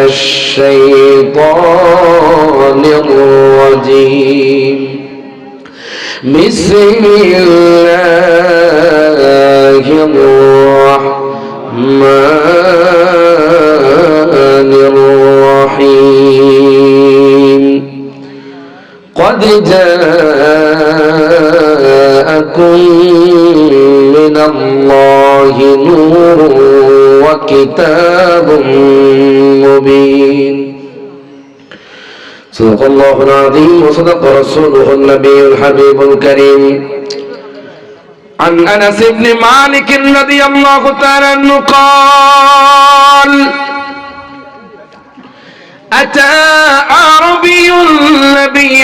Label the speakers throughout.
Speaker 1: الشيطان الرجيم بسم الله الرحمن الرحيم قد جاءكم من الله نور وكتاب مبين صدق الله العظيم وصدق رسوله النبي الحبيب الكريم عن أنس بن مالك رضي الله تعالى عنه قال أتى أعربي النبي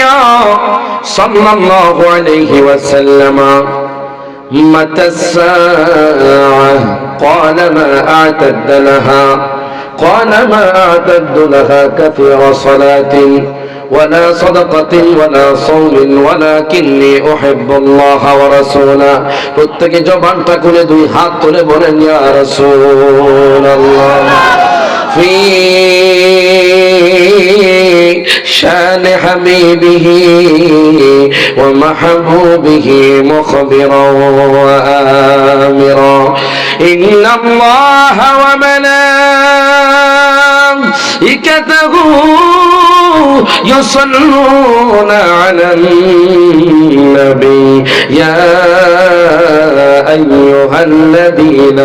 Speaker 1: صلى الله عليه وسلم متى الساعة قال ما أعتد لها قال ما أعتد لها كثير صلاة ولا صدقة ولا صوم ولكني أحب الله ورسوله প্রত্যেকে জবানটা খুলে দুই হাত তুলে বলেন ইয়া রাসূলুল্লাহ في شان حبيبه ومحبوبه مخبرا وآمرا إن الله وملائكته يصلون على النبي يا أيها الذين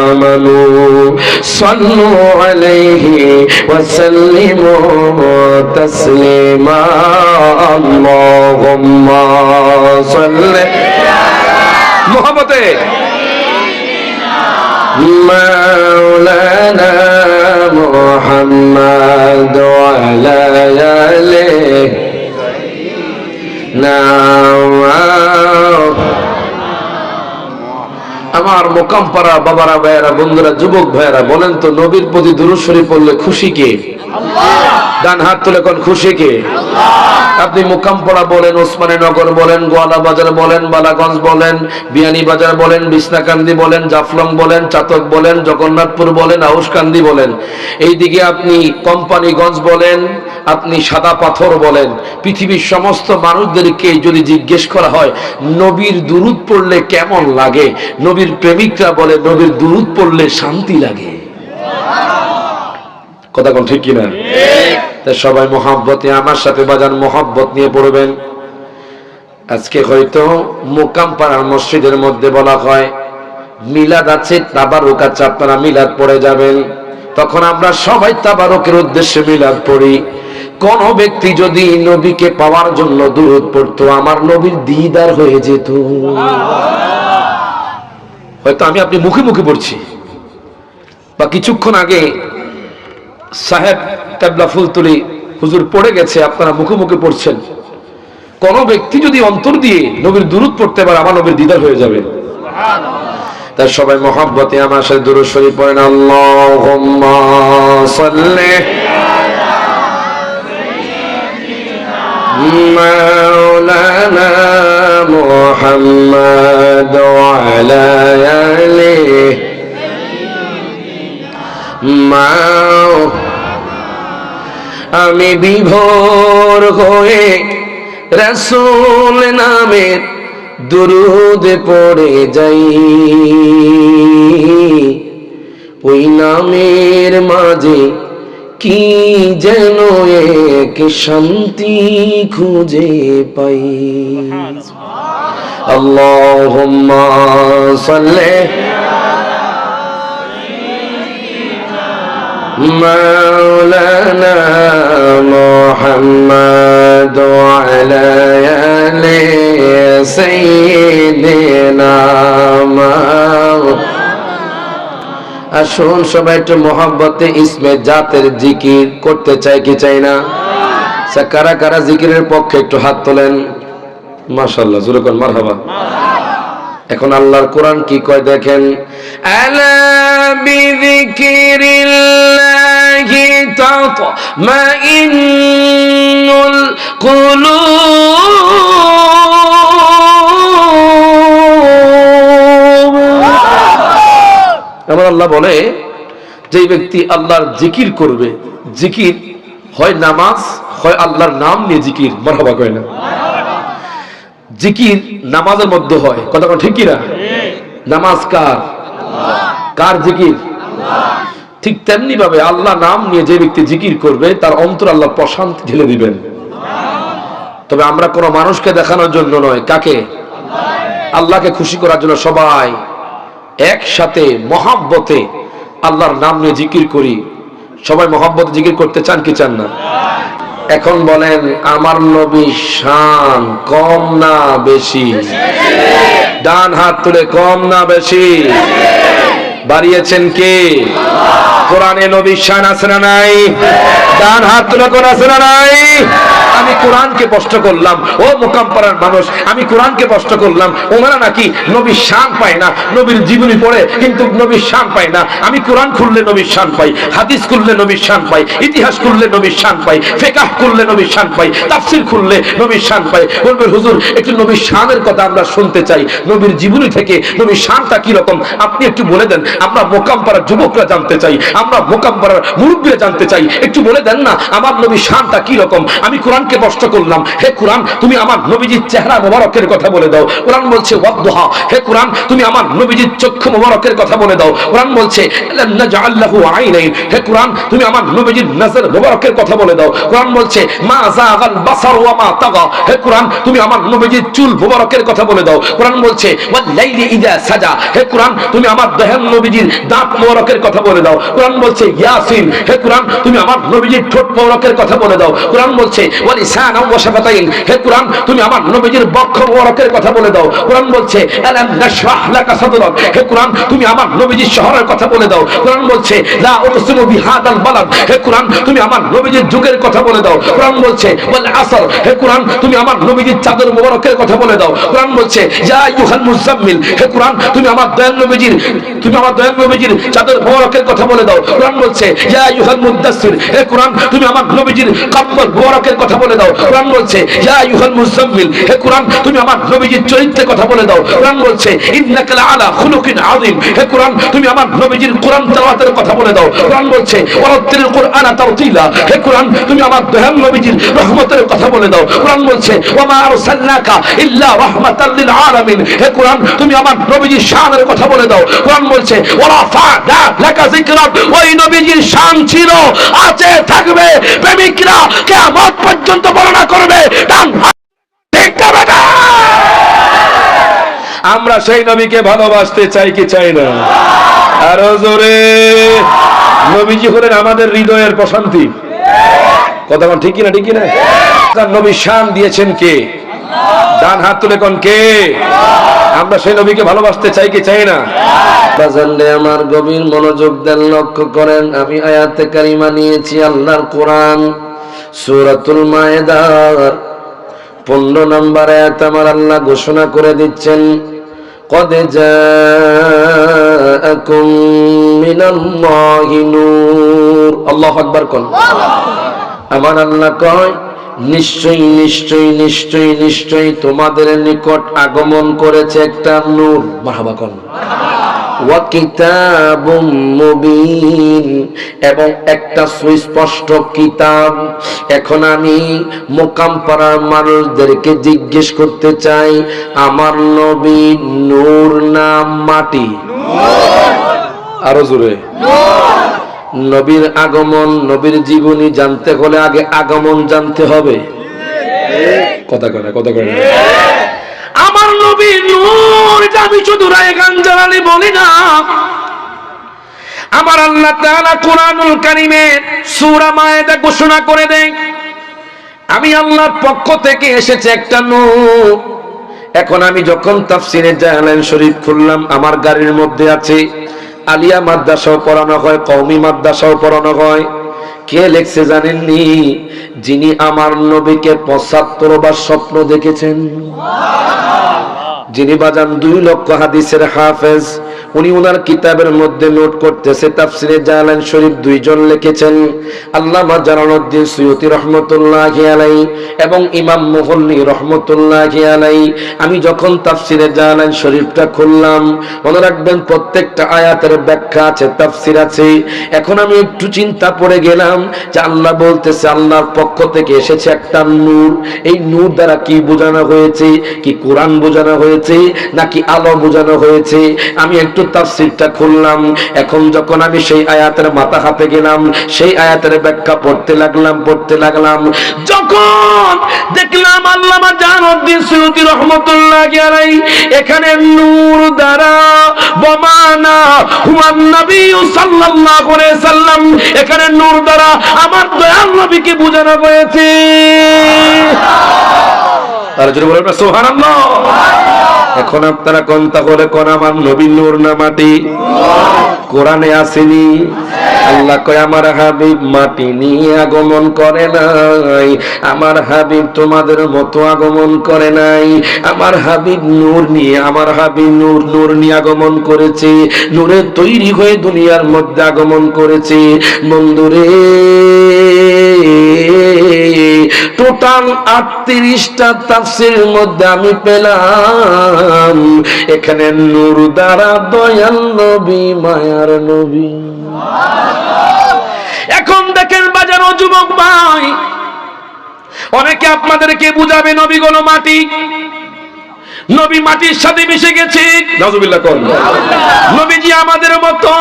Speaker 1: آمنوا صلوا عليه وسلموا تسليما اللهم صل محبته مولانا محمد وعلى آله আমার মোকাম পাড়া বাবারা ভাইয়েরা বন্ধুরা যুবক ভাইয়েরা বলেন তো নবীর প্রতি দুরূদ শরীফ পড়লে খুশি কে? ডান হাত তুলে কোন খুশি কে? আপনি মোকামপাড়া বলেন, ওসমানীনগর বলেন, গোয়ালা বাজার বলেন, বালাগঞ্জ বলেন, বিয়ানী বাজার বলেন, বিছনাকান্দি বলেন, জাফলং বলেন, চাতক বলেন, জগন্নাথপুর বলেন, আউশকান্দি বলেন, এইদিকে আপনি কোম্পানিগঞ্জ বলেন, আপনি সাদা পাথর বলেন, পৃথিবীর সমস্ত মানুষদেরকে যদি জিজ্ঞেস করা হয় নবীর দুরূদ পড়লে কেমন লাগে, নবীর প্রেমিকরা বলে নবীর দুরূদ পড়লে শান্তি লাগে। কথা কোন ঠিক কিনা? তাই সবাই মহব্বতে আমার সাথে বাজান মহব্বত নিয়ে পড়বেন। আজকে হয়তো মোকামপাড়ার মসজিদের মধ্যে বলা হয় মিলাদ আছে, তাবারুক আছে, আপনারা মিলাদ পড়ে যাবেন। তখন আমরা সবাই তাবারুকের উদ্দেশ্যে মিলাদ পড়ি। কোন ব্যক্তি যদি নবীকে পাওয়ার জন্য দুরূদ পড়তো আমার নবীর দিদার হয়ে যেত। হয়তো আমি আপনি মুখে মুখে পড়ছি, বা কিছুক্ষণ আগে সাহেব কেবলা ফুলতুলি হুজুর পড়ে গেছে, আপনারা মুখে মুখে পড়ছেন। কোন ব্যক্তি যদি অন্তর দিয়ে নবীর দুরূদ পড়তে পারে আমার নবীর দিদার হয়ে যাবে। তাই সবাই মহব্বতে আমার সাথে দুরূদ শরীফ পড়েন। আল্লাহুম্মা সাল্লি মাওলানা মুহাম্মদ ওয়া আলা আলিহি আমি বিভোর হয়ে রাসূল নামের দুরূদ পড়ে যাই, ওই নামের মাঝে কি যেন এক শান্তি খুঁজে পাই। আল্লাহুম্মা সাল্লি مولانا محمد وعلى آل سيدنا আসুন সবাই একটু মহব্বতে ইসমে জাতের জিকির করতে চাই কি চাই না? কারা কারা জিকিরের পক্ষে একটু হাত তোলেন। মাশাআল্লাহ, জোরে কোন মারহাবা। এখন আল্লাহর কোরআন কি কয় দেখেন, আলা বিযিকিরিল্লাহি তাতমাইন্নুল কুলুব। এবার আল্লাহ বলে যে ব্যক্তি আল্লাহর জিকির করবে, জিকির হয় নামাজ, হয় আল্লাহর নাম নিয়ে জিকির, মারহাবা কয় না? জিকির নামাজের মধ্যে হয়, কথা ঠিক কিনা? নামাজ কার? কার জিকির? ঠিক তেমনি ভাবে আল্লাহ নাম নিয়ে যে ব্যক্তি জিকির করবে তার অন্তর আল্লাহ প্রশান্তি ঢেলে দিবেন। তবে আমরা কোনো মানুষকে দেখানোর জন্য নয়, কাকে? আল্লাহকে খুশি করার জন্য সবাই একসাথে মহাব্বতে আল্লাহর নাম নিয়ে জিকির করি। সবাই মহাব্বতে জিকির করতে চান কি চান না? এখন বলেন, আমার নবী শান কম না বেশি? ডান হাত তুলে, কম না বেশি? বাড়িয়েছেন কে? কোরআনে নবীর শান আছে না নাই? ডান হাত তুলে কোন আছে না নাই? আমি কোরআনকে স্পষ্ট করলাম, ও মোকামপাড়ার মানুষ, আমি কোরআনকে স্পষ্ট করলাম। ওনারা নাকি নবীর শান পায় না, নবীর জীবনী পড়ে কিন্তু নবীর শান পায় না। আমি কোরআন খুললে নবীর শান পাই, হাদিস খুললে নবীর শান পাই, ইতিহাস খুললে নবীর শান পাই, ফিকহ খুললে নবীর শান পাই, তাফসীর খুললে নবীর শান পাই। বলবেন হুজুর একটু নবীর শানের কথা আমরা শুনতে চাই, নবীর জীবনী থেকে নবীর শানটা কি রকম আপনি একটু বলে দেন। আমরা মোকামপাড়ার যুবকরা জানতে চাই, আমরা মোকামপাড়ার মুরব্বীরা জানতে চাই, একটু বলে দেন না আমার নবীর শানটা কি রকম। আমি কোরআনকে স্পষ্ট করলাম, হে কোরআন তুমি আমার নবীজির চেহারা মোবারকের কথা বলে দাও। কোরআন বলছে ওয়াদদুহা, হে কোরআন তুমি আমার নবীজির চক্ষু মোবারকের কথা বলে দাও। কোরআন বলছে আলাম নাজআল লাহু আইনাইন, হে কোরআন তুমি আমার নবীজির নজর মোবারকের কথা বলে দাও। কোরআন বলছে মা যাগাল বাসার ওয়া মা তাগা, হে কোরআন তুমি আমার নবীজির চুল মোবারকের কথা বলে দাও। কোরআন বলছে ওয়াল লাইলি ইযা সাজা, হে কোরআন তুমি আমার দয়াল নবীজির দাঁত মোবারকের কথা বলে দাও। কোরআন বলছে ইয়াসিন, হে কোরআন তুমি আমার নবীজির ঠোঁট মোবারকের কথা বলে দাও। কোরআন বলছে ওয়া লিসানা ওয়া শাফাতাইন, হে কোরআন তুমি আমার নবীজির বক্ষ মোবারকের কথা বলে দাও। কোরআন বলছে আলাম নাশরাহ লাকা সাদরাক, হে কোরআন তুমি আমার নবীজির শহরের কথা বলে দাও। কোরআন বলছে লা উকসিমু বিহাদাল বালাদ, হে কোরআন তুমি আমার নবীজির যুগের কথা বলে দাও। কোরআন বলছে ওয়াল আসর, হে কোরআন তুমি আমার নবীজির চাদর মোবারকের কথা বলে দাও। কোরআন বলছে ইয়া আইয়ুহাল মুজাম্মিল, হে কোরআন তুমি আমার দয়াল নবীজির চাদর মোবারকের কথা বলে দাও। কোরআন বলছে ইয়া আইয়ুহাল মুদাসসির, হে কোরআন তুমি আমার নবীজির কম্বল মোবারকের কথা বলে দাও। কোরআন বলছে ইয়া আইয়ুহাল মুজাম্মিল, হে কোরআন তুমি আমার নবীজির চরিত্রের কথা বলে দাও। কোরআন বলছে ইন্নাকা লাআলা খুলুকিন আযীম, হে কোরআন তুমি আমার নবীজির কোরআন তেলাওয়াতের কথা বলে দাও। কোরআন বলছে ওয়ারাত্তিল কুরআনা তারতিলা, হে কোরআন তুমি আমার দয়াল নবীজির রহমতের কথা বলে দাও। কোরআন বলছে ওয়া মা আরসালনাকা ইল্লা রাহমাতাল লিল আলামিন, হে কোরআন তুমি আমার নবীজির শানের কথা বলে দাও। কোরআন বলছে ওয়ারাফা'না লাকা যিকরাক, ওই নবীজির শান ছিল, আছে, থাকবে, প্রেমিকরা কিয়ামত পর্যন্ত বর্ণনা করবে। ঠিক না? আমরা সেই নবীকে ভালোবাসতে চাই কি চাই না? আরো জোরে। নবীজি হলেন আমাদের হৃদয়ের প্রশান্তি, কথা বল ঠিক কিনা? ঠিক কিনা? নবী শান দিয়েছেন কে? ডান হাত তুলে কোন কে? আমরা সেই নবীকে ভালোবাসতে চাই কি চাই না? বাজানলে আমার গভীর মনোযোগ দেন, লক্ষ্য করেন। আমি আয়াতে কারিমা নিয়েছি আল্লাহর কোরআন, সূরাতুল মায়েদার 15 নম্বর আয়াত। আমার আল্লাহ ঘোষণা করে দিচ্ছেন قد جاءكم من الله নূর। আল্লাহু আকবার কোন। আমার আল্লাহ কয় নিশ্চয়ই নিশ্চয়ই নিশ্চয়ই নিশ্চয়ই তোমাদের নিকট আগমন করেছে একটা নূর। মারহাবা কোন। ওয়া কিতাবুম মুবিন, এবং একটা সুস্পষ্ট কিতাব। এখন আমি মোকামপাড়ার মানুষদেরকে জিজ্ঞেস করতে চাই, আমার নবী নূর না মাটি? আরো জোরে। নবীর আগমন, নবীর জীবনী জানতে হলে আগে আগমন জানতে হবে। কথা কয় না, কথা কয় না। আমার নবী নূর, আমি শুধু রায় গান জ্বালানি বলি না। আমার আল্লাহ তাআলা কুরআনুল কারীমে সূরা মায়েদা ঘোষণা করে দেয় আমি আল্লাহর পক্ষ থেকে এসেছে একটা নূর। এখন আমি যখন তাফসীরে জালালাইন শরীফ খুললাম, আমার গাড়ির মধ্যে আছে। আলিয়া মাদ্রাসাও পড়ানো হয়, কওমি মাদ্রাসাও পড়ানো হয়। কে লিখছে জানেননি? যিনি আমার নবীকে 75 বার স্বপ্ন দেখেছেন, যিনি বাজান 2 লক্ষ হাদিসের হাফেজ, উনি ওনার কিতাবের মধ্যে নোট করতেছে তাফসিরে জালালাইন শরীফ দুইজন লিখেছেন, আল্লামা জালালউদ্দিন সুয়ুতী রাহমাতুল্লাহি আলাইহি এবং ইমাম মুহল্লি রাহমাতুল্লাহি আলাইহি। আমি যখন তাফসিরে জালালাইন শরীফটা খুললাম, মনে রাখবেন প্রত্যেকটা আয়াতের ব্যাখ্যা আছে, তাফসির আছে। এখন আমি একটু চিন্তা পড়ে গেলাম যে আল্লাহ বলতেছে আল্লাহর পক্ষ থেকে এসেছে একটা নূর, এই নূর দ্বারা কি বোঝানো হয়েছে? কি কোরআন বোঝানো হয়েছে নাকি আলো বোঝানো হয়েছে? আমি একটু তাফসীরটা খুললাম। এখন যখন আমি সেই আয়াতের মাথা হাতে গেলাম, সেই আয়াতের ব্যাখ্যা পড়তে লাগলাম, যখন দেখলাম আল্লামা জালালউদ্দিন সুয়ুতী রাহমাতুল্লাহি আলাইহি এখানে নূর দ্বারা বমানা হুয়ান নবী সাল্লাল্লাহু আলাইহি সাল্লাম, এখানে নূর দ্বারা আমার দয়াল নবীকে বোঝানো হয়েছে। তারা জোরে বলেন সুবহানাল্লাহ। এখন আপনারা কোন তাহলে কোন আমার নবী নূর না মাটি? কোরআনে আসেনি? আল্লাহ কয় আমার হাবিব মাটি নিয়ে আগমন করে নাই, আমার হাবিব তোমাদের মতো আগমন করে নাই, আমার হাবিব নূর নিয়ে, আমার হাবিব নূর নিয়ে আগমন করেছে, নূরে তৈরি হয়ে দুনিয়ার মধ্যে আগমন করেছে। বন্ধুরে, টোটাল 38টা তাফসীরের মধ্যে আমি পেলাম এখানে নূর দ্বারা দয়াল নবী, মায়ার নবী। এখন দেখেন বাজার ও যুবক ভাই, অনেকে আপনাদেরকে বুঝাবে নবী কোনো মাটি, নবী মাটির সাথে মিশে গেছে, নাউজুবিল্লাহ কোন নবীজি আমাদের মতো।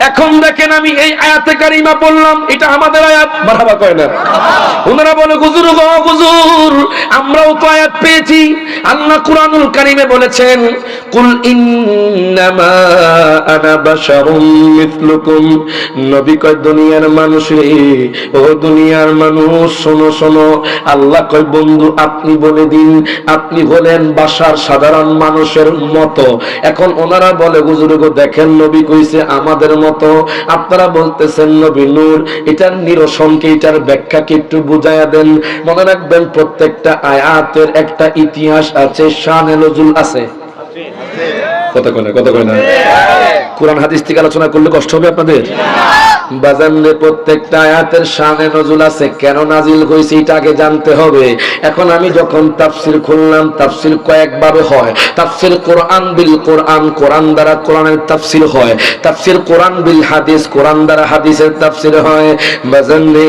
Speaker 1: এখন দেখেন আমি এই আয়াতে কারিমা বললাম, এটা আমাদের আয়াত, মারহাবা কয় না? ওনারা বলে হুজুর গো হুজুর, আমরাও তো আয়াত পেয়েছি। আল্লাহ কুরআনুল কারীমে বলেছেন কুল ইন্নামা আনা বাশারুম মিথলুকুম। নবী কয় দুনিয়ার মানুষ রে, ও দুনিয়ার মানুষ শোনো শোনো। আল্লাহ কয় বন্ধু আপনি বলে দিন, আপনি হলেন বাশার, সাধারণ মানুষের মতো। এখন ওনারা বলে হুজুর গো দেখেন নবী কইছে আমাদের মতো, আপনারা বলতেছেন নবী নূর, এটার নিরসনকে, এটার ব্যাখ্যাকে একটু বুঝাইয়া দেন। মনে রাখবেন প্রত্যেকটা আয়াতের একটা ইতিহাস আছে, শানে নজুল আছে। কথা কয় না? কোরআন হাদিস থেকে আলোচনা করলে কষ্ট হবে আপনাদের? বাজানলে প্রত্যেকটা আয়াতের শানে নজুল আছে, কেন নাজিল হয়েছে এটা আগে জানতে হবে। এখন আমি যখন তাফসীর খুললাম, তাফসীর কয়েকভাবে হয়। তাফসীর কোরআন বিল কোরআন, কোরআন দ্বারা কোরআনের তাফসীর হয়। তাফসীর কোরআন বিল হাদিস, কোরআন দ্বারা হাদিসের তাফসীর হয়। বাজানলে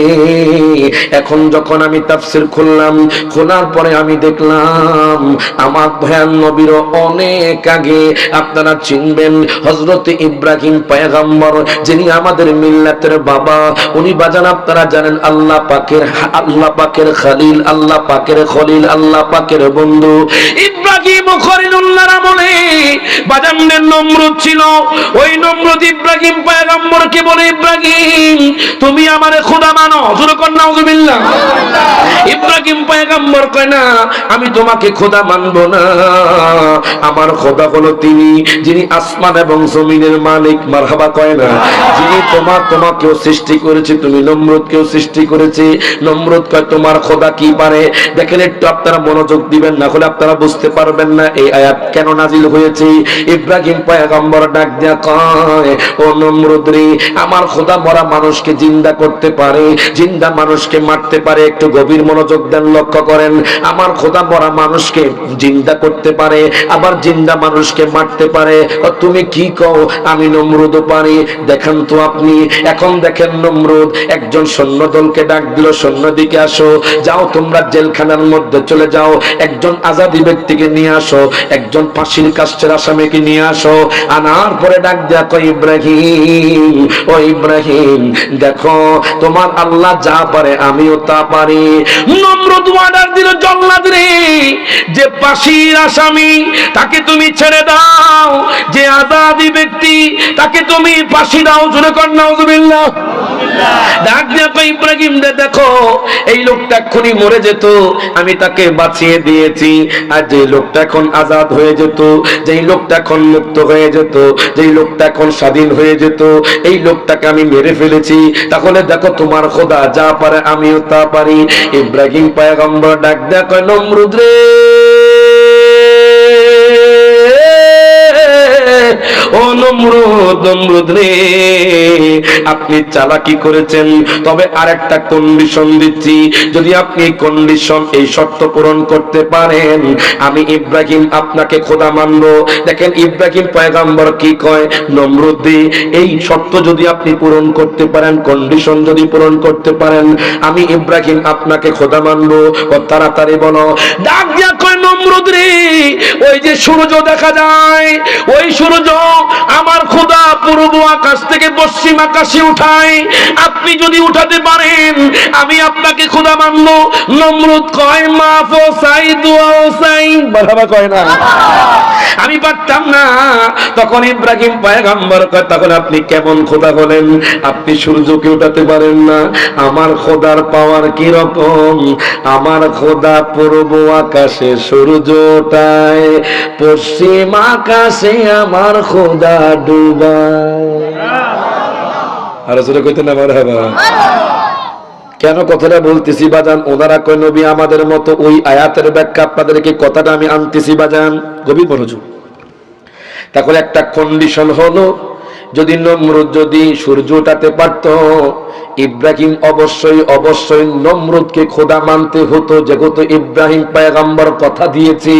Speaker 1: এখন যখন আমি তাফসীর খুললাম, খোলার পরে আমি দেখলাম আমার দয়াল নবীর অনেক আগে, আপনারা চিনবেন হযরত ইব্রাহিম পয়গম্বর, যিনি আমাদের মিল্লাতের বাবা, উনি বাজান আপনারা জানেন আল্লাহ পাকের খলিল, আল্লাহ পাকের খলিল, আল্লাহ পাকের বন্ধু। ইব্রাহিম খলিলুল্লাহর আমলে বাজানের নমরুদ ছিল। ওই নমরুদ ইব্রাহিম পয়গম্বরকে বলে ইব্রাহিম তুমি আমারে খোদা মানো, জোরে কর নাউজুবিল্লাহ। ইব্রাহিম পয়গম্বর কয় না আমি তোমাকে খোদা মানবো না, আমার খোদা হলো তিনি যিনি আসমান এবং জমিনের মালিক, মারহাবা কয় না? যিনি তোমাকেও সৃষ্টি করেছে, তুমি নমরুদকেও সৃষ্টি করেছে। নমরুদ কয় তোমার খোদা কি পারে? দেখেন একটু আপনারা মনোযোগ দিবেন, না হলে আপনারা বুঝতে পারবেন না এই আয়াত কেন নাজিল হয়েছে। ইব্রাহিম পয়গম্বর ডাক দিয়া কয় ও নমরুদ রে, আমার খোদা মরা মানুষকে জিন্দা করতে পারে, জিন্দা মানুষকে মারতে পারে। একটু গভীর মনোযোগ দেন, লক্ষ্য করেন। আমার খোদা মরা মানুষকে জিন্দা করতে পারে, আবার জিন্দা মানুষকে মারতে পারে। তুমি কি কও আমি নমরুদও পারি? দেখেন তো আপনি। এখন দেখেন নমরুদ একজন সৈন্য দলকে ডাক দিল, সৈন্য দিকে আসো, যাও তোমরা জেলখানার মধ্যে চলে যাও, একজন আজাদি ব্যক্তিকে নিয়ে আসো, একজন ফাঁসির কাষ্ঠের আসামিকে নিয়ে আসো। আনার পরে ডাক দেয়া কয় ইব্রাহিম, ও ইব্রাহিম দেখো তোমার আল্লাহ যা পারে আমিও তা পারি। নমরুদ অর্ডার দিল জল্লাদ রে, যে ফাঁসির আসামি তাকে তুমি ছেড়ে দাও, যে আজাদি ব্যক্তি তাকে তুমি ফাঁসি দাও। জোরে কর নাউজুবিল্লাহ। ডাক দিয়া কয় ইব্রাহিম দেখো এই লোকটা এক্ষুনি মরে যেত, আমি তাকে বাঁচিয়ে দিয়েছি। আর যে লোকটা এখন আজাদ হয়ে যেত, যেই লোকটা এখন মুক্ত হয়ে যেত, যেই লোকটা এখন স্বাধীন হয়ে যেত, এই লোকটাকে আমি মেরে ফেলেছি। তাহলে দেখো তোমার খোদা যা পারে আমিও তা পারি। ইব্রাহিম পয়গম্বর ডাক দিয়া কয় নমরুদ রে, ও নমরুদ, নমরুদ রে, আপনি চালাকি করেছেন, তবে আরেকটা কন্ডিশন দিচ্ছি, যদি আপনি কন্ডিশন এই শর্ত পূরণ করতে পারেন, আমি ইব্রাহিম আপনাকে খোদা মানবো। দেখেন ইব্রাহিম পয়গম্বর কি কয়, নমরুদ রে, এই শর্ত যদি আপনি পূরণ করতে পারেন, কন্ডিশন যদি পূরণ করতে পারেন, আমি ইব্রাহিম আপনাকে খোদা মানবো। ও তাড়াতাড়ি বলো। ডাক দিয়া কয়, নমরুদ রে, ওই যে সূর্য দেখা যায়, ওই সূর্য আমার খোদা পূর্ব আকাশ থেকে পশ্চিম আকাশে উঠায়, আপনি যদি উঠাতে পারেন আমি আপনাকে খোদা মানবো। নমরুদ কয়, মাফ চাই, দোয়াও চাই, বাবা কয় না আমি পারতাম না। তখন ইব্রাহিম পয়গম্বর কয়, তখন আপনি কেমন খোদা বলেন? আপনি সূর্যকে উঠাতে পারেন না, আমার খোদার পাওয়ার কি রকম? আমার খোদা পূর্ব আকাশে সূর্য ওঠায়, পশ্চিম আকাশে আমার খোদা ডুবায়। আর জোরে কইতে না মারহাবা। কেন কথাটা বলতেছি বাজান? ওনারা কয় নবী আমাদের মতো, ওই আয়াতের ব্যাখ্যা আপনাদেরকে কথাটা আমি আনতেছি বাজান, গভীর মনোযোগ। তাহলে একটা কন্ডিশন হলো, যদি নমরুদ যদি সূর্য উঠাতে পারত, ইব্রাহিম অবশ্যই অবশ্যই নমরুদকে খোদা মানতে হতো, যেহেতু ইব্রাহিম পয়গম্বর কথা দিয়েছে।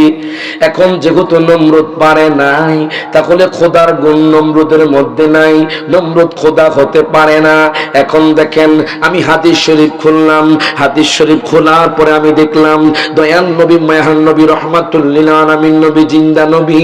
Speaker 1: এখন যেহেতু নমরুদ পারে নাই, তাহলে খোদার গুণ নমরুদের মধ্যে নাই, নমরুদ খোদা হতে পারে না। এখন দেখেন, আমি হাদিস শরীফ খুললাম, হাদিস শরীফ খোলার পরে আমি দেখলাম দয়াল নবী, মায়ান নবী, রহমাতুল লিল আলামিন নবী, জিন্দা নবী,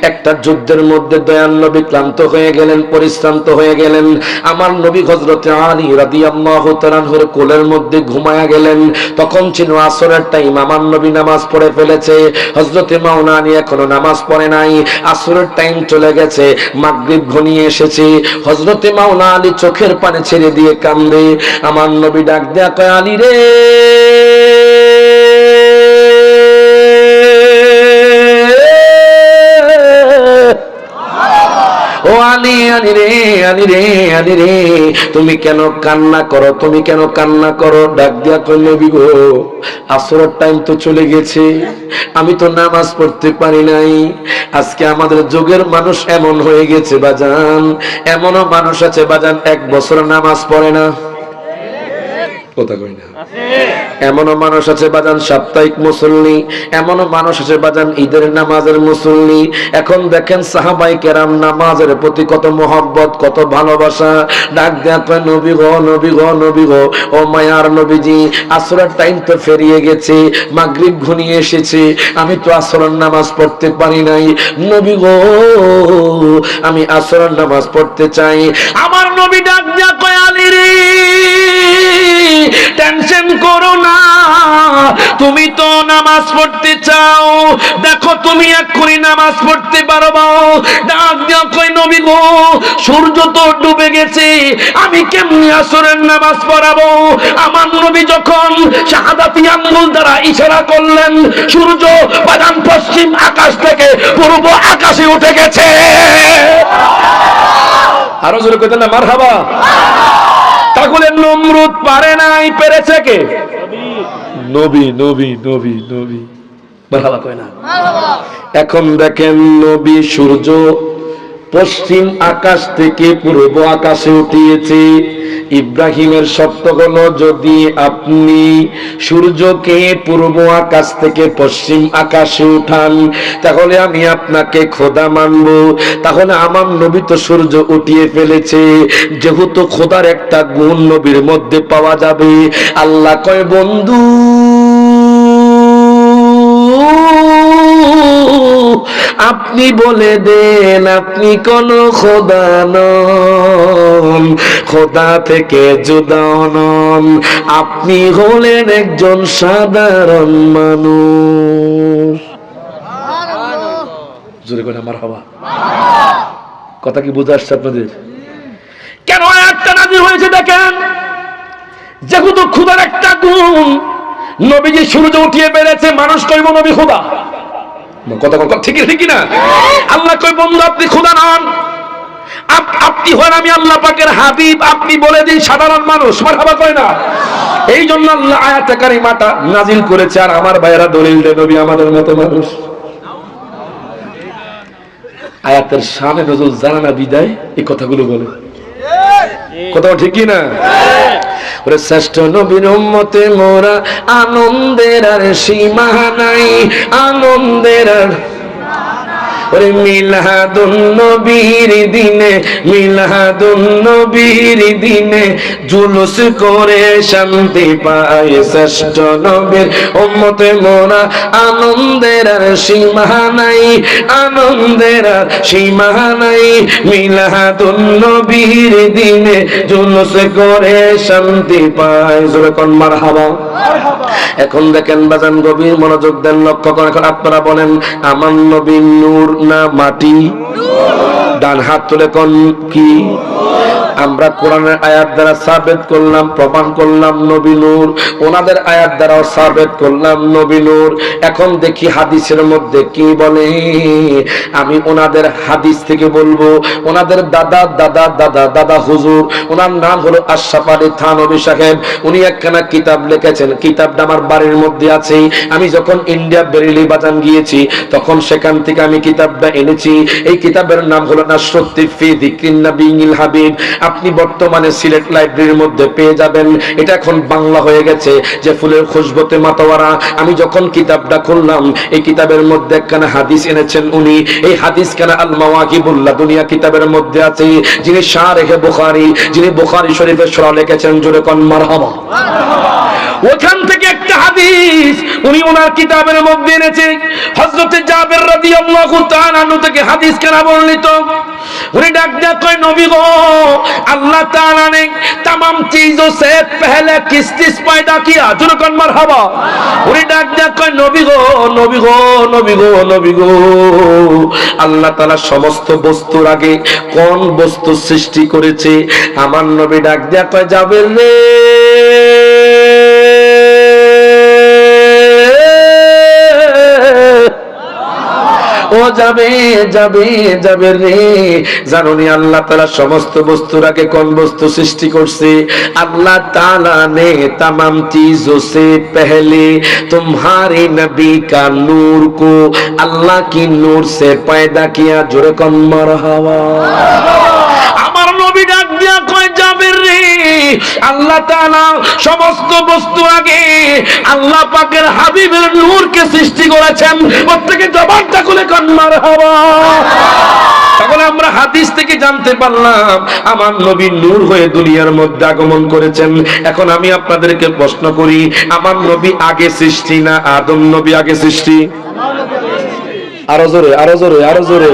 Speaker 1: একটা যুদ্ধের মধ্যে দয়াল নবী ক্লান্ত হয়ে গেলেন, পরিশ্রান্ত হয়ে গেলেন। আমার নবী হযরতে আলী রাদিয়াল্লাহু তাআলা আনহুর কোলের মধ্যে ঘুমায়া গেলেন। তখন ছিল আসরের টাইম, আমার নবী নামাজ পড়ে ফেলেছে, হযরতে মাওলানা আলী এখনো নামাজ পড়ে নাই, আসরের টাইম চলে গেছে, মাগরিব ঘনিয়ে এসেছে। হযরতে মাওলানা আলী চোখের পানি ছেড়ে দিয়ে কান্দে। আমার নবী ডাক দেয়া কয়, আলী রে, ও আলী, আলী রে, আলী রে, আলী রে, তুমি কেন কান্না করো, তুমি কেন কান্না করো? ডাক দিয়া কই, নবী গো, আসরের টাইম তো চলে গেছে, আমি তো নামাজ পড়তে পারি নাই। আজকে আমাদের যুগের মানুষ এমন হয়ে গেছে বাজান, এমনও মানুষ আছে বাজান 1 বছর নামাজ পড়ে না, কথা কই না। এমনও মানুষ আছে বাজান সাপ্তাহিক মুসল্লি, এমনও মানুষ আছে বাজান ঈদের নামাজের মুসল্লি। এখন দেখেন সাহাবায়ে কেরাম নামাজের প্রতি কত মহব্বত, কত ভালোবাসা। ডাক দেয়া কয়, নবী গো, নবী গো, নবী গো, ও মায়ার নবীজি, আসরের টাইম তো ফেরিয়ে গেছে, মাগরিব ঘনিয়ে এসেছে, আমি তো আসরের নামাজ পড়তে পারি নাই, নবী গো, আমি আসরের নামাজ পড়তে চাই। আমার নবী ডাক দেয়া কয়, আলী রে, টেনশন করো না, তুমি তো নামাজ পড়তে চাও, দেখো তুমি এক্ষুনি নামাজ পড়তে পারবা। ডাক দিয়া কই, নবী গো, সূর্য তো ডুবে গেছে, আমি কেমনি আসরের নামাজ পড়াবো? আমার নবী যখন শাহাদাতি আঙ্গুল দ্বারা ইশারা করলেন, সূর্য বাদান পশ্চিম আকাশ থেকে পূর্ব আকাশে উঠে গেছে। আরো জোরে কইতেন না মারহাবা। তাহলে নমরুদ পারে নাই, পেরেছে কে? নবী, নবী, নবী, নবী, মারহাবা কয় না। এখন দেখেন, নবী সূর্য পশ্চিম আকাশ থেকে পূর্ব আকাশে উঠিয়েছে। ইব্রাহিমের শর্ত হলো, যদি আপনি সূর্যকে পূর্ব আকাশ থেকে পশ্চিম আকাশে উঠান, তাহলে আমি আপনাকে খোদা মানব। তাহলে আমার নবী তো সূর্য উঠিয়ে ফেলেছে, যেহেতু খোদার একটা গুণ নবীর মধ্যে পাওয়া যাবে। আল্লাহ কয়, বন্ধু আপনি বলে দেন, আপনি কোন খোদা নন, খোদা থেকে জুদা নন, আপনি হলেন একজন সাধারণ মানুষ। জোরে করে মারহাবা। কথা কি বুঝে আসছে আপনাদের? কেন আয়াতটা নাযিল হয়েছে দেখেন, যেহেতু খোদার একটা গুণ, নবীজি সূর্য উঠিয়ে বেড়েছে, মানুষ কইব নবী খোদা, কথা ঠিকই না? আল্লাহ কই, বন্ধু আপনি খোদা নন, আপনি হন আমি আল্লাহ পাকের হাবিব, আপনি বলে দিন সাধারণ মানুষ। মারহাবা কয় না? এই জন্য আল্লাহ আয়াতে কারিমাটা নাজিল করেছে। আর আমার ভাইয়েরা দলিল দেন, নবী আমাদের মতো মানুষ। আয়াতের শানে নজুল জানা না বিদায় এই কথাগুলো বলে। কথা ঠিক কি না? ওরে শ্রেষ্ঠ নবীর উম্মতে মোরা, আনন্দের আর সীমা নাই, আনন্দের আর ওরে মিলাদুন নবীর দিনে, মিলাদুন নবীর দিনে জুলুস করে শান্তি পায় শ্রেষ্ঠ নবীর উম্মতে মোরা, আনন্দের আর সীমা নাই, আনন্দের আর সীমা নাই, মিলাদুন নবীর দিনে জুলুস করে শান্তি পায়। জোরে কোন মারহাবা। এখন দেখেন বাজান, গভীর মনোযোগ দেন, লক্ষ্য করে এখন আপনারা বলেন, আমার নবী নূর না মাটি? ডান হাত তুলে কোন কি? আমরা কোরআনের আয়াত দ্বারা সাবেত করলাম, প্রমাণ করলাম নবী নূর, ওনাদের আয়াত দ্বারাও সাবেত করলাম নবী নূর। এখন দেখি হাদিসের মধ্যে কি বলে। আমি ওনাদের হাদিস থেকে বলবো, ওনাদের দাদা দাদা দাদা দাদা হুজুর, ওনার নাম হলো আশরাফ আলী থানভী সাহেব, উনি একখানা কিতাব লিখেছেন, কিতাবটা আমার বাড়ির মধ্যে আছে। আমি যখন ইন্ডিয়া বেরেলি বাজান গিয়েছি তখন সেখান থেকে আমি কিতাবটা এনেছি। এই কিতাবের নাম হলো নাসরুত ফি যিকরিন নবিয়্যিল হাবিব। আপনি বর্তমানে সিলেট লাইব্রেরির মধ্যে পেয়ে যাবেন, এটা এখন বাংলা হয়ে গেছে, যে ফুলের খুশবুতে মাতোয়ারা। আমি যখন কিতাবটা খুললাম, এই কিতাবের মধ্যে একখানা হাদিস এনেছেন উনি। এই হাদিস খানা আল মাওয়াকিবুল্লাহ দুনিয়া কিতাবের মধ্যে আছে, যিনি শারহে বুখারী, যিনি বুখারী শরীফের সূরা লিখেছেন। জোরে কোন মারহাবা। ওখান থেকে একটা হাদিস উনি ওনার কিতাবের মধ্যে এনেছে। হযরত জাবের রাদিয়াল্লাহু তাআলা আনহু থেকে হাদিস কেনা বর্ণিত। उन्हें डाक दिया कोई नबी को अल्लाह ताला ने तमाम चीजों से पहले किस किस पैदा किया? जुनकन मरहबा। उन्हें डाक दिया कोई नबी को, नबी को, नबी को, नबी को अल्लाह ताला समस्त বস্তুর আগে কোন বস্তু সৃষ্টি করেছে? আমার নবী ডাক দিয়া কয়, যাবে রে ও যাবে যাবে যাবে রে, জানোনি আল্লাহ তাআলা সমস্ত বস্তুর আগে কোন বস্তু সৃষ্টি করছে? আল্লাহ তাআলা ने तमाम चीजों से पहले तुम्हारे नबी का नूर को अल्लाह की नूर से पैदा किया। जोरे कौन मरहबा। আমার নবী ডাক দিয়া কয়, যাবে রে, আল্লাহ তাআলা সমস্ত বস্তু আগে আল্লাহ পাকের হাবিবের নূরকে সৃষ্টি করেছেন। প্রত্যেকে জবানটা খুলে কোন মারহাবা। তখন আমরা হাদিস থেকে জানতে পারলাম আমার নবী নূর হয়ে দুনিয়ার মধ্যে আগমন করেছেন। এখন আমি আপনাদেরকে প্রশ্ন করি, আমার নবী আগে সৃষ্টি না আদম নবী আগে সৃষ্টি? আরো জোরে, আরো জোরে, আরো জোরে।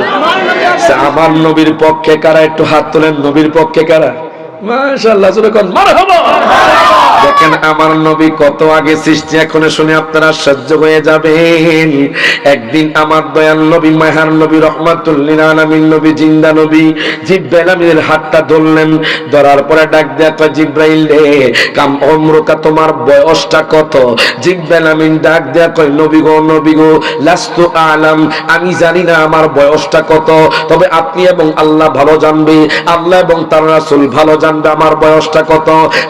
Speaker 1: আমার নবীর পক্ষে কারা? একটু হাত তোলেন। নবীর পক্ষে কারা? মাশাআল্লাহ, জোরে কোন মারহাবা। দেখেন আমার নবী কত আগে সৃষ্টি, এখন শুনে আপনারা আশ্চর্য হয়ে যাবেন। একদিন আমার দয়াল নবী, মায়ার নবী, রহমাতুল লিল আলামিন নবী, জিন্দা নবী জিবরাইল আমিনের হাতটা ধরলেন। ধরার পরে ডাক দেয়া কয়, জিবরাইল রে, কাম উমরুকা, তোমার বয়সটা কত? জিবরাইল আমিন ডাক দেয়া কয়, নবী গো, নবী গো, লাস্তু আলাম, আমি জানি না আমার বয়সটা কত, তবে আপনি এবং আল্লাহ ভালো জানবে, আল্লাহ এবং তার রাসূল ভালো জানবে আমার বয়সটা কত।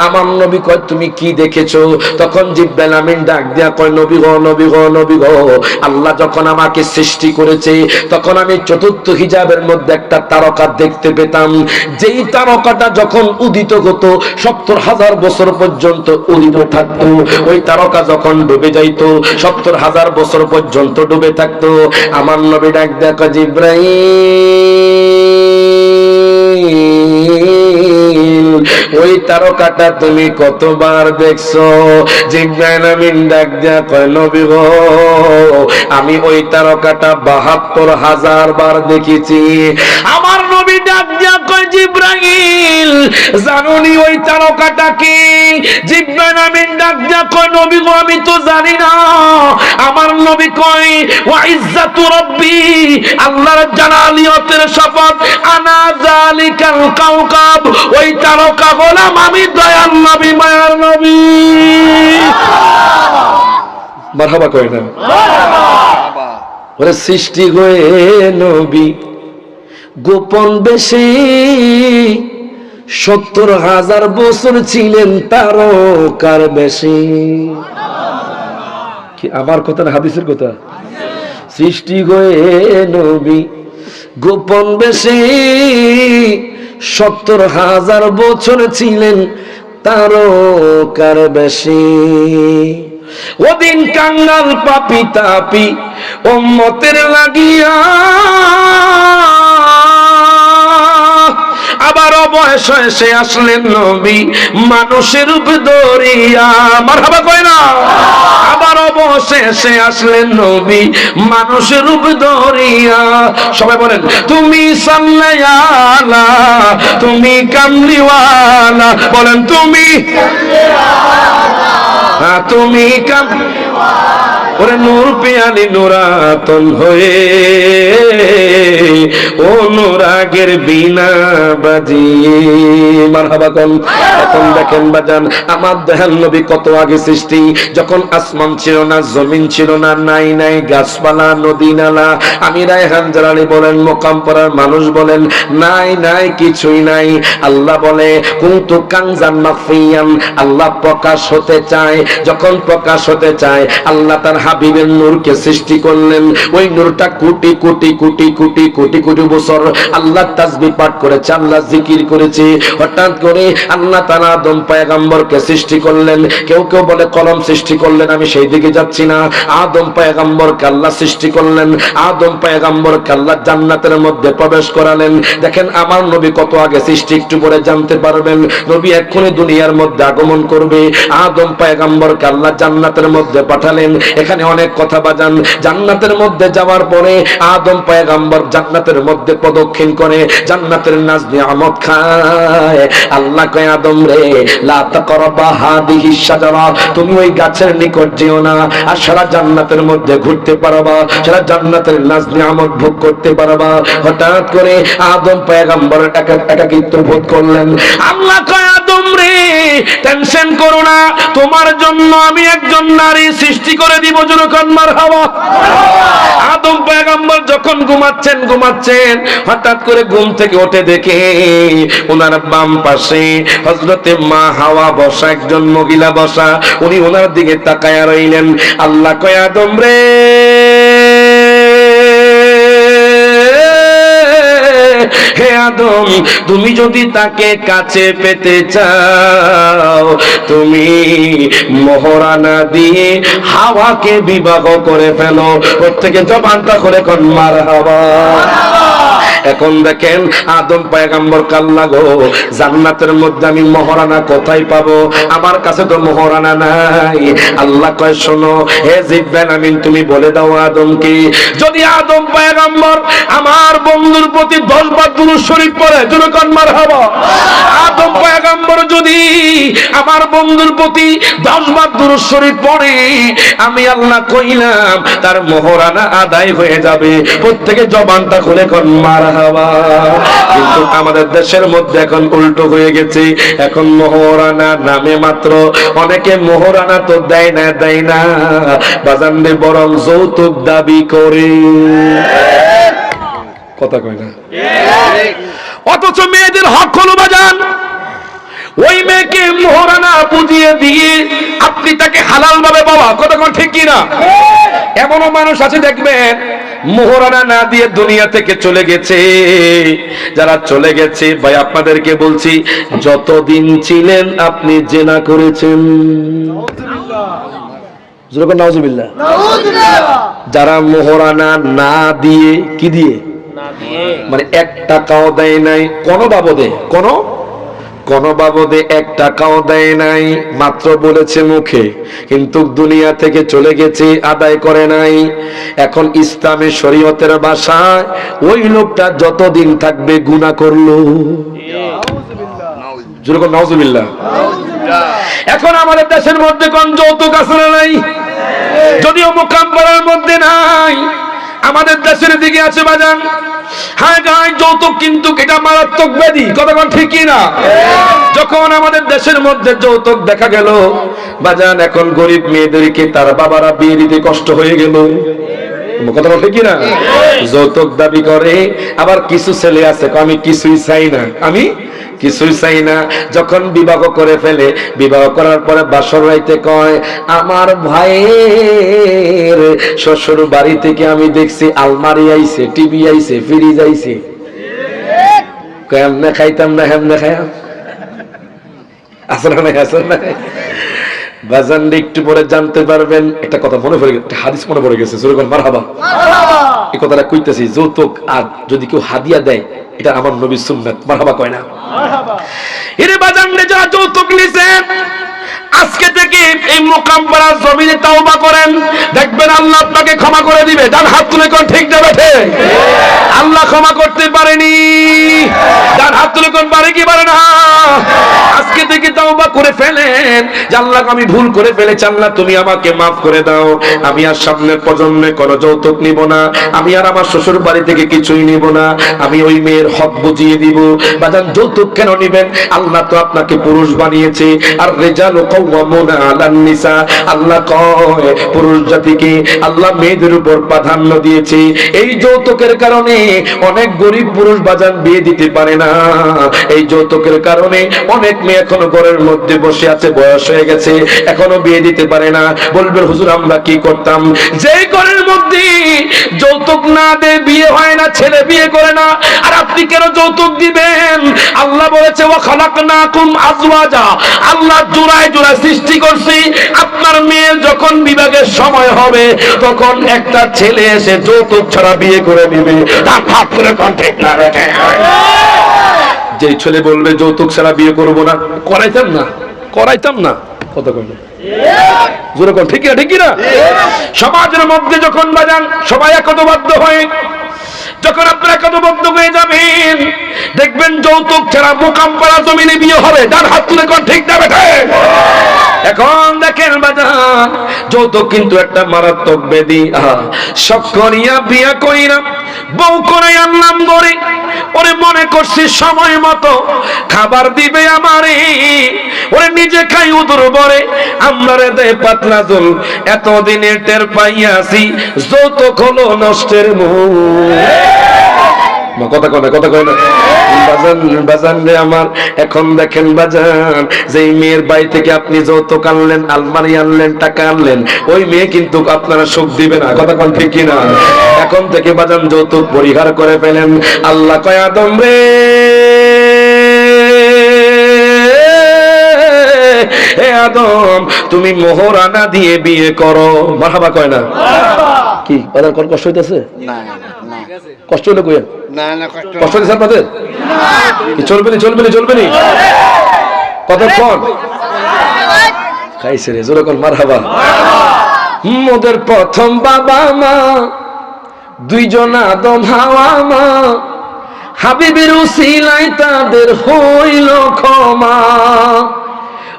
Speaker 1: আমার নবী কয়, তুমি কি দেখেছো? তখন জিবরাইল আমিন ডাক দিয়া কয়, নবী গো, নবী গো, নবী গো, আল্লাহ যখন আমাকে সৃষ্টি করেছে তখন আমি চতুর্থ হিজাবের মধ্যে একটা তারকা দেখতে পেতাম। যেই তারকাটা যখন উদিত হতো ৭০,০০০ বছর পর্যন্ত উদিত থাকতো, ওই তারকা যখন ডুবে যাইতো ৭০,০০০ বছর পর্যন্ত ডুবে থাকতো। আমার নবী ডাক দিয়া কয়, জিবরাইল, ওই তারকাটা তুমি কতবার দেখছো? জিবরাইল আমিন ডাক দিয়া কয়, নবী গো, আমি ওই তারকাটা ৭২,০০০ বার দেখেছি। আমার নবী ডাক দিয়া কয়, জিবরাইল, জানোনি ওই তারকাটা কি? জিবরাইল আমিন ডাক দিয়া কয়, নবী গো, আমি তো জানি না। আমার নবী কয়, ওয়া ইজ্জাতু রাব্বি, আল্লাহর জালালিয়তের শপথ, আনা যালিকাল কাওকাব, ওই তারকা হলাম আমি, দয়াল নবী, মায়ার নবী। মারহাবা কয় না? মারহাবা। ওরে সৃষ্টি হয়ে নবী গোপন বেশে ৭০,০০০ বছর ছিলেন তারকার বেশে। কি আমার কথা না হাদিসের কথা? সৃষ্টি হয়ে নবী গোপন বেশে 70,000 বছর ছিলেন তারকার বেশে। ওদিন কাঙ্গাল পাপি তাপি উম্মতের লাগিয়া আবার বয়স এসে আসলেন নবী মানুষের রূপ ধরিয়া, মারহাবা কয় না। আবার বয়সে এসে আসলেন নবী মানুষের রূপ ধরিয়া। সবাই বলেন তুমি সাল্লাল্লাহু, তুমি কামলিওয়ালা, বলেন তুমি তুমি ওরে নূর পেয়ালি নুরাতন হয়ে ও নুরাগের বিনা বাজিয়ে, মারহাবা কোন। এখন দেখেন বাজান আমার দয়াল নবী কত আগে সৃষ্টি, যখন আসমান ছিল না, জমিন ছিল না, নাই নাই গাছপালা নদী নালা। আমি রায়হান জালালি বলেন, মোকাম পাড়ার মানুষ বলেন, নাই নাই কিছুই নাই। আল্লাহ বলে কুনতু কানজান মাখফিয়ান, আল্লাহ প্রকাশ হতে চায়। যখন প্রকাশ হতে চায় আল্লাহ তার হাবিবের নূরকে সৃষ্টি করলেন। ওই নূরটা কোটি কোটি কোটি কোটি কোটি কোটি বছর আল্লাহ তাসবিহ পাঠ করেছে, আল্লাহ জিকির করেছে। হঠাৎ করে আল্লাহ তাআলা আদম পয়গম্বরকে সৃষ্টি করলেন। কেউ কেউ বলে কলম সৃষ্টি করলেন, আমি সেই দিকে যাচ্ছি না। আদম পয়গম্বরকে আল্লাহ সৃষ্টি করলেন, আদম পয়গম্বরকে আল্লাহ জান্নাতের মধ্যে প্রবেশ করালেন। দেখেন আমার নবী কত আগে সৃষ্টি, একটু পরে জানতে পারবেন। নবী এক্ষুনি দুনিয়ার মধ্যে আগমন করবে। আদম পয়গম্বরকে আল্লাহ জান্নাতের মধ্যে পাঠালেন। এখানে অনেক কথা বাজান। জান্নাতের মধ্যে যাওয়ার পরে আদম পয়গম্বর জান্নাতের মধ্যে প্রদক্ষিণ করে জান্নাতের নাজ নিয়ামত খায়। আল্লাহ কয় আদম রে লা তাকরাবা হাদিহি শাজারা, তুমি ওই গাছের নিকট যেও না। আর সারা জান্নাতের মধ্যে ঘুরতে পারবা, সারা জান্নাতের নাজ নিয়ামত ভোগ করতে পারবা। হঠাৎ করে আদম পয়গম্বর একাকিত্ব বোধ করলেন। আল্লাহ কয় আদম রে টেনশন করো না, তোমার জন্য আমি একজন নারী সৃষ্টি করে দিব। যখন মারহাবা। আদম পয়গম্বর যখন ঘুমাচ্ছেন হঠাৎ করে ঘুম থেকে উঠে দেখে ওনার বাম পাশে হযরতে মা হাওয়া বসা, একজন মহিলা বসা। উনি ওনার দিকে তাকায়া রইলেন। আল্লাহ কয় আদম রে হে আদম, তুমি যদি তাকে কাছে পেতে চাও তুমি মোহরানা দিয়ে হাওয়াকে বিবাহ করে ফেলো। প্রত্যেকে জবানটা করে কোন মারহাবা। এখন দেখেন আদম পয়গম্বর কাল্লা গো, জান্নাতের মধ্যে আমি মোহরানা কোথায় পাবো? আমার কাছে তো মোহরানা নাই। আল্লাহ কয় শোনো হে জিবরাইল আমিন, তুমি বলে দাও আদমকে, যদি আদম পয়গম্বর আমার বন্ধুর প্রতি 10 বার দুরূদ শরীফ পড়ে, যখন মারহাবা। আদম পয়গম্বর যদি আমার বন্ধুর প্রতি 10 বার দুরূদ শরীফ পড়ে, আমি আল্লাহ কইলাম তার মোহরানা আদায় হয়ে যাবে। প্রত্যেকে জবানটা খুলে কোন মারহাবা। কিন্তু আমাদের দেশের মধ্যে এখন উল্টো হয়ে গেছে। এখন মোহরানা নামে মাত্র, অনেকে মোহরানা তো দেয় না বাজান রে, বরং যৌতুক দাবি করে। কথা কয় না। অথচ মেয়েদের হক হলো বাজান, ওই মেয়েকে মোহরানা বুঝিয়ে দিয়ে আপনি তাকে হালাল ভাবে পাওয়া। কথা কোন ঠিক কিনা? এমনও মানুষ আছে দেখবেন মোহরানা না দিয়ে দুনিয়া থেকে চলে গেছে। যারা চলে গেছে ভাই আপনাদেরকে বলছি, যতদিন ছিলেন আপনি জেনা করেছেন। নাউজুবিল্লাহ। যারা মোহরানা না দিয়ে, কি দিয়ে? মানে 1 টাকাও দেয় নাই, কোন বাবদে 1 টাকাও দেয় নাই, মাত্র বলেছে মুখে, কিন্তু দুনিয়া থেকে চলে গেছে, আদায় করে নাই। এখন ইসলামী শরীয়তের ভাষায় ওই লোকটা যতদিন থাকবে গুনাহ করলো। নাউজুবিল্লাহ। এখন আমাদের দেশের মধ্যে কোন যৌতুক আছে না নাই? যদিও মোকাম্পাড়ার মধ্যে নাই, আমাদের দেশের দিকে আছে বাজান। হ্যাঁ গায় যৌতুক, কিন্তু এটা মারাত্মক ব্যাধি। কথা কোন ঠিক কিনা? যখন আমাদের দেশের মধ্যে যৌতুক দেখা গেল বাজান, এখন গরিব মেয়েদেরকে তার বাবারা বিয়ে দিতে কষ্ট হয়ে গেল। কথা বলে কি না? যৌতুক দাবি করে। আবার কিছু ছেলে আছে আমি কিছুই চাই না, আমি কিছুই চাই না। যখন বিবাহ করে ফেলে, বিবাহ করার পরে বাসর রাইতে কয় আমার ভাইয়ের শ্বশুর বাড়ি থেকে আমি দেখছি আলমারি আইছে, টিভি আইছে, ফ্রিজ আইছে। এমনে খাইতাম না, হেমনে খাইয়া আসলে নাই, আসলে নাই। বাজান একটু পরে জানতে পারবেন। একটা কথা মনে পড়ে গেছে, একটা হাদিস মনে পড়ে গেছে। সুরগণ মারহাবা। এই কথাটা কইতেছি, যৌতুক আর যদি কেউ হাদিয়া দেয় এটা আমার নবীর সুন্নাত। মারহাবা কয় না? মারহাবা। এরে বাজান রে, যারা যৌতুক নিছেন আজকে থেকে এই মোকামপাড়া জমিনে তাওবা করেন, দেখবেন আল্লাহ আপনাকে ক্ষমা করে দিবে। ডান হাত তুলে কোন ঠিক না বেঠে? আল্লাহ ক্ষমা করতে পারেনি? ডান হাত তুলে কোন পারে কি পারে না? আজকে থেকে তাওবা করে ফেলেন যে আল্লাহ আমি ভুল করে ফেলেছি, আল্লাহ তুমি আমাকে মাফ করে দাও। আমি আর সামনের প্রজন্মে কোনো যৌতুক নিব না, আমি আর আমার শ্বশুর বাড়ি থেকে কিছুই নিব না, আমি ওই মেয়ের হক বুঝিয়ে দিব। বাজান যৌতুক কেন নিবেন? আল্লাহ তো আপনাকে পুরুষ বানিয়েছে। আর রিজালু কাওয়ামুনা আলান নিসা, আল্লাহ কয় পুরুষ জাতিকে আল্লাহ মেয়েদের উপর প্রাধান্য দিয়েছে। এই যৌতুকের কারণে অনেক গরিব পুরুষ বাজান বিয়ে দিতে পারে না। এই যৌতুকের কারণে অনেক মেয়ে এখনো ঘরের মধ্যে বসে আছে, বয়স হয়ে গেছে, এখনো বিয়ে দিতে পারে না। বলবেন হুজুর আমরা কি করতাম? যে ঘরের মধ্যে যৌতুক না দিয়ে বিয়ে হয় না, ছেলে বিয়ে করে না, আর আপনি কেন যৌতুক দিবেন? আল্লাহ বলেছে ওয়া খালাকনাকুম আজওয়াজা, আল্লাহ জোড়ায় জোড়ায় সৃষ্টি করছি। আপনার মেয়ের যখন বিবাহের সময় হবে তখন একটা ছেলে এসে যৌতুক ছাড়া বিয়ে করে নেবে। তার ভাব করে কন্ট্যাক্ট না রেখে যে ছেলে বলবে যৌতুক ছাড়া বিয়ে করব না, করাইতাম না, করাইতাম না। কত কইলো জোরে কোন ঠিক না? ঠিক না? সমাজের মধ্যে যখন বাজান সবাই একতাবদ্ধ হয়, যখন আপনারা একতাবদ্ধ হয়ে যাবেন, দেখবেন যৌতুক ছাড়া মোকামপাড়া জমিনে বিয়ে হবে। তার হাত তুলে কোন ঠিক না বেঠে? এখন দেখেন বাজান, যৌতুক কিন্তু একটা মারাত্মক ব্যাধি। শখ করিয়া বিয়া কইরা বউ করে আনলাম গড়ে, ওরে মনে করছি সময় মতো খাবার দিবে আমারে, ওরে নিজে খাই উদর বরে আমরা রে দে পাতলা জল, এতদিনে টের পাইয়াছি যৌতুক হলো নষ্টের মূল। কথা কয় না, কথা কয় না। বাজান বাজান রে আমার, এখন দেখেন বাজান, যেই মেয়ের বাড়ি থেকে আপনি যৌতুক আনলেন, আলমারি আনলেন, টাকা আনলেন, ওই মেয়ে কিন্তু আপনারা সুখ দিবে না। কথা কোন ঠিক কিনা? এখন থেকে বাজান যৌতুক পরিহার করে ফেলেন। আল্লাহ কয় আদম রে, হে আদম তুমি মোহরানা দিয়ে বিয়ে করো। মারহাবা কয় না? কি বাজার কোন কষ্ট হইতেছে? না না, কষ্ট হলো কই? না না, কষ্ট হইছে আপনাদের? কি চলবে না, চলবে না, চলবে না? কতক্ষণ খাইছে রে? জোরে কোন মারহাবা। মোদের প্রথম বাবা মা দুইজন আদম হাওয়া মা, হাবিবের উসিলায় তাদের হইল ক্ষমা।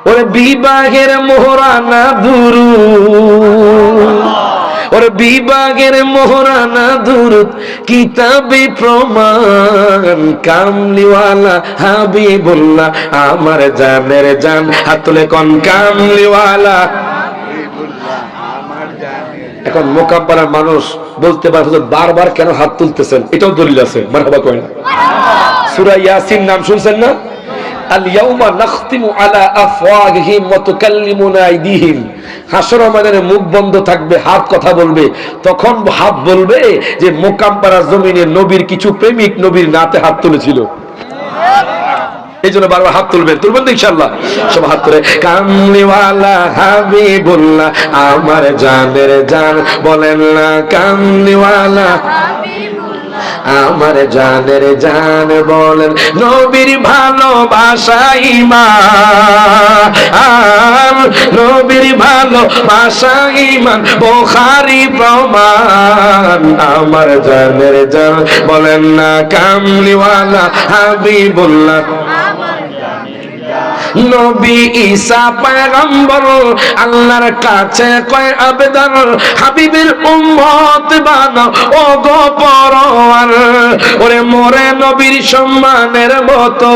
Speaker 1: ওরে বিবাহের মোহরানা দুরূদ, ওরে বিবাহের মোহরানা দুরূদ কিতাবে প্রমাণ। কামলিওয়ালা হাবিবুল্লাহ আমার জানের জান, হাত তুলে কোন কামলিওয়ালা। এখন মোকামপাড়ার মানুষ বলতে পারে বারবার কেন হাত তুলতেছেন, এটাও দলিল আছে। মারহাবা কয় না? সূরা ইয়াসিন নাম শুনছেন না? আল ইয়াউমা নাখতিমু আলা আফওয়াহিহিম ওয়া তুকাল্লিমুনা আইদিহিম। হাসরের ময়দানে মুখ বন্ধ থাকবে, হাত কথা বলবে। তখন হাত বলবে যে মোকামপাড়ার জমিনে নবীর কিছু প্রেমিক নবীর নাতে হাত তুলেছিল। এই জন্য বারবার হাত তুলবেন, তুলবেন তো ইনশাআল্লাহ। সব হাত তুলে কামলিওয়ালা হাবিবুল্লাহ আমার জানের জান, বলেন না কামলিওয়ালা আমার জানের জান, বলেন নবীর ভালোবাসা ঈমান, নবীর ভালোবাসা ঈমান বুখারী প্রমাণ। আমার জানের জান, বলেন না কামলিওয়ালা হাবিবুল্লাহ। নবী ঈসা পয়গম্বর আল্লাহর কাছে কয় আবেদন, হাবিবের উম্মত বানাও ও গো পরওয়ার। ওরে মোরে নবীর সম্মানের মতো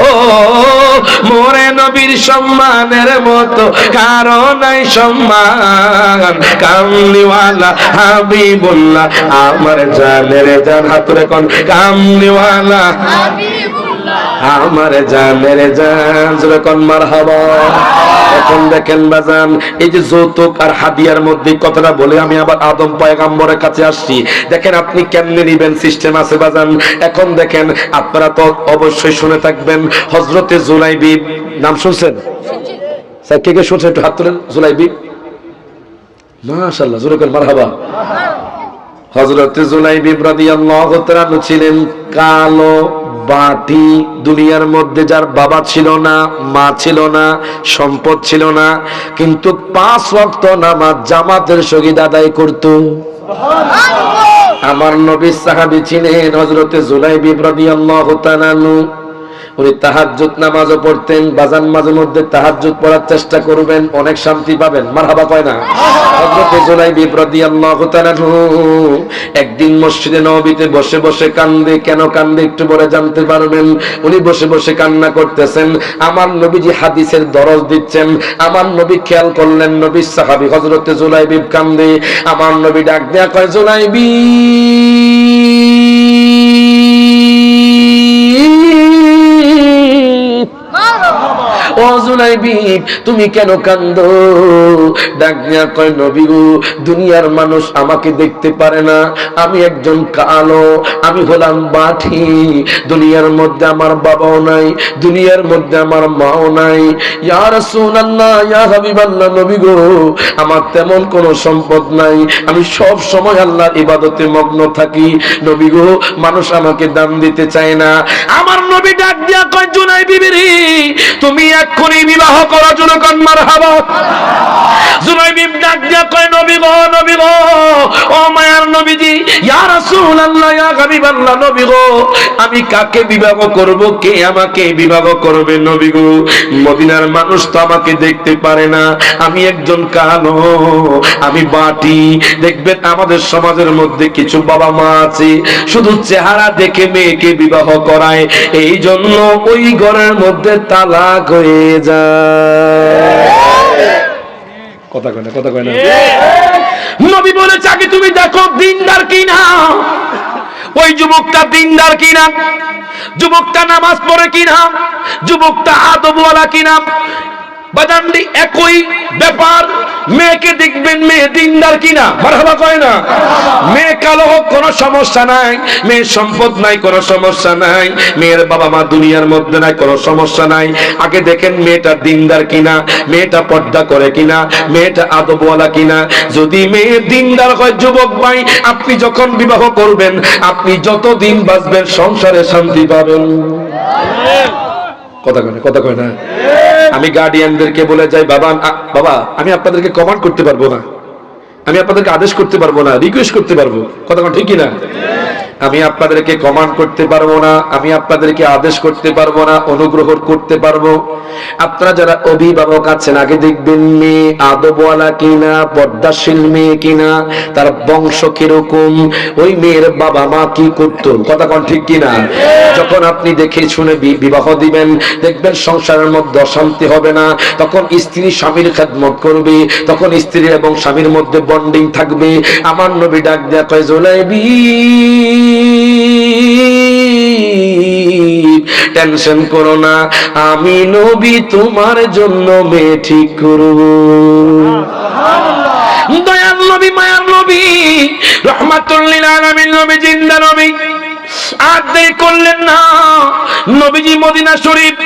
Speaker 1: ও মোরে নবীর সম্মানের মতো কারো নাই সম্মান। কামলিওয়ালা হাবিবুল্লাহ আমার জানের জান, হাত তুলে কোন কামলিওয়ালা আমার জানের জান, জোরে কোন মারহাবা। এখন দেখেন বাজান, এই যে যৌতুক আর হাদিয়ার মধ্যে কথাটা বলে আমি আবার আদম পয়গম্বরের কাছে আসছি। দেখেন আপনি কেমনে নিবেন, সিস্টেম আছে বাজান। এখন দেখেন, আপনারা তো অবশ্যই শুনে থাকবেন হযরতে জুলাইবিব, নাম শুনছেন? স্যার কে কে শুনছেন একটু হাত তুলেন। জুলাইবিব, মাশাআল্লাহ, জোরে কোন মারহাবা। হযরতে জুলাইবিব রাদিয়াল্লাহু তাআলা ছিলেন কালো বাটি। দুনিয়ার মধ্যে যার বাবা ছিল না, মা ছিল না, সম্পদ ছিল না, কিন্তু 5 ওয়াক্ত নামাজ জামাতের সহিত আদায় করত। আমার নবী সাহাবী ছিলেন হযরতে জুলাইবিব রাদিয়াল্লাহু তাআলা। উনি তাহাজ্জুদ নামাজও পড়তেন। বাজান মাঝে মধ্যে তাহাজ্জুদ পড়ার চেষ্টা করবেন, অনেক শান্তি পাবেন। মারহাবা কয় না? হযরত জুলাইবিব রাদিয়াল্লাহু তাআলা একদিন মসজিদে নববীতে বসে বসে কান্দে। কেন কান্দে একটু পরে জানতে পারবেন। উনি বসে বসে কান্না করতেছেন, আমার নবীজি হাদিসের দরজ দিচ্ছেন। আমার নবী খেয়াল করলেন নবীর সাহাবী হযরত জুলাইবিব কান্দে। আমার নবী ডাক দেয়া কয়, জুলাইবিব ও জুলাইবিব, তুমি কেন কান্দো? ডাক দিয়া কয়, নবী গো, দুনিয়ার মানুষ আমাকে দেখতে পারে না, আমি একজন কালো, আমি হলাম বাটি। দুনিয়ার মধ্যে আমার বাবাও নাই, দুনিয়ার মধ্যে আমার মাও নাই। ইয়া রাসূলুল্লাহ, ইয়া হাবিবাল্লাহ, নবী গো, আমার তেমন কোনো সম্পদ নাই, আমি সব সময় আল্লাহর ইবাদতে মগ্ন থাকি। নবী গো, মানুষ আমাকে দান দিতে চায় না। আমার নবী ডাক দিয়া কয়, জুলাইবিব রে, তুমি এক্ষুনি বিবাহ করার জন্য কোন মারহাবা। জুলাইবিব ডাক দিয়া কয়, নবী গো, নবী গো, ও মায়ার নবীজি, ইয়া রাসূলুল্লাহ, ইয়া হাবিবাল্লাহ, নবী গো, আমি কাকে বিবাহ করব, কে আমাকে বিবাহ করবে? নবী গো, মদিনার মানুষ তো আমাকে দেখতে পারে না, আমি একজন কালো, আমি বাটি। দেখবেন আমাদের সমাজের মধ্যে কিছু বাবা মা আছে শুধু চেহারা দেখে মেয়েকে বিবাহ করায়, এই জন্য ওই ঘরের মধ্যে তালাক হয়ে যায়। কথা কয় না, কথা কয় না। নবী বলেছে, আগে তুমি দেখো দিনদার কিনা। ওই যুবকটা দিনদার কিনা, যুবকটা নামাজ পড়ে কিনা, যুবকটা আদবওয়ালা কিনা। বাজানদি একই ব্যাপার, মেয়েকে দেখবেন মেয়ে দিনদার কিনা। মারহাবা কয় না? মেয়ে কালো হোক কোনো সমস্যা নাই, মেয়ের সম্পদ নাই কোনো সমস্যা নাই, মেয়ের বাবা মা দুনিয়ার মধ্যে নাই কোনো সমস্যা নাই। আগে দেখেন মেয়েটা দিনদার কিনা, মেয়েটা পর্দা করে কিনা, মেয়েটা আদবওয়ালা কিনা। যদি মেয়ে দিনদার হয় যুবক ভাই, আপনি যখন বিবাহ করবেন, আপনি যতদিন বাঁচবেন সংসারে শান্তি পাবেন। কথা কয় না, কথা কয় না। আমি গার্ডিয়ানদেরকে বলে যাই, বাবা বাবা আমি আপনাদেরকে কমান্ড করতে পারবো না, আমি আপনাদেরকে আদেশ করতে পারবো না, রিকোয়েস্ট করতে পারবো। কথা ঠিক কি না? আমি আপনাদেরকে কমান্ড করতে পারবো না, আমি আপনাদেরকে আদেশ করতে পারবো না, অনুগ্রহ করতে পারবো। আপনারা যারা অভিভাবক আছেন, আগে দেখবেন মেয়ে আদবওয়ালা কিনা, পর্দাশীল মেয়ে কিনা, তার বংশ কিরকম, ওই মেয়ের বাবা মা কি করতো। কথা কোন ঠিক কিনা? যখন আপনি দেখে শুনে বিবাহ দিবেন, দেখবেন সংসারের মধ্যে অশান্তি হবে না। তখন স্ত্রী স্বামীর খেদমত করবে, তখন স্ত্রী এবং স্বামীর মধ্যে বন্ডিং থাকবে। আমার নবী ডাক দেয়া কয়, জুলাইবিব টেনশন করো না, আমি নবী তোমার জন্য মেয়ে ঠিক করব। দয়াল নবী, মায়ার নবী, রহমাতুল লিল আলামিন নবী, জিন্দা নবী। আর দেরি করলেন না, নবীজি মদিনা শরীফ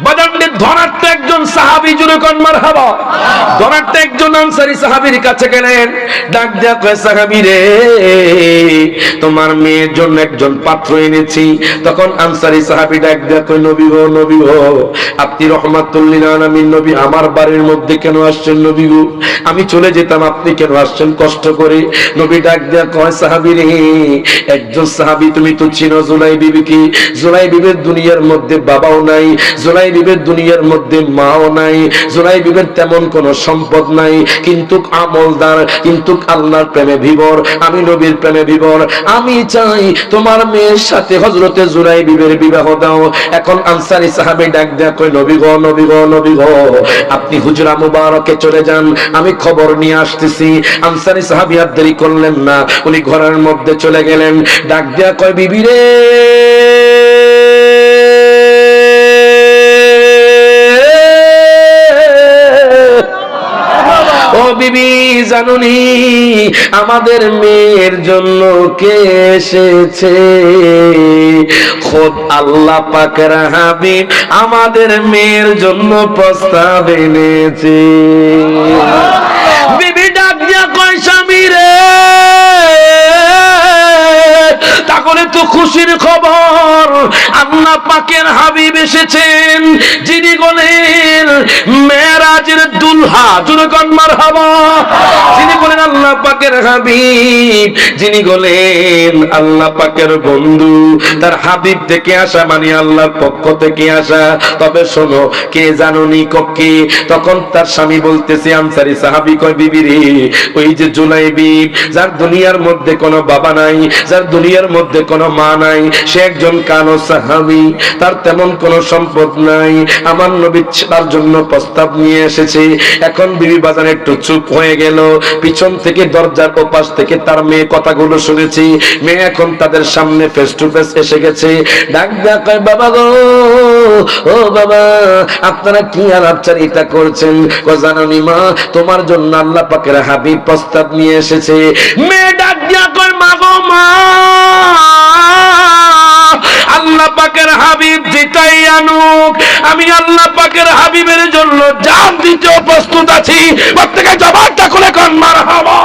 Speaker 1: বাজারে ধরার্থ একজন সাহাবী, জুরে কোন মারহাবা, ধরার্থ একজন আনসারী সাহাবীর কাছে গেলেন। ডাক দেয়া কয়, সাহাবী রে, তোমার মেয়ের জন্য একজন পাত্র এনেছি। তখন আনসারী সাহাবী ডাক দেয়া কয়, নবী গো, নবী গো, আপনি রহমাতুল লিল আলামিন নবী, আমার বাড়ির মধ্যে কেন আসছেন? নবী গো, আমি চলে যেতাম, আপনি কেন আসছেন কষ্ট করে? নবী ডাক দেয়া কয়, সাহাবী রে, একজন সাহাবী তুমি তো চিনো জুলাইবিবকে। জুলাইবিবের দুনিয়ার মধ্যে বাবাও নাই, জুলাই জুরাইবিবের দুনিয়ার মধ্যে মাও নাই, জুরাইবিবের তেমন কোনো সম্পদ নাই, কিন্তু আমলদার, কিন্তু আল্লাহর প্রেমে বিভোর, আমি নবীর প্রেমে বিভোর। আমি চাই তোমার মেয়ের সাথে হযরতে জুরাইবিবের বিবাহ দাও। এখন আনসারী সাহাবী ডাক দেয়া কই, নবী গো, নবী গো, নবী গো, আপনি হুজরা মুবারকে চলে যান, আমি খবর নিয়ে আসতেছি। আনসারী সাহাবী আর দেরি করলেন না, উনি ঘরের মধ্যে চলে গেলেন। ডাক দেয়া কয়, বিবি রে, ও বিবি, জানুনি আমাদের মেয়ের জন্য কে এসেছে? খোদ আল্লাহ পাকের হাবিব আমাদের মেয়ের জন্য প্রস্তাব এনেছে। বিবি ডাক দিয়া কয়, স্বামী রে, তাহলে তো খুশির খবর, আল্লাহ পাকের হাবিব এসেছেন, যিনি বলেন মেরাজের দুলহা, জোরে কোন মারহাবা, যিনি বলেন আল্লাহ পাকের হাবিব, যিনি বলেন আল্লাহ পাকের বন্ধু, তার হাবিব থেকে আসা মানে আল্লাহর পক্ষ থেকে আসা। তবে শোনো, কে জানুনি কে? তখন তার স্বামী বলতেছে, আনসারী সাহাবী কয়, বিবি রে, ওই যে জুলাইবিব, যার দুনিয়ার মধ্যে কোনো বাবা নাই, যার দুনিয়ার মধ্যে কোনো মা নাই, সে একজন কালো সাহাবী, তার তেমন কোনো সম্পদ নাই, আমার নবী তার জন্য প্রস্তাব নিয়ে এসেছে। এখন বিবি বাজার একটু চুপ হয়ে গেল। পিছন থেকে দরজার ওপাশ থেকে তার মেয়ে কথাগুলো শুনেছি। মেয়ে এখন তাদের সামনে ফেস টু ফেস এসে গেছে। ডাক দেয়া কয়, বাবা গো, ও বাবা, আপনারা কি আলাপচারিতা করছেন? জানোনি মা, তোমার জন্য আল্লাহ পাকের হাবিব প্রস্তাব নিয়ে এসেছে। মেয়ে ডাক দেয়া কয়, মা গো, মা, আল্লাহ পাকের হাবিব যেটাই আনুক, আমি আল্লাহ পাকের হাবিবের জন্য জান দিতেও প্রস্তুত আছি। প্রত্যেকে জবাবটা করে কোন মারহাবা।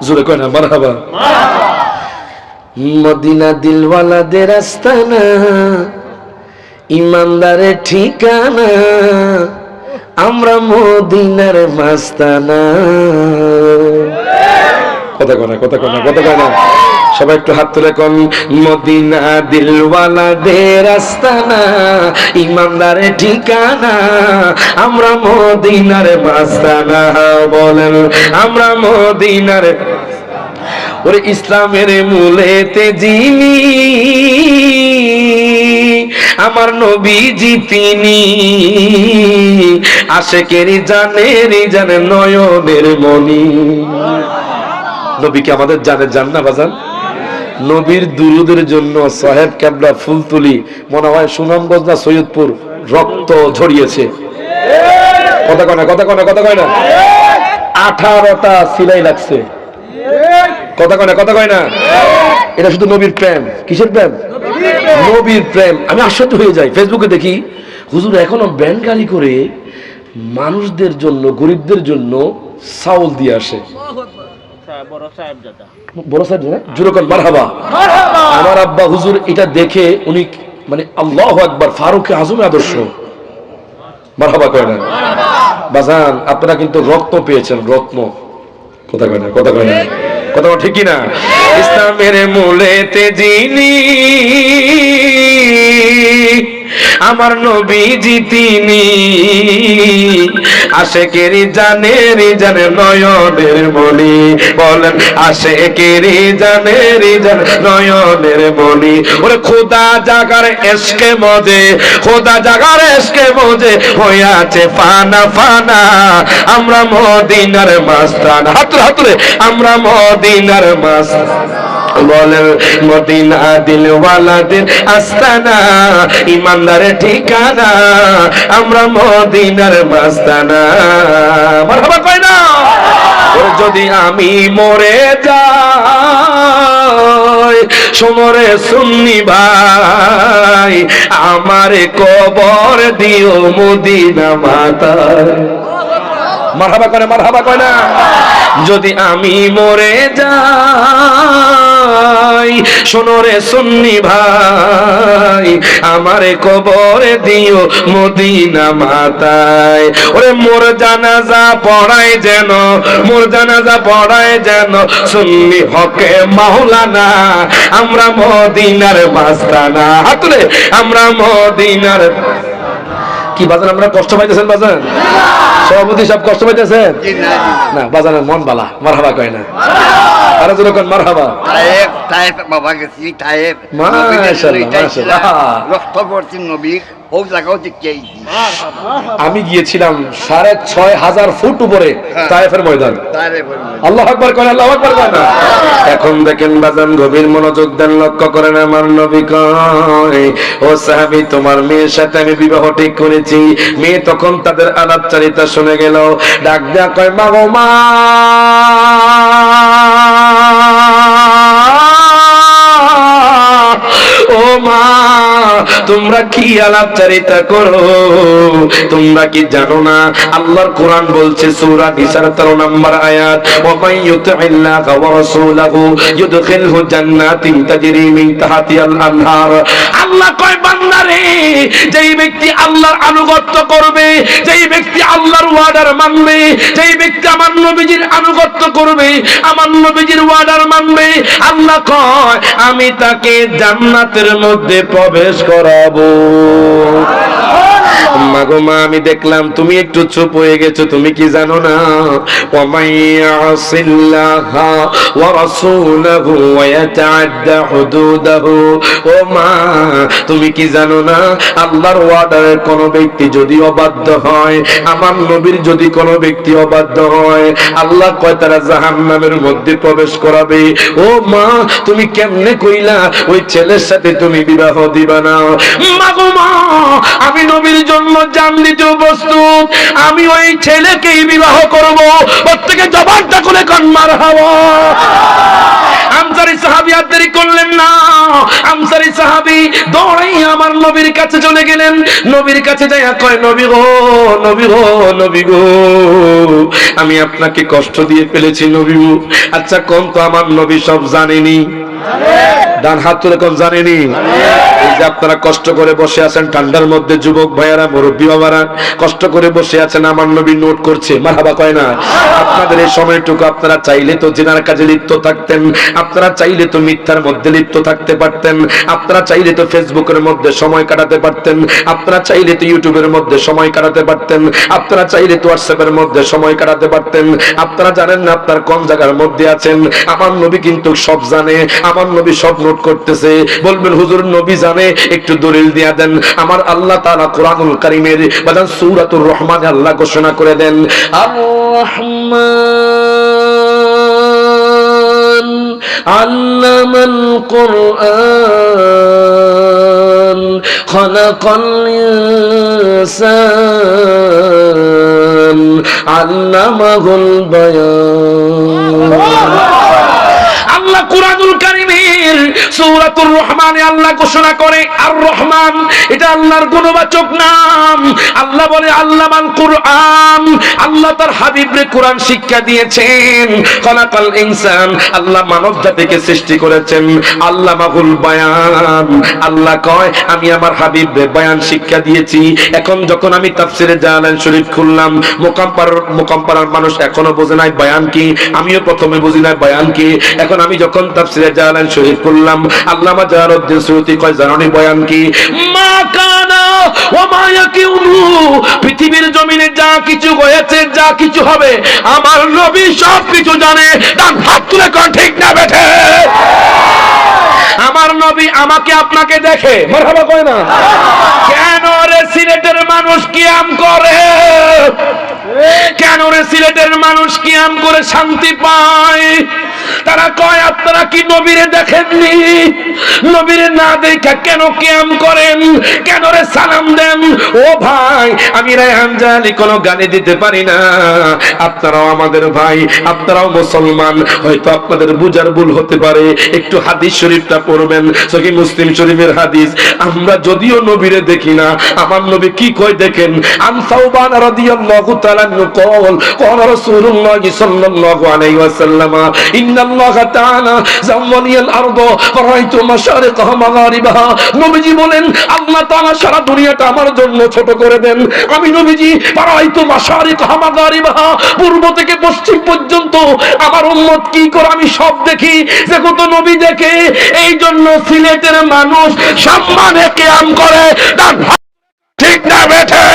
Speaker 1: জোরে কয় না মারহাবা। মদিনা দিলওয়ালাদের আস্তানা, ইমানদারের ঠিকানা, আমরা মদিনার মাস্তানা। কথা কয় না, কথা কয় না, কথা কয় না। সবাই একটু হাত তুলে কোন, মদিনা দিলওয়ালাদের আস্তানা, ইমানদারের ঠিকানা, আমরা মদিনার মাস্তানা। বলেন, আমরা মদিনার, ওরে ইসলামের মূলেতে যিনি, আমার নবীজি তিনি, আশেকের জানের জানে নয়নের মনি। নবীকে আমাদের জানে জান না বাজান? নবীর দুরুদের জন্য সাহেব কেবলা ফুলতুলি, মনে হয় সুনামগঞ্জ না সৈয়দপুর, রক্ত ঝরিয়েছে। কথা কয় না, কথা কয় না, কথা কয় না। 18টা সিলাই লাগছে। কথা কয় না, কথা কয় না। এটা শুধু নবীর প্রেম। কিসের প্রেম? নবীর প্রেম। আমি আশ্চর্য হয়ে যাই, ফেসবুকে দেখি হুজুর এখনো ব্যান্ড গাড়ি করে মানুষদের জন্য, গরিবদের জন্য চাউল দিয়ে আসে। বড় সাহেব না, জুরকন মারহাবা। আমার আব্বা হুজুর এটা দেখে উনি মানে আল্লাহু আকবার, ফারুক আজম আদর্শ। মারহাবা কয় না বাজান? আপনারা কিন্তু রত্ন পেয়েছেন, রত্ন। কথা কয় না, কথা কয় না, কথা ঠিক কিনা? ইসলামের মূলেতে যিনি, আমার নবীজি তিনি, আশেকের জানের জানে নয়নের মনি। বলেন, আশেকের জানের জানে নয়নের মনি। ওরে খোদা জাগার এসকে মজে, খোদা জাগার এসকে মজে হইয়াছে ফানা ফানা, আমরা মদিনার মাস্তানা। হাতুরে হাতুরে, আমরা মদিনার মাস্তানা। বলেন, মদিনা দিলওয়ালাদের আস্তানা, ইমানদারের ঠিকানা, আমরা মদিনার মাস্তানা। মারহাবা কয় না? যদি আমি মরে যাই, শোনরে সুন্নি ভাই, আমার কবর দিও মদিনা মাতায়। মারহাবা করে, মারহাবা কয় না? যদি আমি মরে যাই, ভাই, শোনো রে সুন্নি ভাই, আমারে কবরে দিও মদিনা মাতায়। ওরে মোর জানাজা পড়ায় যেন, মোর জানাজা পড়ায় যেন সুন্নি হকে মাওলানা, আমরা মদিনার মাস্তানা। হাত তুলে, আমরা মদিনার। কি বাজান আমরা কষ্ট পাইতেছেন বাজান? সভাপতি সব কষ্ট পাইতেছেন না? বাজানের মন বালা, মারহাবা কয় না? আরে যখন মারহাবা
Speaker 2: তায়েব, তায়েব বাবা গেছি, তায়েব
Speaker 1: মাশাআল্লাহ মাশাআল্লাহ।
Speaker 2: রক্তবর্তী নবীর ও জায়গাও দেখেছি।
Speaker 1: আমি গিয়েছিলাম ৬,৫০০ ফুট উপরে তায়েফের ময়দান। আল্লাহু আকবার কয়, আল্লাহু আকবার কয় না? এখন দেখেন বাজান, গভীর মনোযোগ দেন, লক্ষ্য করেন আমার নবী কয়, ও সাহাবী তোমার মেয়ের সাথে আমি বিবাহ ঠিক করেছি। মেয়ে তখন তাদের আলাপচারিতা শুনে গেল, ডাক দেয়া কয়, মা গো মা, ও মা, তোমরা কি আলাপচারিতা করো? তোমরা কি জানো না আল্লাহর কোরআন বলছে সূরা নিসার 13 নম্বর আয়াত, ওয়া মান ইউতি'িল্লাহা ওয়া রাসূলাহু ইউদখিলহু জান্নাতিন তাজরি মিন তাহতিহাল আনহার। আল্লাহ কয় বান্দারে, যেই ব্যক্তি আল্লাহর আনুগত্য করবে, যেই ব্যক্তি আল্লাহর ওয়ার্ডার মানবে, যেই ব্যক্তি আমার নবীজির আনুগত্য করবে, আমার নবীজির ওয়ার্ডার মানবে, আল্লাহ কয় আমি তাকে জান্নাতের মধ্যে প্রবেশ করাবো। মাগো মা, আমি দেখলাম তুমি একটু চুপ হয়ে গেছো, তুমি কি জানো না? ওয়া মাইয়াসিল্লাহা ওয়া রাসূলাহু ওয়া ইয়াতাআদ্দা হুদুদাহু। ও মা, তুমি কি জানো না আল্লাহর ওয়ার্ডারের কোন ব্যক্তি যদি অবাধ্য হয়, আমার নবীর যদি কোন ব্যক্তি অবাধ্য হয়, আল্লাহ কয় তারা জাহান্নামের মধ্যে প্রবেশ করাবে। ও মা, তুমি কেমনে কইলা ওই ছেলের সাথে তুমি বিবাহ দিবা না? মাগো মা, আমি নবীর জন্য জান দিতে প্রস্তুত, আমি ওই ছেলেকেই বিবাহ করব। প্রত্যেকে জবানটা করে কোন মারহাবা। আনসারী সাহাবী আর দেরি করলেন না, আনসারী সাহাবী দৌড়াই আমার নবীর কাছে চলে গেলেন। নবীর কাছে যাইয়া কয়, নবী গো, নবী গো, নবী গো, আমি আপনাকে কষ্ট দিয়ে ফেলেছি নবী গো। আচ্ছা কোন তো আমার নবী সব জানেনি? ডান হাত তুলে কোন জানেনি? এই যে আপনারা কষ্ট করে বসে আছেন ঠান্ডার মধ্যে, যুবক ভাইয়ারা, মুরব্বী বাবারা কষ্ট করে বসে আছেন, আমার নবী নোট করছে, মারহাবা কয় না? আপনাদের এই সময়টুকু আপনারা চাইলে তো জিনার কাজে লিপ্ত থাকতেন, আপনারা চাইলে তো মিথ্যার মধ্যে লিপ্ত থাকতে পারতেন, আপনারা চাইলে তো ফেসবুকের মধ্যে সময় কাটাতে পারতেন, আপনারা চাইলে তো ইউটিউবের মধ্যে সময় কাটাতে পারতেন, আপনারা চাইলে তো হোয়াটসঅ্যাপের মধ্যে সময় কাটাতে পারতেন। আপনারা জানেন না আপনার কোন জায়গার মধ্যে আছেন। আমার নবী কিন্তু সব জানে, আমার নবী সব নোট করতেছে। বলবেন হুজুর নবী জানে, একটু দলিল দিয়া দেন। আমার আল্লাহ তাআলা কোরআনুল কারীমের বাদান সূরাতুর রহমানে আল্লাহ ঘোষণা করে দেন, আর রহমান আল্লামাল কুরআন খালাকাল ইনসান আল্লামাহুল বায়ান। আল্লাহ কুরআনুল কারীমের সূরাতুর রহমানে আল্লাহ ঘোষণা করে, আর রহমান এটা আল্লাহর গুণবাচক নাম। আল্লাহ বলে আল্লামাল কুরআন, আল্লাহ তার হাবিবরে কোরআন শিক্ষা দিয়েছেন। খালাকাল ইনসান, আল্লাহ মানব জাতিকে সৃষ্টি করেছেন। আল্লামাহুল বায়ান, আল্লাহ কয় আমি আমার হাবিবরে বয়ান শিক্ষা দিয়েছি। এখন যখন আমি তাফসিরে জালালাইন শরীফ খুললাম, মোকাম্পারার মানুষ এখনো বোঝে নাই বয়ান কি, আমিও প্রথমে বুঝি নাই বয়ান কি। এখন আমি যখন তাফসিরে জালালাইন শরীফ খুললাম, আল্লামা জালালউদ্দিন সুয়ুতী কয় জানেন বয়ান কি? মা কানা ওয়া মা ইয়াকুনু, পৃথিবীর জমিনে যা কিছু হয়েছে, যা কিছু হবে, আমার নবী সব কিছু জানে। তার হাত তুলে কোন ঠিক না বেঠে? আমার নবী আমাকে আপনাকে দেখে, মারহাবা কয় না? কেন রে সিলেটের মানুষ কিয়াম করে? কেন রে সিলেটের মানুষ কিয়াম করে শান্তি পায়? তারা কয় আপনারা কি নবীরে দেখেননি? নবীরে না দেখা কেন কিয়াম করেন? কেন রে সালাম দেন? ও ভাই, আমি রায়হান জালি কোনো গালি দিতে পারি না, আপনারাও আমাদের ভাই, আপনারাও মুসলমান, হয়তো আপনাদের বুঝার ভুল হতে পারে। একটু হাদিস শরীফটা পড়বেন, সহিহ মুসলিম শরীফের হাদিস। আমরা যদিও নবীরে দেখি না, আমার নবী কি কয় দেখেন। আন সাওবান রাদিয়াল্লাহু তাআলা আনহু قال قال رسول الله صلى الله عليه وسلم إن ইন্নাল্লাহা তাআলা যাওয়ালিয়াল আরদ ফারাইতু মাশারিকাহা মাগারিবাহা। নবীজি বলেন আল্লাহ তাআলা সারা দুনিয়াটা আমার জন্য ছোট করে দেন। আমি নবীজি ফারাইতু মাশারিকাহা মাগারিবাহা, পূর্ব থেকে পশ্চিম পর্যন্ত আমার উম্মত কি করে আমি সব দেখি, যেহেতু নবী দেখে এই জন্য সিলেটের মানুষ সম্মানে কিয়াম করে। ঠিক না বেঠে?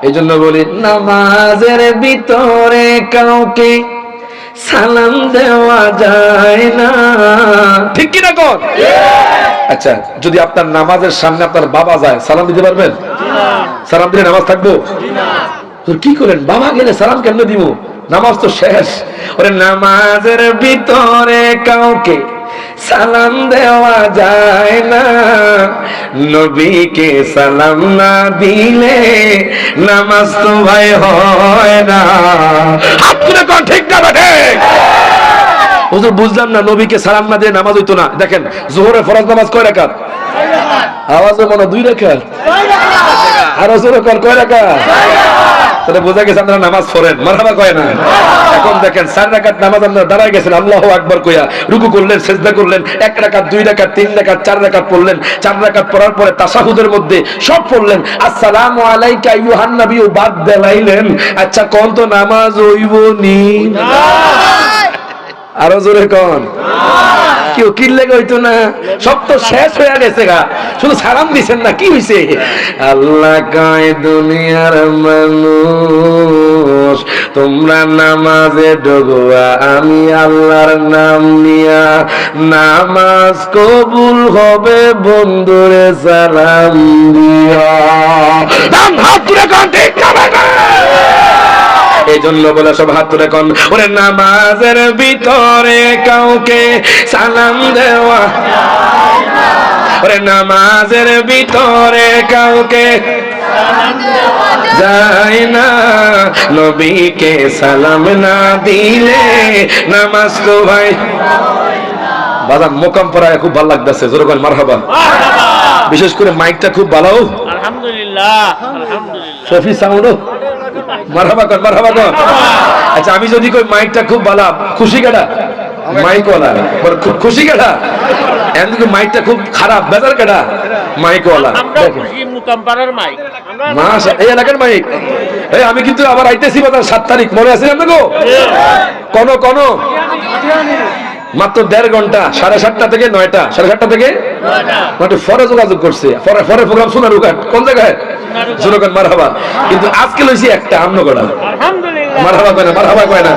Speaker 1: এই জন্য বলি নামাজের ভিতরে কাউকে সালাম দেওয়া যায় না, ঠিক কিনা কর? আচ্ছা, যদি আপনার নামাজের সামনে আপনার বাবা যায়, সালাম দিতে পারবেন? সালাম দিলে নামাজ থাকবো? তোর কি করেন, বাবা গেলে সালাম কেন দিব? নামাজ তো শেষ। ওরে নামাজের ভিতরে কাউকে সালাম দেওয়া যায় না, নবীকে সালাম না দিলে নামাজ তো ভাই হয় না। আপনারা কোন ঠিক না বেঠে? হুজুর বুঝলাম না, নবীকে সালাম না দিয়ে নামাজ হইতো না। দেখেন যোহরের ফরজ নামাজ কয় রাকাত? আওয়াজে মনে 2 রাকাত। আর জোরে কর কয় রাকাত? তাহলে বোঝা গেছে আপনারা নামাজ পড়েন, মারহাবা কয় না। এখন দেখেন 4 রাকাত নামাজ আপনারা দাঁড়ায় গেছেন আল্লাহু আকবার কইয়া, রুকু করলেন, সিজদা করলেন, 1 রাকাত 2 রাকাত 3 রাকাত 4 রাকাত পড়লেন। 4 রাকাত পড়ার পরে তাশাহুদের মধ্যে সব পড়লেন আসসালামু আলাইকা আইয়ুহান নবী, বাদ দেলাইলেন। আচ্ছা কোন তো নামাজ হইব নি? আরো জোরে কোন? কেউ কিল্লে হইতো না, সব তো শেষ হয়ে গেছে গা, শুধু সালাম দিছেন না, কি হইছে? আল্লাহ কয় দুনিয়ার মানুষ তোমরা নামাজে ঢোকা, আমি আল্লাহর নাম নিয়া, নামাজ কবুল হবে বন্ধুরে সালাম দিয়া। নাম হাত তুলে কোন ঠিক যাবে না? এই জন্য বলে সব হাত তুলে কোন, ওরে নামাজের ভিতরে কাউকে সালাম দেওয়া, ওরে নামাজের ভিতরে কাউকে যায় না, নবীকে সালাম না দিলে নামাজ তো ভাই। বাজান মোকাম পড়ায় খুব ভালো লাগতেছে, জোরে বল মারহাবা। বিশেষ করে মাইকটা খুব ভালো,
Speaker 3: আলহামদুলিল্লাহ আলহামদুলিল্লাহ।
Speaker 1: শফি সাউন্ড মারহাবা কর, মারহাবা কর। আচ্ছা আমি যদি কই মাইকটা খুব ভালো, খুশি কাটা? মাইকওয়ালা খুশি কাটা? এমন মাইকটা খুব খারাপ, বেজার কাটা? মাইকওয়ালা।
Speaker 3: আমরা খুশি মুকাম্পারার মাইক,
Speaker 1: মাশা, এই এলাকার মাইক। এই আমি কিন্তু আবার আইতেছি বাজার 7 তারিখ, মনে আছে আপনাকে? কোন কোন মাত্র 1.5 ঘন্টা, 7:30 থেকে 9টা, 7:30 থেকে 9টা পরে যোগাযোগ করছে, পরে প্রোগ্রাম শোনার উকাট কোন জায়গায়? জনগণ মারহাবা। কিন্তু আজকে লইছি একটা আমনগড়া,
Speaker 3: আলহামদুলিল্লাহ।
Speaker 1: মারহাবা কয় না, মারহাবা কয় না।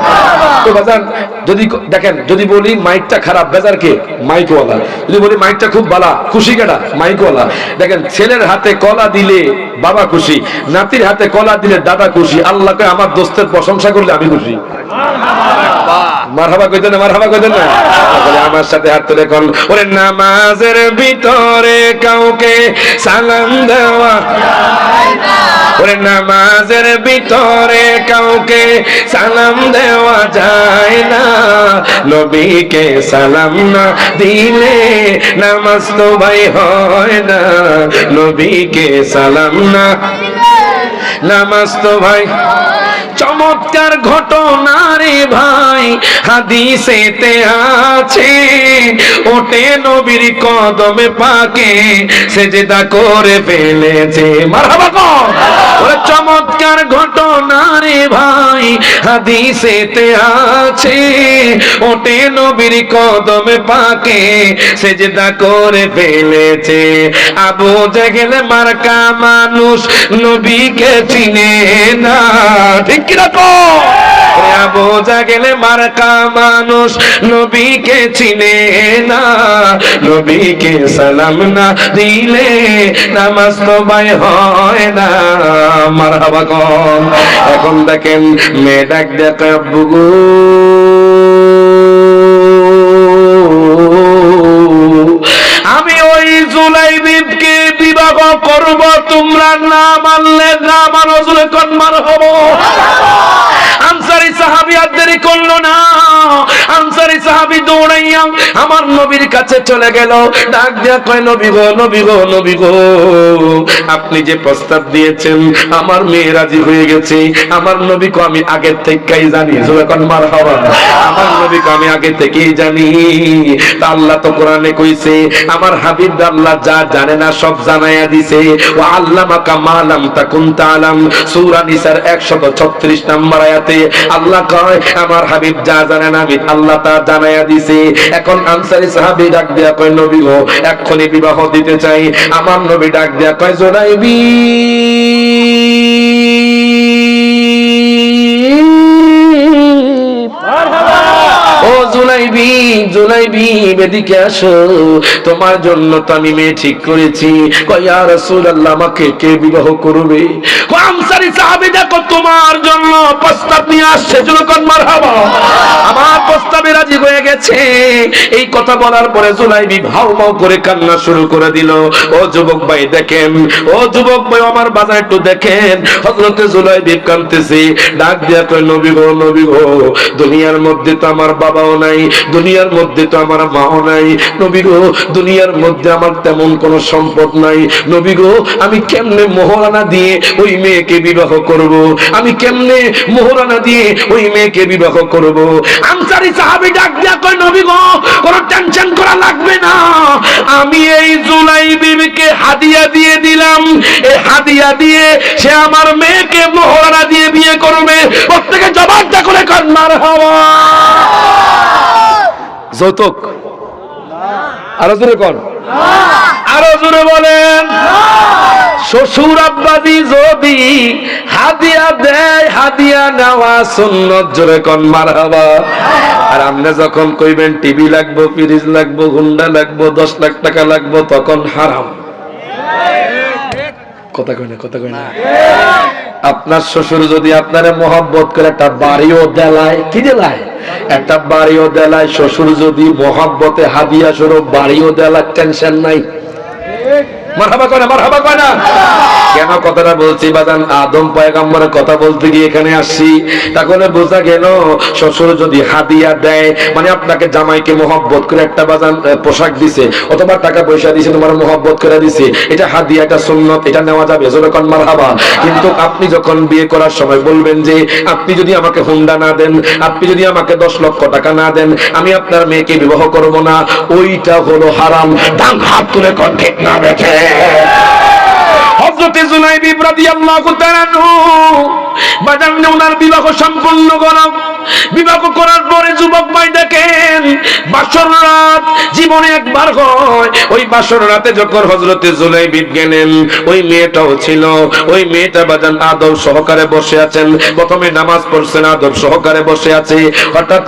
Speaker 1: তো বাজান যদি দেখেন, যদি বলি মাইকটা খারাপ, বেজার কে? মাইকওয়ালা। যদি বলি মাইকটা খুব ভালো, খুশি কেডা? মাইকওয়ালা। দেখেন ছেলের হাতে কলা দিলে বাবা খুশি, নাতির হাতে কলা দিলে দাদা খুশি। আল্লাহকে আমার দোস্তের প্রশংসা করলে আমি খুশি। মারহাবা কইতেন না, মারহাবা কইতেন না? তাহলে আমার সাথে হাত তুলে কোন, ওরে নামাজের ভিতরে কাউকে সালাম দেওয়া, ওরে নামাজের ভিতরে কাউকে সালাম দেওয়া যায় না, নবীকে সালাম না দিলে নামাজ তো ভাই হয় না, নবীকে সালাম না, নামাজ তো ভাই। চমৎকার ঘটনা রে ভাই, হাদিসেতে আছে, ওটে নবীর কদমে পাকে সেজদা করে ফেলেছে। মারহাবা কর। ওরে চমৎকার ঘটনা রে ভাই, হাদিসেতে আছে, ওটে নবীর কদমে পাকে সেজদা করে ফেলেছে। আবু জেহেল মার্কা মানুষ নবীকে চিনে না, ঠিক কিনা কো? আবু জেহেল মার্কা মানুষ নবীকে চিনে না, নবীকে সালাম না দিলে নামাজ তো ভাই হয় না। মারহাবা কর। এখন দেখেন মেয়ে ডাক ডাক আব্বু গো, আমি ওই জুলাইবিবকে বিবাহ করব, তোমরা না মানলে না মানো, জোরে কোন মারহাবা। আনসারী সাহাবী আর দেরি করলো না, আনসারী সাহাবী দৌড়াইয়া আমার নবীর কাছে চলে গেল, ডাক দিয়া কয়, নবী গো, নবী গো, নবী গো, আপনি যে প্রস্তাব দিয়েছেন আমার মেয়ে রাজি হয়ে গেছে। আমার নবীকে আমি আগে থেকেই জানি, জোরে কোন মারহাবা। আমার নবীকে আমি আগে থেকেই জানি। তা আল্লাহ তো কোরআনে কইছে, আমার হাবিব আল্লাহ যা জানে না সব জানাইয়া দিছে। ওয়া আল্লামাকা মা লাম তাকুন তাআলাম, সূরা নিসার 136 নম্বর আয়াতে আল্লাহ কয়, আমার হাবিব যা জানে না আমি আল্লাহ তা জানাইয়া দিছে। এখন আনসারী সাহাবী ডাক দিয়া কয়, নবী গো, এক্ষুনি বিবাহ দিতে চাই। আমার নবী ডাক দিয়া কয়, জুলাইবি, ও জুলাইবি, জুলাইবি এদিকে আসো, তোমার জন্য তো আমি মেয়ে ঠিক করেছি। কয়, ইয়া রাসূলুল্লাহ, আমাকে কে বিবাহ করবে? কয়, আনসারী সাহাবী দেখো তোমার জন্য প্রস্তাব নিয়ে আসছে, যখন মারহাবা, আমার প্রস্তাবে রাজি হয়ে গেছে। এই কথা বলার পরে জুলাইবি ভাও ভাও করে কান্না শুরু করে দিল। ও যুবক ভাই দেখেন, ও যুবক ভাই আমার বাজার একটু দেখেন, হযরতে জুলাইবি কাঁদতেছে, ডাক দিয়া কয়, নবী গো, নবী গো, দুনিয়ার মধ্যে তো আমার বাবাও নাই, দুনিয়ার মধ্যে তো আমার মাও নাই, নবী গো, দুনিয়ার মধ্যে আমার তেমন কোনো সম্পদ নাই, নবী গো, আমি কেমনে মোহরানা দিয়ে ওই মেয়েকে বিবাহ করব? আমি কেমনে মোহরানা দিয়ে ওই মেয়েকে বিবাহ করব? আনসারী সাহাবী ডাক দিয়া কয়, নবী গো, কোনো টেনশন করা লাগবে না, আমি এই জুলাইবিকে হাদিয়া দিয়ে দিলাম, এই হাদিয়া দিয়ে সে আমার মেয়েকে মোহরানা দিয়ে বিয়ে করবে। প্রত্যেকে জবাবটা করে কর মারহাবা। যৌতুক আরো জোরে কর, আরো জোরে বলেন। শ্বশুর আব্বাজি যদি হাদিয়া দেয়, হাদিয়া নেওয়া সুন্নাত, জোরে কর মারহাবা। আর আমরা যখন কইবেন টিভি লাগবো, ফ্রিজ লাগবো, হুন্ডা লাগবো, 10 লাখ টাকা লাগবো, তখন হারাম। কথা কই না, কথা কই না। আপনার শ্বশুর যদি আপনারে মহব্বত করে একটা বাড়িও দেলায়, কি দেলায়? একটা বাড়িও দেলায়, শ্বশুর যদি মহব্বতে হাদিয়া স্বরূপ বাড়িও দেলায়, টেনশন নাই। মারহাবা কয় না, মারহাবা কয় না। কেন কথাটা বলছি বাজান? আদম পয়গম্বরের কথা বলতে গিয়ে এখানে আসছি। তাহলে বোঝা গেল শ্বশুর যদি হাদিয়া দেয়, মানে আপনাকে জামাইকে মহব্বত করে একটা বাজান পোশাক দিছে অথবা টাকা পয়সা দিছে, তোমার মহব্বত করে দিছে, এটা হাদিয়া, এটা সুন্নাত, এটা নেওয়া যাবে, জোরে কোন মারহাবা। কিন্তু আপনি যখন বিয়ে করার সময় বলবেন যে আপনি যদি আমাকে হুন্ডা না দেন, আপনি যদি আমাকে 10 লক্ষ টাকা না দেন, আমি আপনার মেয়েকে বিবাহ করব না, ওইটা হলো হারাম। ডান হাত তুলে কোন ঠিক না বেঠে। হযরতে জুলাইবি রাদিয়াল্লাহু তাআলা বাজানে ওনার বিবাহ সম্পন্ন করা। বিবাহ করার পরে যুবক ভাই দেখেন, বাসর রাত জীবনে একবার হয়। ওই বাসর রাতে যখন হযরতে জুলাইবি গেলেন, ওই মেয়েটাও ছিল। ওই মেয়েটা বাজান আদব সহকারে বসে আছেন, প্রথমে নামাজ পড়ছেন, আদব সহকারে বসে আছে। হঠাৎ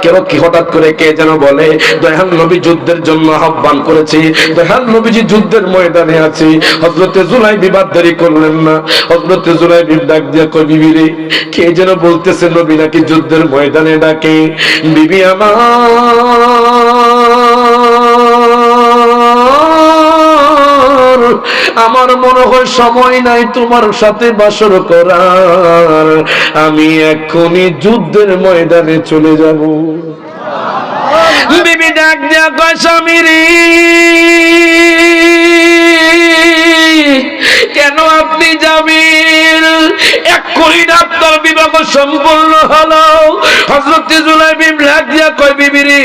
Speaker 1: করে কে যেন বলে, দয়াল নবী যুদ্ধের জন্য আহ্বান করেছে, দয়াল নবীজি যুদ্ধের ময়দানে আছে। হযরতে জুলাইবি বাদদারি করলেন না। হযরতে জুলাইবি ডাক দিয়া কই, বিবি রে, কে যেন বলতেছে নবী নাকি যুদ্ধের ময়দানে ডাকে। বিবি আমার, আমার মনে হয় সময় নাই তোমার সাথে বাসর করার, আমি এক্ষুনি যুদ্ধের ময়দানে চলে যাব। বিবি ডাক দিয়া কয়, স্বামী রে, কেন আপনি যাবেন? এক্ষুনি আপনার বিবাহ সম্পূর্ণ হলো। হযরতে জুলাইবি ডাক দিয়া কয়, বিবি রে,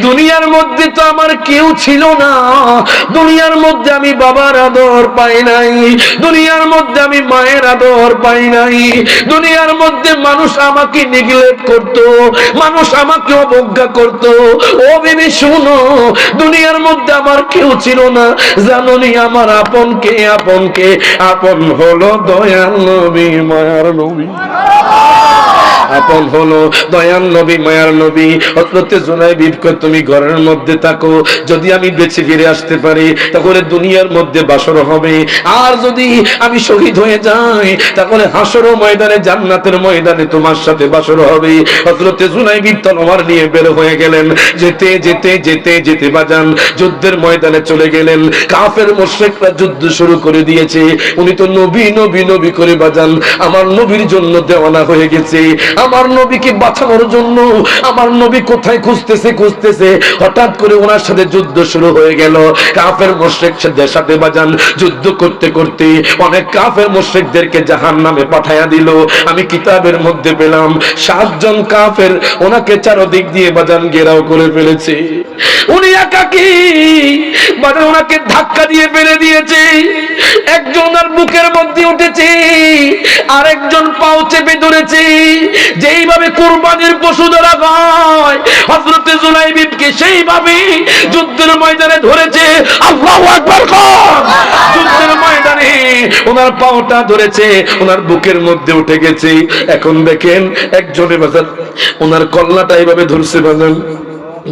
Speaker 1: দুনিয়ার মধ্যে তো আমার কেউ ছিল না, দুনিয়ার মধ্যে আমি বাবার আদর পাই নাই, দুনিয়ার মধ্যে আমি মায়ের আদর পাই নাই, দুনিয়ার মধ্যে মানুষ আমাকে নেগলেক্ট করতো, মানুষ আমাকে অবজ্ঞা করতো। ও বিবি শুনো, দুনিয়ার মধ্যে আমার কেউ ছিল না, জানোনি আমার আপন কে? আপন কে? আপন হলো দয়াল নবী, মায়ার নবী। আপন হলো দয়ার নবী মায়ার নবী হযরত জুনাইব কয় তুমি ঘরের মধ্যে থাকো, যদি আমি বেঁচে ফিরে আসতে পারি তাহলে দুনিয়ার মধ্যে বাসর হবে, আর যদি আমি শহীদ হয়ে যাই তাহলে হাসর ময়দানে জান্নাতের ময়দানে তোমার সাথে বাসর হবে। হযরত জুনাইব তলোয়ার নিয়ে বের হয়ে গেলেন, যেতে যেতে যেতে যেতে বাজান যুদ্ধের ময়দানে চলে গেলেন। কাফের মুশরিকরা যুদ্ধ শুরু করে দিয়েছে, উনি তো নবী নবী নবী করে বাজান আমার নবীর জন্য দেওয়ানা হয়ে গেছে, আমার নবীকে বাঁচানোর জন্য আমার নবী কোথায় খুঁজতেছে খুঁজতেছে, হঠাৎ করে ওনার সাথে যুদ্ধ শুরু হয়ে গেল। কাফের মুশরিকদের সাথে বাজান যুদ্ধ করতে করতে অনেক কাফের মুশরিকদেরকে জাহান্নামে পাঠায়া দিল। আমি কিতাবের মধ্যে পেলাম 7 জন কাফের ওনাকে চারদিক দিয়ে বাজান ঘেরাও করে ফেলেছে, উনি একাকী বাজান ওনাকে ধাক্কা দিয়ে ফেলে দিয়েছে। একজন ওনার বুকের মধ্যে উঠেছে, আরেকজন পাও চেপে ধরেছে, যেইভাবে কুরবানির পশু ধরা হয় হযরত জুলাইবিবকে সেইভাবে যুদ্ধের ময়দানে ধরেছে। আল্লাহু আকবার কর। যুদ্ধের ময়দানে ওনার পাওটা ধরেছে, ওনার বুকের মধ্যে উঠে গেছে। এখন দেখেন একজনে বাজান ওনার কল্লাটা এইভাবে ধরছে বাজান,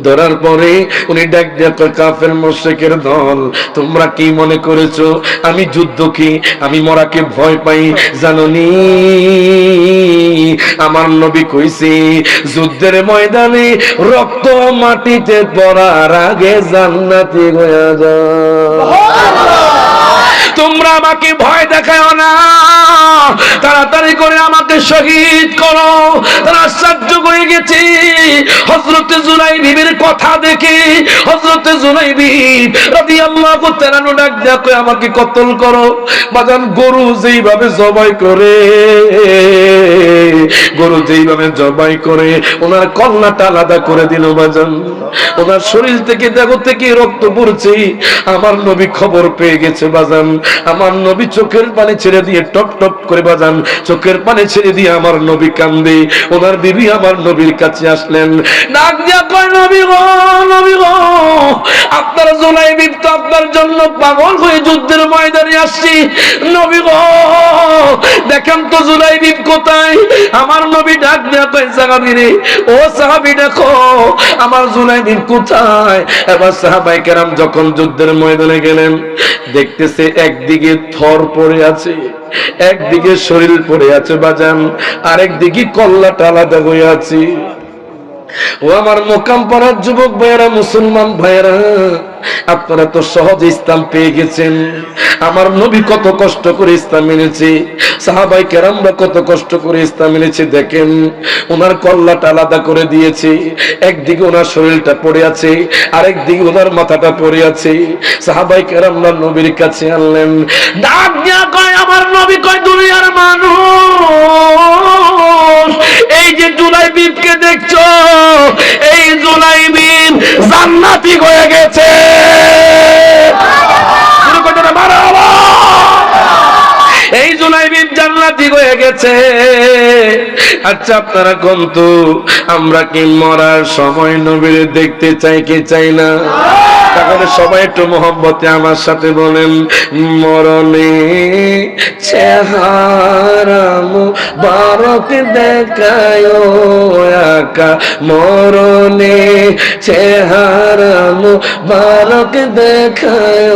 Speaker 1: ধরার পরে উনি ডাক দিয়ে কাফের মুশরিকের দল তোমরা কি মনে করেছো আমি যুদ্ধ কি আমি মরাকে ভয় পাই জানোনি? আমার নবী কইছে যুদ্ধের ময়দানে রক্ত মাটিতে পড়ার আগে জান্নাতি হয়ে যাও। তোমরা আমাকে ভয় দেখাও না, তাড়াতাড়ি করে আমাকে শহীদ করো। তারা আশ্চর্য হয়ে গেছে হযরত জুলাইবিবের কথা দেখে। হযরত জুলাইবিব রাদিয়াল্লাহু তাআলা ডাক দেয়া কই আমাকে কতল করো। বাজান গরু যেইভাবে জবাই করে, গরু যেইভাবে জবাই করে ওনার কল্লাটা আলাদা করে দিল বাজান। ওনার শরীর থেকে দেহ থেকে রক্ত পড়ছে। আমার নবী খবর পেয়ে গেছে বাজান, আমার নবী চোখের পানি ছেড়ে দিয়ে টপ টপ করে বাজান চোখের পানি ছেড়ে দিয়ে আমার নবী কান্দে। ওনার বিবি আমার নবীর কাছে আসলেন, ডাক দিয়া কয় নবী গো, নবী গো আপনার জুলাইবিব তো আপনার জন্য পাগল হয়ে যুদ্ধের ময়দানে আসছি, নবী গো দেখেন তো জুলাইবিব কোথায়? আমার নবী ডাক দিয়া কয় সাহাবী রে, ও সাহাবী দেখো আমার জুলাইবিব কোথায়? এবার সাহাবায়ে কেরাম যখন যুদ্ধের ময়দানে গেলেন দেখতেছে একদিকে থর পড়ে আছে, একদিকে শরীর পড়ে আছে বাজান, আরেকদিকে কল্লাটা আলাদা হয়ে আছে। ও আমার মোকাম পাড়ার যুবক ভাইয়েরা, মুসলমান ভাইয়েরা, আপনারা তো সহজ ইসলাম পেয়ে গেছেন। আমার নবী কত কষ্ট করে ইসলাম মেনেছে, সাহাবাই কেরামরা কত কষ্ট করে ইসলাম মেনেছে। দেখেন ওনার কল্লাটা আলাদা করে দিয়েছে, একদিকে ওনার শরীরটা পড়ে আছে, আরেকদিকে ওনার মাথাটা পড়ে আছে। সাহাবাই কেরামরা নবীর কাছে আনলেন, ডাক দিয়া কয় আমার নবী কয় দুনিয়ার মানুষ এই যে জুলাইবিবকে দেখছো, এই জুলাইবিব জান্নাতি হয়ে গেছে। এই জুলাইবিব জান্নাতি হয়ে গেছে। আচ্ছা আপনারা কোন তো আমরা কি মরার সময় নবীর দেখতে চাই কি চাই না? তাহলে সবাই একটু মোহব্বতে আমার সাথে বলেন, মরণে চেহারা মুবারক দেখায় আকা, মরণে চেহারা মুবারক দেখায়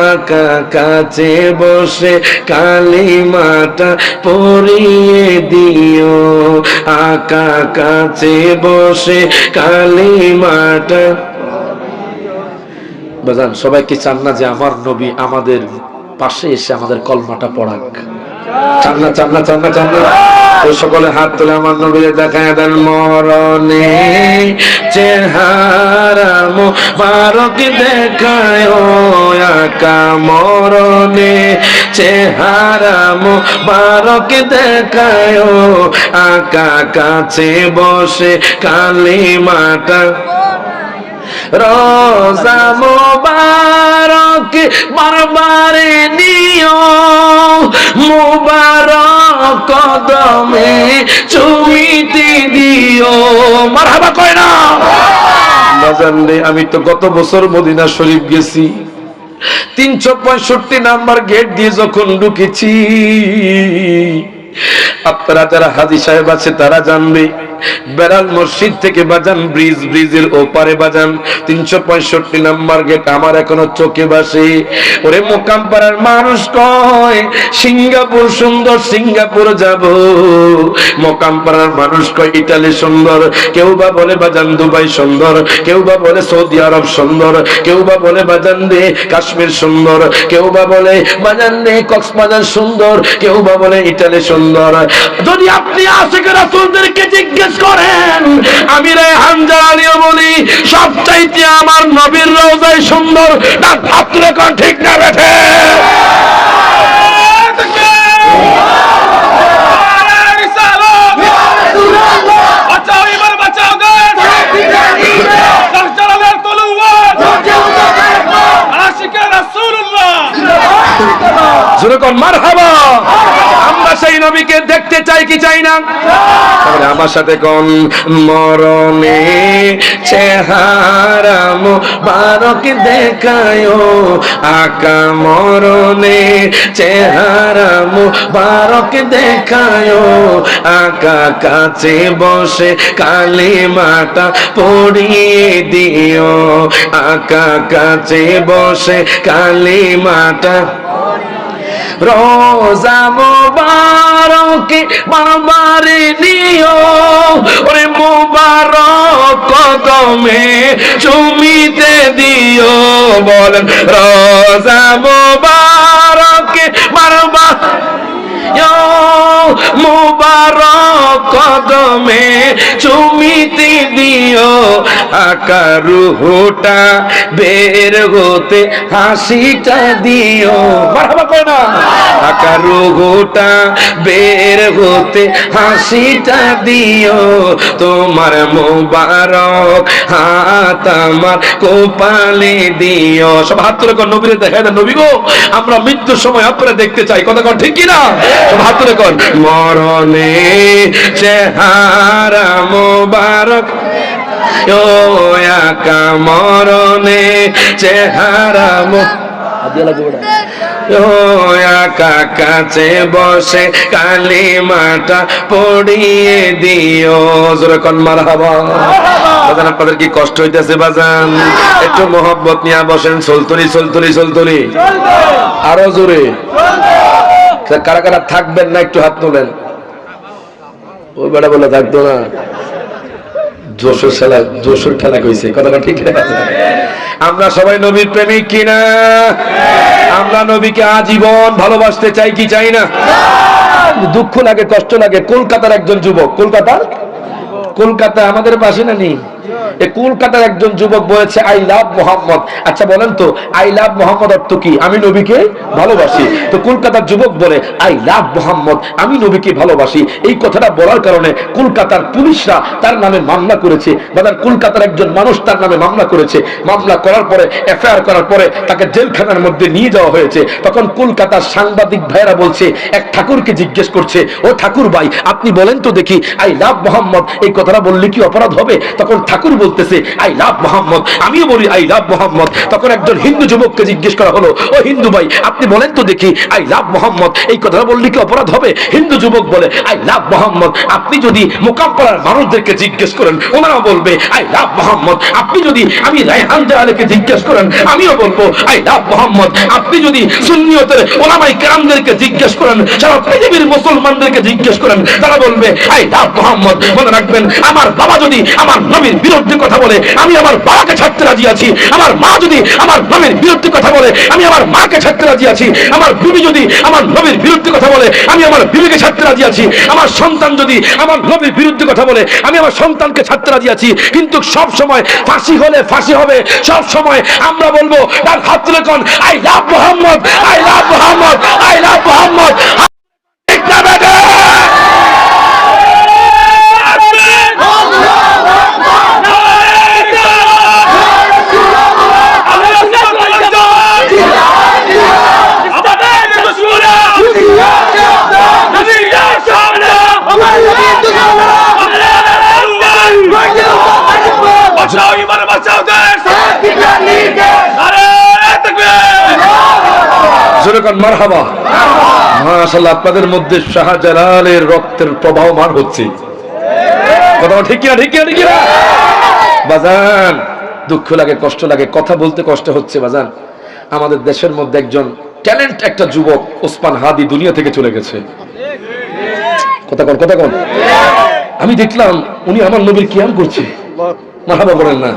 Speaker 1: আকা, কাছে বসে কালিমাটা পড়িয়ে দিও আকা, কাছে বসে কালিমাটা। বাজান সবাই কি চান না যে আমার নবী আমাদের পাশে এসে আমাদের কলমাটা পড়াক? চান না, চান না, চান না, চান না? তো সকলে হাত তুলে আমার নবীর দেখায় দেন, মরণে চেহারা মুবারক দেখায় আকা, মরণে চেহারা মুবারক দেখায় আকা, কাছে বসে কালিমাটা রোজা মুবারক বারবারে নিও, মুবারক কদমে চুমিতে দিও। মারহাবা কয় না বাজান রে। আমি তো গত বছর মদিনা শরীফ গেছি, 365 নাম্বার গেট দিয়ে যখন ঢুকেছি আপনারা যারা হাজী সাহেব আছে তারা জানবে, বেড়াল মসজিদ থেকে বাজান ব্রিজের ওপারে বাজান 365 নাম্বার গেট আমার এখনো চোখে ভাসে। ওরে মোকামপাড়ার মানুষ কয় সিঙ্গাপুর সুন্দর, সিঙ্গাপুর যাব। মোকামপাড়ার মানুষ কয় ইটালি সুন্দর, কেউ বা বলে বাজান দুবাই সুন্দর, কেউ বা বলে সৌদি আরব সুন্দর, কেউ বা বলে বাজান দে কাশ্মীর সুন্দর, কেউ বা বলে বাজান দে কক্সবাজার সুন্দর, কেউ বা বলে ইটালি সুন্দর। যদি আপনি আশিকের রাসূলদেরকে জিজ্ঞেস করেন, আমি রায়হান জালালিও বলি সবচাইতে আমার নবীর রওজায় সুন্দর। না আপনি কোন ঠিক না বেঠে? যেরকম মারহাবা, আমরা সেই নবীকে দেখতে চাই কি চাই না? তাহলে আমার সাথে কোন মরণে চেহারা মুবারক দেখায়ো আকা, মরণে চেহারা মুবারক দেখায়ো আকা, কাছে বসে কালিমাটা পড়িয়ে দিও আকা, কাছে বসে কালিমাটা। রোজা মুবারকে বাবারে নিও, ওরে মুবারক কদমে চুমিতে দিও। বলেন রোজা মুবারকে বারবার মুবারক কদমে চুমিতে দিও আকা, রুহটা বের হতে হাসিটা দিও। মারহাবা কয় না? আকা রুহটা বের হতে হাসিটা দিও, তোমার মুবারক হাত আমার কপালে দিও। সব হাত তুলে কোন নবীরে দেখেন, নবী গো আমরা মৃত্যুর সময় আপনারা দেখতে চাই, কথা কোন ঠিক কিনা? সব হাত তুলে কোন মরণে চেহারা মুবারক ও আকা, মরণে চেহারা আকা, কাছে বসে কালিমাটা পড়িয়ে দিও। জোরে কোন মারহাবা। বাজান আপনাদের কি কষ্ট হইতেছে বাজান? একটু মোহব্বত নিয়ে বসেন। চলতলি চলতলি চলতলি আরো জোরে। কারা কারা থাকবেন না একটু হাত তোলেন। ওই বেড়া বলে থাকতো না, জোশর খেলা কইছে, কথাটা ঠিক আছে। আমরা সবাই নবীর প্রেমিক কিনা? আমরা নবীকে আজীবন ভালোবাসতে চাই কি চাই না? দুঃখ লাগে, কষ্ট লাগে। কলকাতার একজন যুবক, কলকাতা আমাদের পাশে না নেই, কলকাতার একজন যুবক বলেছে আই লাভ মোহাম্মদ। আচ্ছা বলেন তো আই লাভ মোহাম্মদ অর্থ কি? আমি নবীকে ভালোবাসি। তো কলকাতার যুবক বলে আই লাভ মোহাম্মদ, আমি নবীকে ভালোবাসি। এই কথাটা বলার কারণে কলকাতার পুলিশরা তার নামে মামলা করেছে। বাজার কলকাতার একজন মানুষ তার নামে মামলা করেছে। মামলা করার পরে এফআইআর করার পরে তাকে জেলখানার মধ্যে নিয়ে যাওয়া হয়েছে। তখন কলকাতার সাংবাদিক ভাইরা বলছে, এক ঠাকুরকে জিজ্ঞেস করছে, ও ঠাকুর ভাই আপনি বলেন তো দেখি আই লাভ মোহাম্মদ এই কথাটা বললে কি অপরাধ হবে? তখন ঠাকুর বলতেছে আই লাভ মোহাম্মদ, আমিও বলি আই লাভ মোহাম্মদ। তখন একজন হিন্দু যুবককে জিজ্ঞেস করা হলো, ও হিন্দু ভাই আপনি বলেন তো দেখি আই লাভ মোহাম্মদ এই কথাটা বললে কি অপরাধ হবে? হিন্দু যুবক বলে আই লাভ মোহাম্মদ, আপনি যদি মোকামপাড়ার মানুষদেরকে জিজ্ঞেস করেন ওনারা বলবে আই লাভ মোহাম্মদ। আপনি যদি আমি রায়হান জালালিকে জিজ্ঞেস করেন আমিও বলবো আই লাভ মোহাম্মদ। আপনি যদি সুন্নিয়তের ওলামায়ে কেরামদেরকে জিজ্ঞেস করেন, সারা পৃথিবীর মুসলমানদেরকে জিজ্ঞেস করেন, তারা বলবে আই লাভ মোহাম্মদ। মনে রাখবেন আমার বাবা যদি আমার নবীর বিরুদ্ধে কথা বলে আমি আমার বাবাকে ছাড়তে রাজি আছি। আমার মা যদি আমার নবীর বিরুদ্ধে কথা বলে আমি আমার মাকে ছাড়তে রাজি আছি। আমার বিবি যদি আমার নবীর বিরুদ্ধে কথা বলে আমি আমার বিবিকে ছাড়তে রাজি আছি। আমার সন্তান যদি আমার নবীর বিরুদ্ধে কথা বলে আমি আমার সন্তানকে ছাড়তে রাজি আছি। কিন্তু সব সময় ফাঁসি হলে ফাঁসি হবে, সব সময় আমরা বলবো তার হাত তুলে কোন I love Mohammad, I love Mohammad, I love Mohammad. মারহাবা। মাশাআল্লাহ, আপনাদের মধ্যে শাহজালালের রক্তের প্রবাহমান হচ্ছে। কথা ঠিক কিনা, ঠিক কিনা, ঠিক কিনা? বাজান, দুঃখ লাগে, কষ্ট লাগে, কথা বলতে কষ্ট হচ্ছে বাজান। আমাদের দেশের মধ্যে একজন ট্যালেন্ট, একটা যুবক ওসমান হাদি দুনিয়া থেকে চলে গেছে। কথা কোন, কথা কোন। আমি দেখলাম উনি আমার নবীর কিয়াম করছে। মারহাবা বলেন না?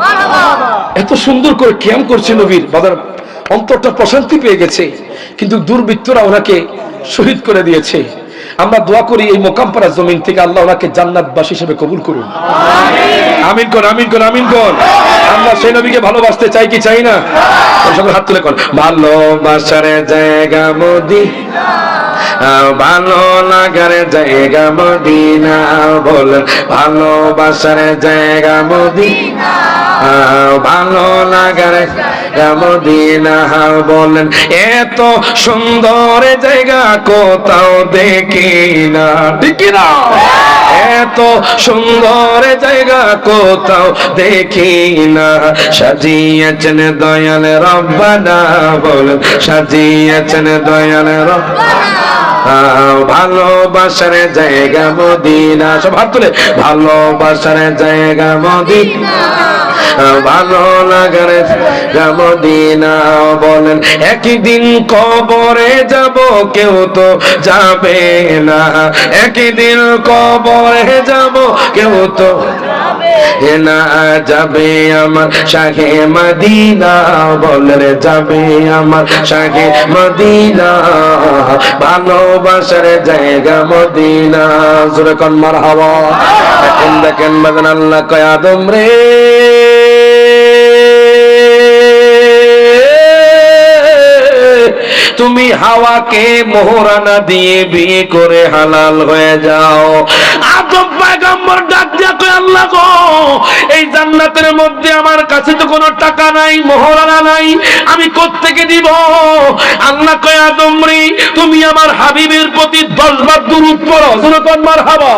Speaker 1: এত সুন্দর করে কিয়াম করছে নবীর, বাজার অন্তরটা প্রশান্তি পেয়ে গেছে। কিন্তু দুর্বৃত্তরা ওনাকে শহীদ করে দিয়েছে। আমরা দোয়া করি এই মোকামপাড়া জমিন থেকে আল্লাহ ওনাকে জান্নাতবাসী হিসেবে কবুল করুন। আমিন কোন, আমিন কোন, আমিন কোন। আমরা সেই নবীকে ভালোবাসতে চাই কি চাই না? সবাই হাত তুলে কোন। ভালোবাসার জায়গা মদিনা, ভালো লাগার জায়গা মদিনা, বলেন ভালোবাসার জায়গা মদিনা, ভালো লাগার জায়গা মদিনা, বলেন এত সুন্দর জায়গা কোথাও দেখি না, ঠিক না? এত সুন্দর জায়গা কোথাও দেখি না, সাজিয়েছেন দয়াল রব্বানা, বলেন সাজিয়েছেন দয়াল রব্বানা, ভালোবাসার জায়গা মদিনা। সব হাত তুলে, ভালোবাসার জায়গা মদিনা, ভালো লাগার জায়গা মদিনা, বলেন একদিন কবরে যাব কেউ তো যাবে না, একদিন কবরে যাব কেউ তো না যাবে আমার শাহে মদিনা, বলেন যাবে আমার শাহে মদিনা, ভালোবাসার জায়গা মদিনা। জোরে কোন মারহাবা। এখন দেখেন বাজান, আল্লাহ কয় আদম রে, তুমি হাওয়াকে মোহরানা দিয়ে বিয়ে করে হালাল হয়ে যাও। আদম পয়গম্বর ডাক দিয়া কয় আল্লাহ গো, এই জান্নাতের মধ্যে আমার কাছে তো কোনো টাকা নাই, মোহরানা নাই, আমি কোত্থেকে দিব? আল্লাহ কয় আদম রে, তুমি আমার হাবিবের প্রতি 10 বার দুরূদ পড়ো। সুবহান মারহাবা।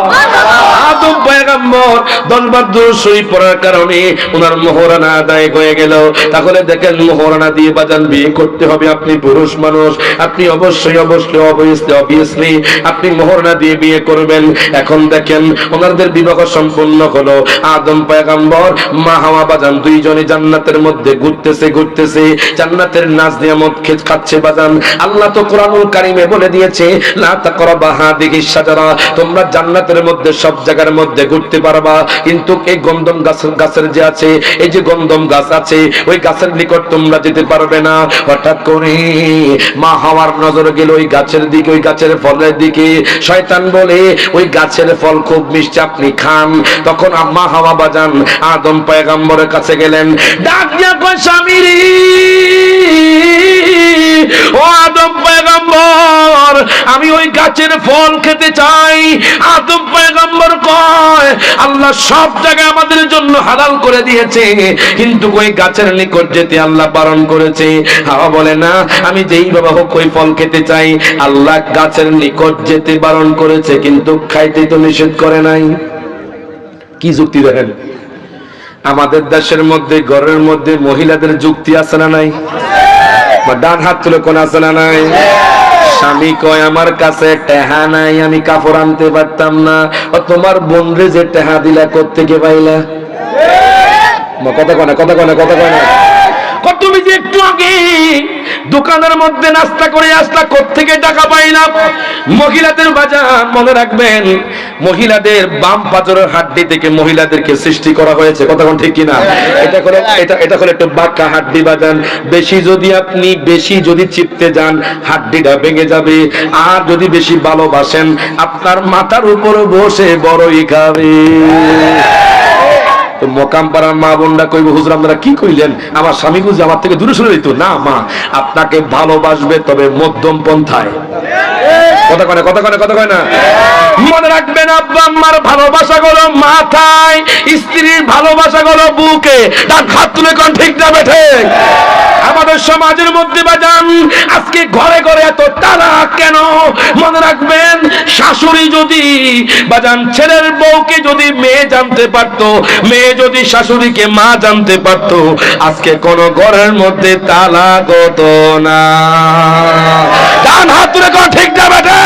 Speaker 1: আদম পয়গম্বর 10 বার দুরূদ শরীফ পড়ার কারণে ওনার মোহরানা আদায় হয়ে গেল। তাহলে দেখেন, মোহরানা দিয়ে বাজান বিয়ে করতে হবে। আপনি পুরুষ মানুষ, আপনি অবশ্যই অবশ্যই অবভিয়াসলি আপনি মোহরানা দিয়ে বিয়ে করবেন। এখন দেখেন ওনাদের বিবাহ সম্পূর্ণ হলো। আদম পয়গম্বর মা হাওয়া বাজান দুইজনে জান্নাতের মধ্যে ঘুরতেছে, জান্নাতের নাজ নিয়ামত খাচ্ছে বাজান। আল্লাহ তো কোরআনুল কারীমে বলে দিয়েছে, লা তাকরাবা হাদিহিস শাজারা, তোমরা জান্নাতের মধ্যে সব জায়গার মধ্যে ঘুরতে পারবা, কিন্তু এই গন্ধম গাছের যে আছে, এই যে গন্ধম গাছ আছে, ওই গাছের নিকট তোমরা যেতে পারবে না। হঠাৎ করে মা হাওয়ার নজর গেল ওই গাছের দিকে, ওই গাছের ফলের দিকে। শয়তান বলে, ওই গাছের ফল খুব মিষ্টি, আপনি খান। তখন মা হাওয়া বাজান আদম পয়গম্বরের কাছে গেলেন, ডাক দিয়া কয় স্বামী রে, ও আদম পয়গম্বর, আমি ওই গাছের ফল খেতে চাই। আদম পয়গম্বর কয়, আল্লাহ সব জায়গায় আমাদের জন্য হালাল করে দিয়েছে, কিন্তু ওই গাছের নিকট যেতে আল্লাহ বারণ করেছে। হাওয়া বলে না, আমি যেই বাবা হোক ওই ফল খেতে চাই। আল্লাহ গাছের নিকট যেতে বারণ করেছে, কিন্তু খাইতে তো নিষেধ করে নাই। কি যুক্তি দেখেন? আমাদের দেশের মধ্যে ঘরের মধ্যে মহিলাদের যুক্তি আছে না নাই? ডান হাত তুলে কোন আছে না নাই? স্বামী কয়, আমার কাছে টেহা নাই, আমি কাপড় আনতে পারতাম না। তোমার বোন রে যে টেহা দিলা কোত্থেকে পাইলা? কথা কয় না, কথা কয় না, কথা কয় না। তুমি যে একটু আগে দোকানের মধ্যে নাস্তা করে আসলা, কোত্থেকে টাকা পাইলাম? মহিলাদের বাজার মনে রাখবেন, মহিলাদের বাম পাজরের হাড্ডি থেকে মহিলাদেরকে সৃষ্টি করা হয়েছে। কথা কোন ঠিক কিনা? এটা করে একটু বাঁকা হাড্ডি বাজান। বেশি যদি চিপতে যান, হাড্ডিটা ভেঙে যাবে। আর যদি বেশি ভালোবাসেন, আপনার মাথার উপরে বসে বড়ই খাবে। তো মকাম পাড়ার মা বোনরা কইব, হুজুর আপনারা কি কইলেন? আমার স্বামী বুঝি আমার থেকে দূরে সরে যেত না। মা আপনাকে ভালোবাসবে, তবে মধ্যম পন্থায়। কথা কয় না, কথা কয় না, কথা কয় না। মনে রাখবেন, আব্বা আম্মার ভালোবাসা গুলো মাথায়, স্ত্রীর ভালোবাসা গুলো বুকে। তার হাত তুলে কোন ঠিক না বেঠে? আমাদের সমাজের মধ্যে বাজান আজকে ঘরে ঘরে এত তালাক কেন? মনে রাখবেন, শাশুড়ি যদি বাজান ছেলের বউকে যদি মেয়ে জানতে পারতো, মেয়ে যদি শাশুড়িকে মা জানতে পারতো, আজকে কোন ঘরের মধ্যে তালাক হতো না। ডান হাত তুলে কোন ঠিক না বেঠে?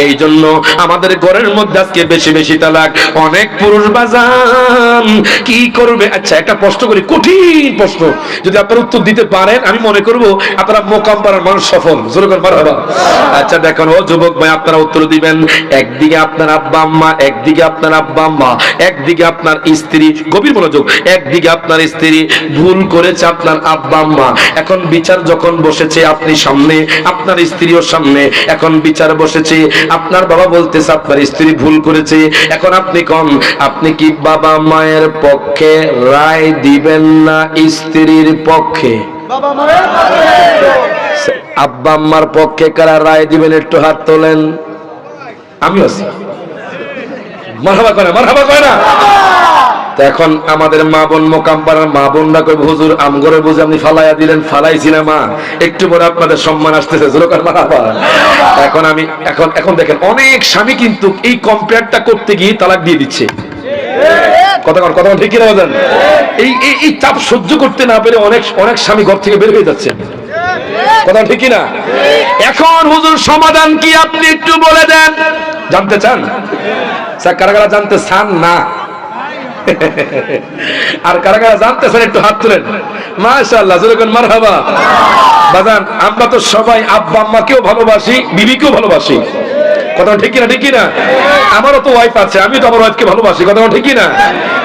Speaker 1: এই জন্য আমাদের ঘরের মধ্যে আজকে বেশি বেশি তালাক। অনেক পুরুষ বাজান কি করবে? আচ্ছা একটা প্রশ্ন করি, কঠিন প্রশ্ন, যদি আপনারা উত্তর দিতে পারেন আমি মনে করব আপনারা মোকাম পাড়ার মানুষ সফল। জোরে করে মারহাবা। আচ্ছা দেখেন ও যুবক ভাই, আপনারা উত্তর দিবেন। একদিকে আপনার আব্বা আম্মা, একদিকে আপনার আব্বা আম্মা, একদিকে আপনার স্ত্রী, গভীর মনোযোগ, একদিকে আপনার স্ত্রী ভুল করেছে আপনার আব্বা আম্মা। এখন বিচার যখন বসেছে আপনি সামনে, আপনার স্ত্রীও সামনে, এখন বিচার বসেছে, আপনার বাবা বলতেছে আপনার স্ত্রী ভুল করেছে। এখন আপনি কোন, আপনি কি বাবা মায়ের পক্ষে রায় দিবেন না স্ত্রীর পক্ষে? আব্বা আম্মার পক্ষে কারা রায় দিবেন একটু হাত তোলেন। আমি আছি, মারহাবা করে, মারহাবা করে না। তো এখন আমাদের মা বোন, মোকাম পাড়ার মা বোনরা কই হুজুর আমগরে বুঝে আপনি ফালাইয়া দিলেন, ফালাইছি না মা, একটু পরে আপনাদের সম্মান আসতেছে। জোরকার মারহাবা। এখন আমি এখন দেখেন অনেক স্বামী কিন্তু এই কম্পেয়ারটা করতে গিয়ে তালাক দিয়ে দিচ্ছে। কথা ঠিক কিনা বলেন? এই চাপ সহ্য করতে না পেরে অনেক স্বামী ঘর থেকে বের হয়ে যাচ্ছে। কথা ঠিক কিনা? এখন হুজুর সমাধান কি আপনি একটু বলে দেন, জানতে চান? কারা কারা জানতে চান না? আর কারা কারা জানতেছেন একটু হাত তুলেন। মাশাআল্লাহ, জোরে কোন মারহাবা। বাজান আমরা তো সবাই আব্বা আম্মাকেও ভালোবাসি, বিবিকেও ভালোবাসি। কথা ঠিক কিনা? ঠিক কিনা? আমারও তো ওয়াইফ আছে, আমি তো আমার ওয়াইফকে ভালোবাসি। কথা ঠিক কিনা?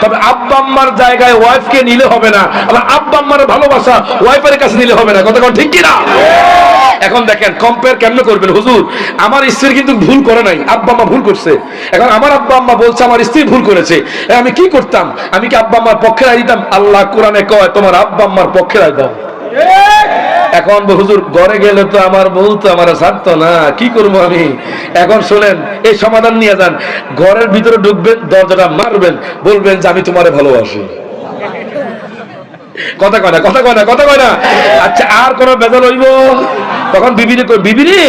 Speaker 1: তবে আব্বা আম্মার জায়গায় ওয়াইফকে নিলে হবে না, আবার আব্বা আম্মার ভালোবাসা ওয়াইফের কাছে নিলে হবে না। কথা ঠিক কিনা? এখন দেখেন কম্পেয়ার কেমন করবেন? হুজুর আমার স্ত্রী কিন্তু ভুল করে নাই, আব্বা আম্মা ভুল করছে। এখন আমার আব্বা আম্মা বলছে আমার স্ত্রী ভুল করেছে, আমি কি করতাম? আমি কি আব্বা আম্মার পক্ষে রায় দিতাম? আল্লাহ কোরআনে কয় তোমার আব্বা আম্মার পক্ষে রায় দাও। এখন হুজুর ঘরে গেলে তো আমার বউ তো আমার ছাড়তো না, কি করবো আমি? এখন শোনেন এই সমাধান নিয়ে যান, ঘরের ভিতরে ঢুকবেন, দরজাটা মারবেন, বলবেন যে আমি তোমারে ভালোবাসি। কথা কয় না, কথা কয় না, কথা কয় না। আচ্ছা আর কোন বেজাল হইব? তখন বিবিরে কই, বিবিরে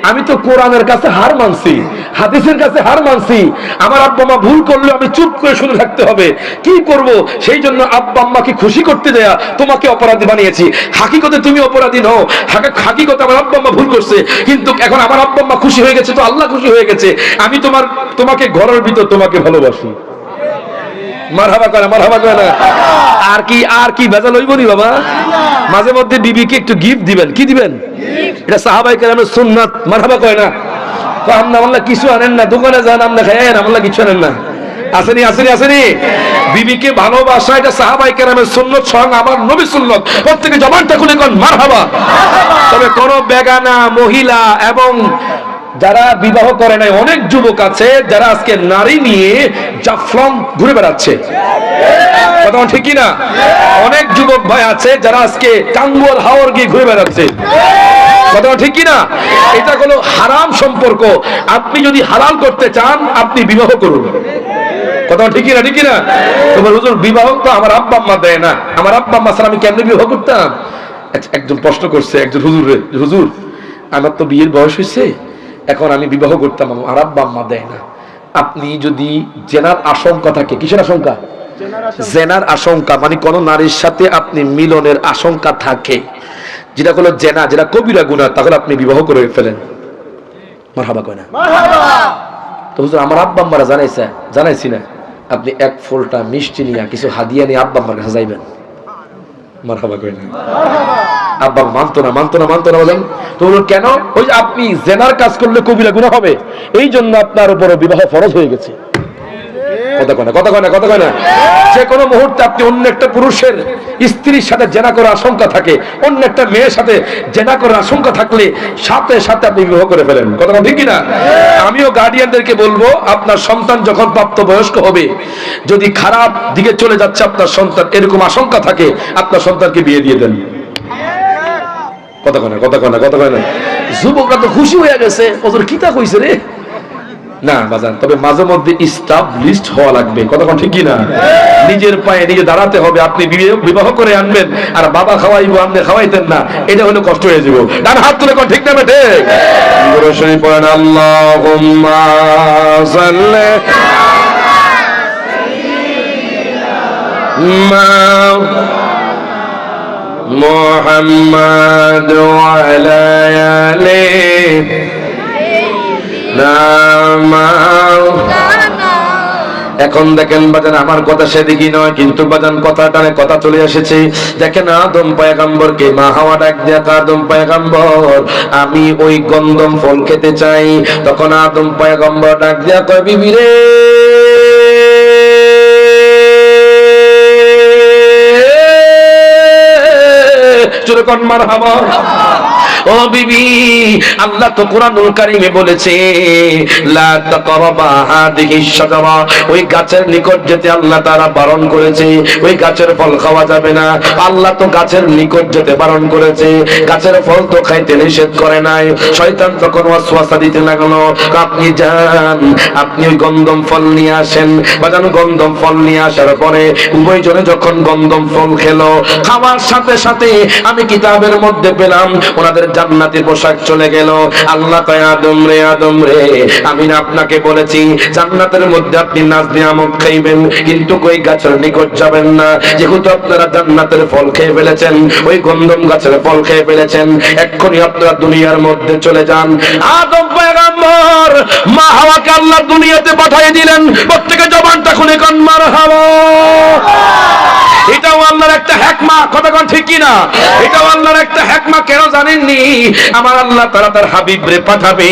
Speaker 1: আমি তো কোরআনের কাছে হার মানছি, হাদিসের কাছে হার মানছি, আমার আব্বা আম্মা ভুল করলে আমি চুপ করে শুনে থাকতে হবে, কি করব? সেই জন্য আব্বা আম্মাকে খুশি করতে দেয়া তোমাকে অপরাধী বানিয়েছি। হাকিকতে তুমি অপরাধী নও, হাকিকতে আমার আব্বা আম্মা ভুল করছে, কিন্তু এখন আমার আব্বা আম্মা খুশি হয়ে গেছে তো আল্লাহ খুশি হয়ে গেছে, আমি তোমাকে ঘরের ভিতর তোমাকে ভালোবাসি। মারহাবা করে, মারহাবা করে না। আর কি ভেজাল হইব নি বাবা? মাঝে মধ্যে বিবিকে একটু গিফট দিবেন। কি দিবেন? এটা সাহাবায়ে কেরামের সুন্নাত। মারহাবা করে না। আমরা কিছু আনেন না, দোকানে যান আমরা খাইয়েন, আমরা কিছু আনেন না। আসেনি আসেনি আসেনি? বিবিকে ভালোবাসা এটা সাহাবায়ে কেরামের সুন্নাত, স্বয়ং আমার নবী সুন্নাত। প্রত্যেকে জবানটা খুলে কোন মারহাবা। তবে কোন বেগানা মহিলা এবং যারা বিবাহ করে নাই অনেক যুবক আছে যারা আজকে নারী নিয়ে জাফলং ঘুরে বেড়াচ্ছে। কথা ঠিক না? অনেক যুবক ভাই আছে যারা আজকে টাঙ্গুয়ার হাওর গিয়ে ঘুরে বেড়াচ্ছে। কথা ঠিক না? এটা কোনো হারাম সম্পর্ক। আপনি যদি হালাল করতে চান আপনি বিবাহ করুন। কথা ঠিক না? ঠিক না? তোমার হুজুর বিবাহ তো আমার আব্বা আম্মা দেয় না, আমার আব্বা আম্মা ছাড়া আমি কেমনে বিবাহ করতাম? একজন প্রশ্ন করছে একজন হুজুরে, হুজুর আমার তো বিয়ের বয়স হয়েছে, এখন আমি বিবাহ করতাম, আমার আব্বা আম্মা দেয় না। আপনি যদি জেনার আশঙ্কা থাকে, কিসের আশঙ্কা? জেনার আশঙ্কা, মানে কোন নারীর সাথে আপনি মিলনের আশঙ্কা থাকে, যেটা হলো জেনা, যেটা কবিরা গুনাহ, তাহলে আপনি বিবাহ করে ফেলেন। মারহাবা কয় না? তো হুজুর আমার আব্বা আম্মারা জানাইছি না, আপনি এক ফোঁটা মিষ্টি নিয়ে কিছু হাদিয়া নিয়ে আব্বা আম্মার কাছে যাইবেন। মারহাবা কয় না? আব্বা মানতো না বলেন। তো বলল কেন? ওই যে আপনি জেনার কাজ করলে কবিরা গুনাহ হবে, এই জন্য আপনার উপর বিবাহ ফরজ হয়ে গেছে। কথা কয় না? যে কোনো মুহূর্তে আপনি অন্য একটা পুরুষের স্ত্রীর সাথে জেনা করার আশঙ্কা থাকে, অন্য একটা মেয়ের সাথে জেনা করার আশঙ্কা থাকলে সাথে সাথে আপনি বিবাহ করে ফেলেন। কথা ঠিক কিনা? আমিও গার্ডিয়ানদেরকে বলবো আপনার সন্তান যখন প্রাপ্তবয়স্ক হবে, যদি খারাপ দিকে চলে যাচ্ছে আপনার সন্তান, এরকম আশঙ্কা থাকে, আপনার সন্তানকে বিয়ে দিয়ে দেন। কথা কয় না? যুবকরা তো খুশি হয়ে গেছে, ওদের কিতা কইছে রে না বাজান। তবে মাঝে মধ্যে এস্টাবলিশড হওয়া লাগবে। কথা ঠিক কি না? নিজের পায়ে নিজে দাঁড়াতে হবে। আপনি বিবাহ করে আনবেন আর বাবা খাওয়াইবো, আপনি খাওয়াইতেন না, এটা হলো কষ্ট হয়ে যাবে। ডান হাত তুলে কোন ঠিক না বেটে গোরশনী পড়েন আল্লাহুম্মা সাল্লি মুহাম্মাদ ওয়া আলা আলিহি এখন দেখেন বাজান, আমার কথা সেদিকে নয়, কিন্তু বাজান কথা টানে কথা চলে এসেছে। দেখেন আদম পয়গম্বরকে মা হাওয়া ডাক দিয়া, আদম পয়গম্বর আমি ওই গন্ধম ফল খেতে চাই। তখন আদম পয়গম্বর ডাক দিয়া কয়, বিবি রে জোরে কোন মারহাবা। ও বিবি, আল্লাহ তো কোরআনুল কারীমে বলেছে লা তাকরাবা হাদিহিশ শাজারা, ওই গাছের নিকট যেতে আল্লাহ তাআলা বারণ করেছে, ওই গাছের ফল খাওয়া যাবে না। আল্লাহ তো গাছের নিকট যেতে বারণ করেছে, গাছের ফল তো খাইতে নিষেধ করে নাই। শয়তান তখন ওয়াসওয়াসা দিতে লাগলো, আপনি যান, আপনি ওই গন্ধম ফল নিয়ে আসেন। বাজান গন্ধম ফল নিয়ে আসার পরে উভয়জনে যখন গন্ধম ফল খেলো, খাওয়ার সাথে সাথে আমি কিতাবের মধ্যে পেলাম ওনাদের জান্নাতের পোশাক চলে গেল। আল্লাহ কয়, আদম রে আদম রে, আমি না আপনাকে বলেছি জান্নাতের মধ্যে আপনি নাজ নিয়ামত খাইবেন, কিন্তু কই গাছের নিকট যাবেন না। যেহেতু আপনারা জান্নাতের ফল খেয়ে ফেলেছেন, ওই গন্ধম গাছের ফল খেয়ে ফেলেছেন, এক্ষুনি আপনারা দুনিয়ার মধ্যে চলে যান। আদম পয়গম্বর মা হাওয়াকে আল্লাহ দুনিয়াতে পাঠিয়ে দিলেন। প্রত্যেকে জবানটা খুলে কোন মারহাবা। এটাও আল্লাহর একটা হিকমা, কথা কোন ঠিক কি না? এটাও আল্লাহর একটা হিকমা। কেন জানেননি? আমার আল্লাহ তাআলা তার হাবিবরে পাঠাবে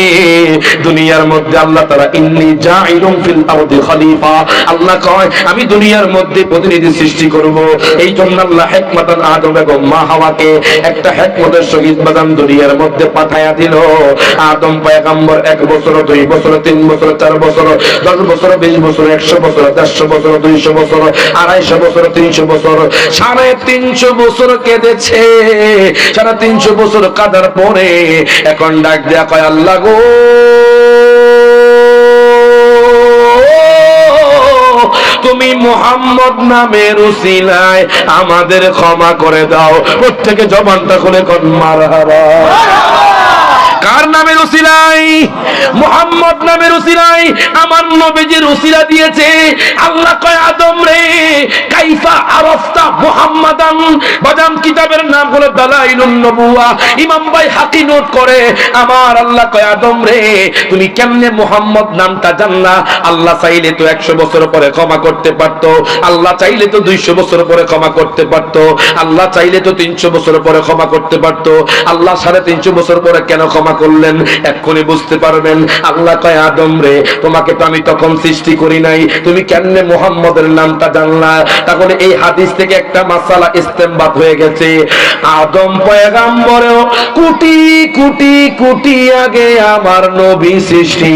Speaker 1: দুনিয়ার মধ্যে। আল্লাহ তাআলা ইন্নী জাইলুম ফিল আরদি খলিফা, আল্লাহ কয় আমি দুনিয়ার মধ্যে প্রতিনিধি সৃষ্টি করব। এই জন্য আল্লাহ হিকমাতান আদম এবং মা হাওয়াকে একটা হিকমতের সহিত বাদাম দুনিয়ার মধ্যে পাঠায়া দিল। আদম পয়গম্বর 1 বছর, 2 বছর, 3 বছর, 4 বছর, 10 বছর, 20 বছর, 100 বছর, 150 বছর, 200 বছর, 250 বছর, 300 বছর, 350 বছর কেঁদেছে। 350 বছর কাঁদার পরে এখন ডাক দেয়া কয়, আল্লাহ গো তুমি মুহাম্মদ নামের উসিলায় আমাদের ক্ষমা করে দাও। প্রত্যেকে জবানটা খুলে কোন মারহাবা। কার নামের উসিলাই? মুহাম্মদ নামের উসিলাই, আমার নবীজির উসিলা দিয়েছে। আল্লাহ কয়, আদম রে কাইফা আরাফতা মুহাম্মাদান। বাদাম কিতাবের নাম হলো দালাইলুন নবুওয়া, ইমাম ভাই হাকি নোট করে। আমার আল্লাহ কয়, আদম রে তুমি কেমনে মুহাম্মদ নামটা জানলা? আল্লাহ চাইলে তো 100 বছর পরে ক্ষমা করতে পারতো, আল্লাহ চাইলে তো 200 বছর পরে ক্ষমা করতে পারতো, আল্লাহ চাইলে তো 300 বছর পরে ক্ষমা করতে পারতো। আল্লাহ 350 বছর পরে কেন ক্ষমা করলেন? এক্ষুনি বুঝতে পারবেন। আল্লাহ কয়, আদম রে তোমাকে তো আমি তখন সৃষ্টি করি নাই, তুমি কেমনে মুহাম্মদের নামটা জানলা? তাহলে এই হাদিস থেকে একটা মাসালা ইস্তেমবাত হয়ে গেছে, আদম পয়গম্বরেও কোটি কোটি কোটি আগে আমার নবী সৃষ্টি।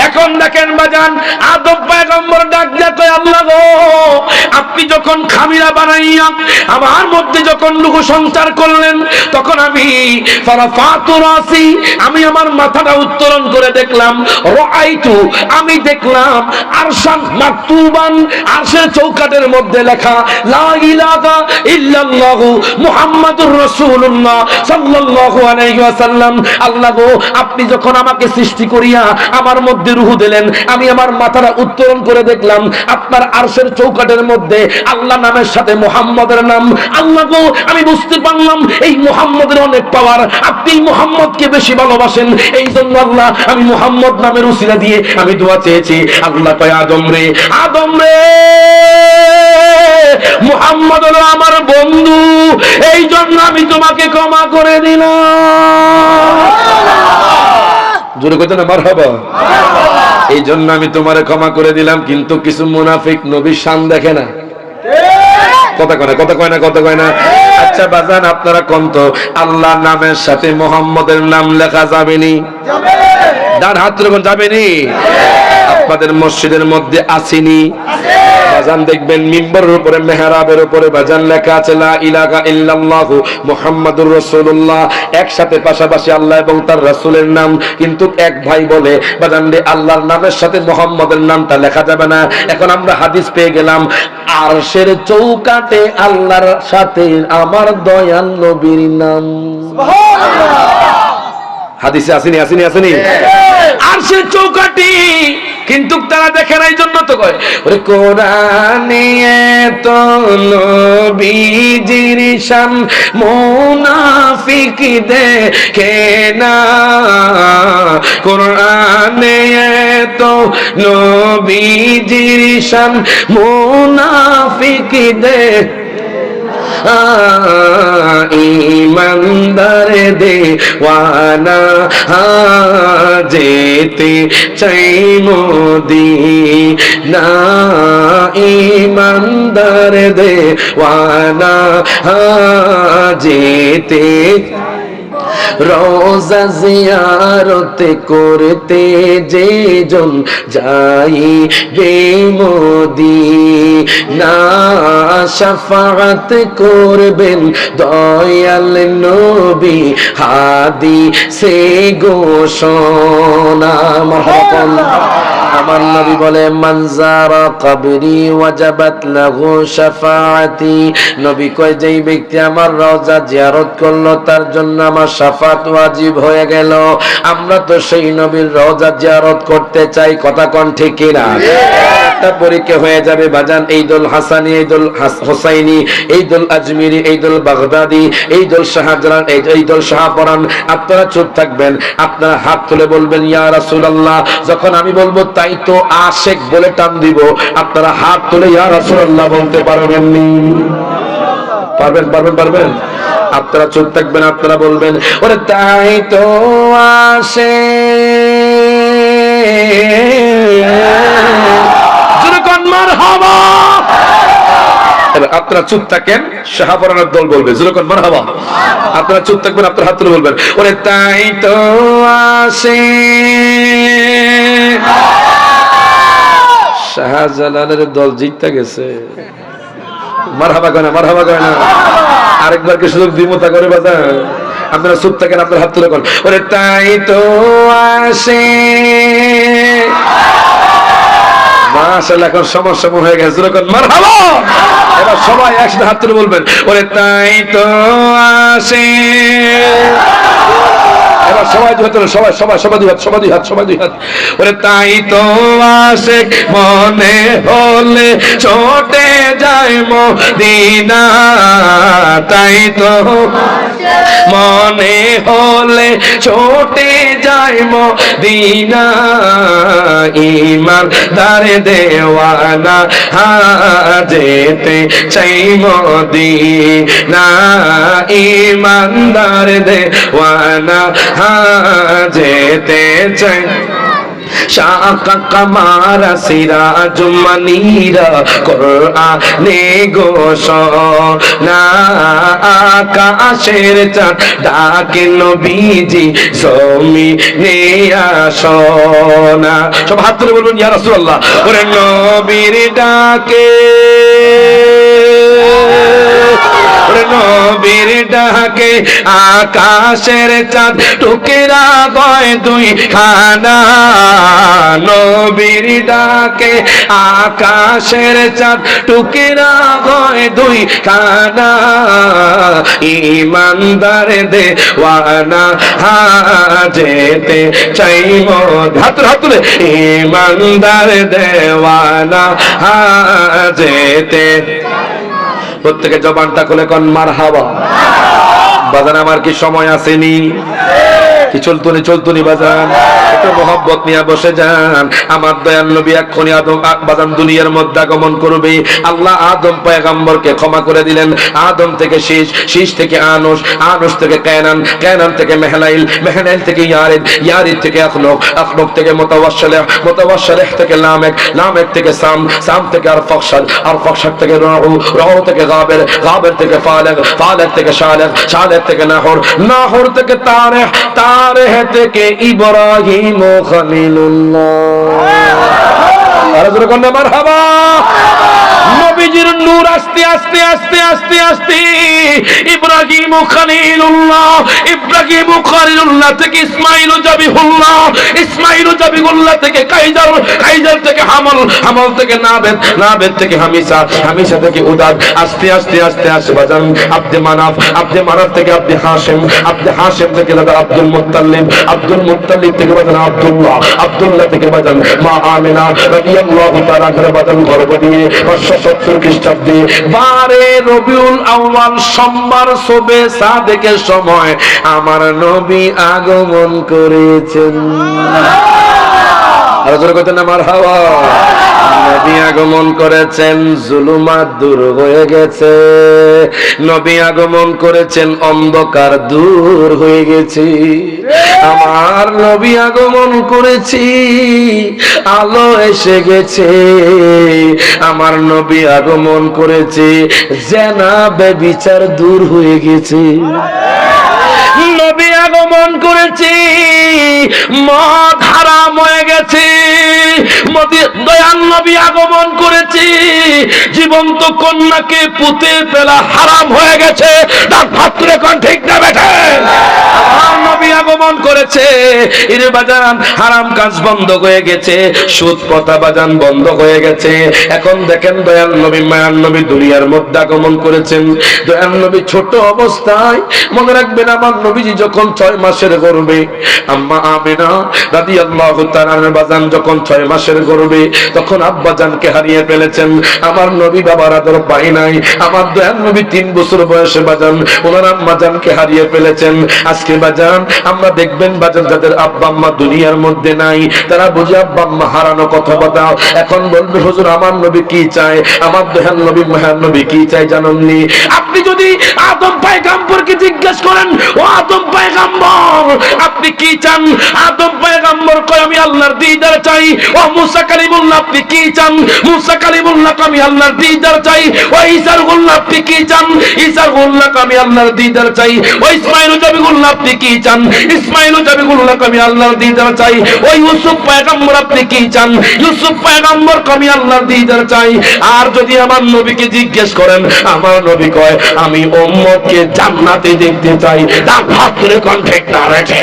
Speaker 1: এখন দেখেন বাজান, আদম পয়গম্বর ডাক দিয়া কয়, আল্লাহ গো আপনি যখন খামিরা বানাইয়া আমার মধ্যে যখন লুকু সঞ্চার করলেন, তখন আমি ফারাফাতু রাসি, আমি আমার মাথাটা উত্তোলন করে দেখলাম, রাআইতু আমি দেখলাম আরশান মাকতুবান, আরশের চৌকাঠের মধ্যে লেখা লা ইলাহা ইল্লাল্লাহু মুহাম্মাদুর রাসূলুল্লাহ সাল্লাল্লাহু আলাইহি ওয়াসাল্লাম। আল্লাহ গো আপনি যখন আমাকে সৃষ্টি করিয়া আমার মধ্যে রূহ দিলেন, আমি আমার মাথাটা উত্তোলন করে দেখলাম আপনার আরশের চৌকাঠের মধ্যে আল্লাহ নামের সাথে মুহাম্মদের নাম। আল্লাহ গো আমি বুঝতে পারলাম এই মুহাম্মদের অনেক পাওয়ার, আপনি মুহাম্মদকে বেশি ভালোবাসেন, এই জন্য আল্লাহ আমি মুহাম্মদ নামের উসিলা দিয়ে আমি দোয়া চেয়েছি। আল্লাহ কয়, আদম রে আদম রে মুহাম্মদ হলো আমার বন্ধু, এই জন্য আমি তোমাকে ক্ষমা করে দিলাম। জোরে কইতে না মারহাবা। এই জন্য আমি তোমারে ক্ষমা করে দিলাম। কিন্তু কিছু মুনাফিক নবীর শান দেখে না, কথা কয় না, কথা কয় না, কথা কয় না। আচ্ছা বাজান আপনারা কোন তো আল্লাহ নামের সাথে মুহাম্মদের নাম লেখা যাবেনি? ডান হাত তুলে যাবেনি? আপনাদের মসজিদের মধ্যে আসেনি? বাজান দেখবেন মিম্বরের উপরে মেহরাবের উপরে বাজান লেখা আছে লা ইলাহা ইল্লাল্লাহু মুহাম্মাদুর রাসূলুল্লাহ, একসাথে পাশাপাশি আল্লাহ এবং তার রাসূলের নাম। কিন্তু এক ভাই বলে বাজান রে আল্লাহর নামের সাথে মুহাম্মদের নামটা লেখা যাবে না। এখন আমরা হাদিস পেয়ে গেলাম, আরশের চৌকাঠে আল্লাহর সাথে আমার দয়াল নবীর নাম। সুবহানাল্লাহ। হাদিসে আসেনি আসেনি আসেনি? আরশের চৌকাঠে কিন্তু তারা দেখে না, এই জন্য তো কয় ওরে কোরআনে তো নবীজির শান মুনাফিক দেখে না, কোরআনে তো নবীজির শান মুনাফিক দেখে ইমানদার দেওয়ানা যেতে চাই মদিনা, ইমানদার দেওয়ানা যেতে রোজা জিয়ারত করতে যেজন যাইবে মদিনা, শাফাআত করবেন দয়াল নবী হাদিসে ঘোষণা। মারহাবান। আমার নবী বলে মানজারা কবরি ওয়াজাবাত লাহু শাফাআতি, নবী কয় যেই ব্যক্তি আমার রওজা জিয়ারত করলো তার জন্য আমার শাফাত ওয়াজিব হয়ে গেল। আমরা তো সেই নবীর রওজা জিয়ারত করতে চাই, কথা কোন ঠিক কিনা? একটা পরীক্ষা হয়ে যাবে বাজান, ঈদুল হাসানি, ঈদুল হুসাইনি, ঈদুল আজমিরি, ঈদুল বাগদাদি, ঈদুল শাহজালাল, ঈদুল শাহপরান। আপনারা চুপ থাকবেন, আপনারা হাত তুলে বলবেন ইয়া রাসূলুল্লাহ। যখন আমি বলবো তাই তো আশেক বলে টান দিব, আপনারা হাত তুলে ইয়া রাসূলুল্লাহ বলতে পারবেন নি? পারবেন পারবেন পারবেন? আপনারা চুপ থাকবেন, আপনারা বলবেন ওরে তাই তো আশেক, মারহাবা। আপনারা চুপ থাকেন, শাহপরানের দল বলবে জুরকন মারহাবা। আপনারা চুপ থাকবেন, আপনারা হাত তুলে বলবেন ওরে তাই তো আশেক। শাহজালালের দল জিততে গেছে। মারহাবা কয় না, মারহাবা কয় না। আরেকবার কি সুযোগ দিব তা করে বাজান? আপনারা চুপ থাকেন, আপনারা হাত তুলে কোন ওরে তাই তো আশেক। মাশাআল্লাহ, এখন সমস্যা হয়ে গেছে, যখন মারহাবা। এবার সবাই একসাথে হাত তুলে বলবেন ওরে তাই তো আশেক। এবার সবাই দুই হাত, সবাই সবাই সবাই দুই হাত, সবাই দুই হাত, সবাই দুই হাত। ওরে তাই তো আশেক মনে হলে ছোটে যায় মদিনা, তাই তো মনে হলে ছোটে যায় মদিনা, ইমানদার দেওয়ানা যেতে চাই মদিনা, ইমানদার দেওয়ানা যেতে চাই। শাকা কামারা সিরাজ মানিরা কোরআনে ঘোষণা, আকাশের চাঁদ ডাকে নবীজি জমিনে আসনা। সব হাত তুলে বলবেন ইয়া রাসূলুল্লাহ। ওরে নবীর ডাকে, ওরে নবীর ডাকে আকাশের চাঁদ টুকরা গয় দুই খানা, নবীর ডাকে আকাশের চাঁদ টুকরা গয় দুই খানা, ইমানদার দেওয়ানা যেতে চাই মদিনা, হাত তুলে ইমানদার দেওয়ানা যেতে। প্রত্যেকে জবানটা খুলে কোন মারহাবা। বাজান আমার কি সময় আসেনি? কি চলতুনি বাজান, একটু মোহাব্বত নিয়ে বসে যান। আমার দয়াল নবী এক্ষুনি আদম বাজান দুনিয়ার মধ্যে আগমন করবে। আল্লাহ আদম পয়গম্বরকে ক্ষমা করে দিলেন। আদম থেকে শীষ, শীষ থেকে আনুস, আনুস থেকে কায়নান, কায়নান থেকে মেহলাইল, মেহলাইল থেকে ইয়ারিদ, ইয়ারিদ থেকে আখলক, আখলক থেকে মুতাওয়াসসিলিহ, মুতাওয়াসসিলিহ থেকে লামেক, লামেক থেকে সাম, সাম থেকে আরফাকশাদ, আরফাকশাদ থেকে রাউ, রাউ থেকে গাবের, গাবের থেকে ফালেক, ফালেক থেকে শালেক, শালেক থেকে নাহর, নাহর থেকে তারেহ, তারেহ থেকে ইব্রাহিম খলিলুল্লাহ। আর জোরে কোন মারহাবা। নবীজির নূর আস্তে আস্তে আস্তে আস্তে আস্তে ইব্রাহিম খলিলুল্লাহ, ইব্রাহিম খলিলুল্লাহ থেকে ইসমাঈল জাবিহুল্লাহ, ইসমাঈল জাবিহুল্লাহ থেকে কাইজার, কাইজার থেকে হামল, হামল থেকে নাবেদ, নাবেদ থেকে হামিসা, হামিসা থেকে উদাদ, আস্তে আস্তে আস্তে আস্তে বাজান আব্দে মানাফ, আব্দে মানাফ থেকে আব্দে হাশিম, আব্দে হাশিম থেকে দাদা আব্দুল মুত্তালিব, আব্দুল মুত্তালিব থেকে বাজান আব্দুল্লাহ, আব্দুল্লাহ থেকে বাজান মা আমিনা রাদিয়াল্লাহু তাআলা করে বাজান গর্ভ দিয়ে 570 খ্রিস্টাব্দে 12 রবিউল আউয়াল সোমবার শবে সাদেকের সময় আমার নবী আগমন করেছেন। আর জোরে কইতেন না মারহাবা। নবী আগমন করেছেন, জুলুমাত দূর হয়ে গেছে। নবী আগমন করেছেন, অন্ধকার দূর হয়ে গেছে। আমার নবী আগমন করেছি, আলো এসে গেছে। আমার নবী আগমন করেছে, জেনা ব্যভিচার দূর হয়ে গেছে। নবী আগমন করেছি, মদ হারাম হয়ে গেছে। দয়াল নবী আগমন করেছি, জীবন্ত কন্যাকে পুঁতে ফেলা হারাম হয়ে গেছে। তার ভাতরে কোন ঠিক না বেঠে? আমার নবী আগমন করেছে, এর বাজান হারাম কাজ বন্ধ হয়ে গেছে, সুদ প্রথা বাজান বন্ধ হয়ে গেছে। এখন দেখেন দয়াল নবী, মায়ার নবী দুনিয়ার মধ্যে আগমন করেছেন। দয়াল নবী ছোট অবস্থায়, মনে রাখবেন আমার নবীজি যখন 6 মাসের গর্ভে, আম্মা আমিনা রাদিয়াল্লাহু তাআলা বাজান যখন 6 মাসের গর্ভে, তখন আব্বা জানকে হারিয়ে ফেলেছেন। আমার নবী বাবার আদর পায় নাই। আমার দয়াল নবী 3 বছর বয়সে বাজান ওনার আম্মা জানকে হারিয়ে ফেলেছেন। আজকে বাজান আমরা দেখবেন বাজান যাদের আব্বা আম্মা দুনিয়ার মধ্যে নাই, তারা বুঝে আব্বা আম্মা হারানো কথা বাতাও। এখন বলবে হুজুর আমার নবী কি চায়, আমার দয়াল নবী মায়ার নবী কি চায় জানেননি? আপনি যদি আদম পয়গম্বরকে জিজ্ঞেস করেন, ও আদম পয়গম্বর আপনি কি চান? আদম পয়গম্বর কয় আমি আল্লাহর দিদার চাই। ও মুসা কালিমুল্লাহ আপনি কি চান? মুসা কালিমুল্লাহ আমি আল্লাহর দিদার চাই। ও ঈসা রুহুল্লাহ আপনি কি চান? ঈসা রুহুল্লাহ আমি আল্লাহর দিদার চাই। ও ইসমাঈল জাবিহুল্লাহ আপনি কি চান? ইসমাঈল জাবিহুল্লাহ আমি আল্লাহর দিদার চাই। ও ইউসুফ পয়গম্বর আপনি কি চান? ইউসুফ পয়গম্বর আমি আল্লাহর দিদার চাই। আর যদি আমার নবীকে জিজ্ঞেস করেন, আমার নবী কয় আমি উম্মতকে জান্নাতে দেখতে চাই। তার ভাতরে কণ্ঠে না রেখে।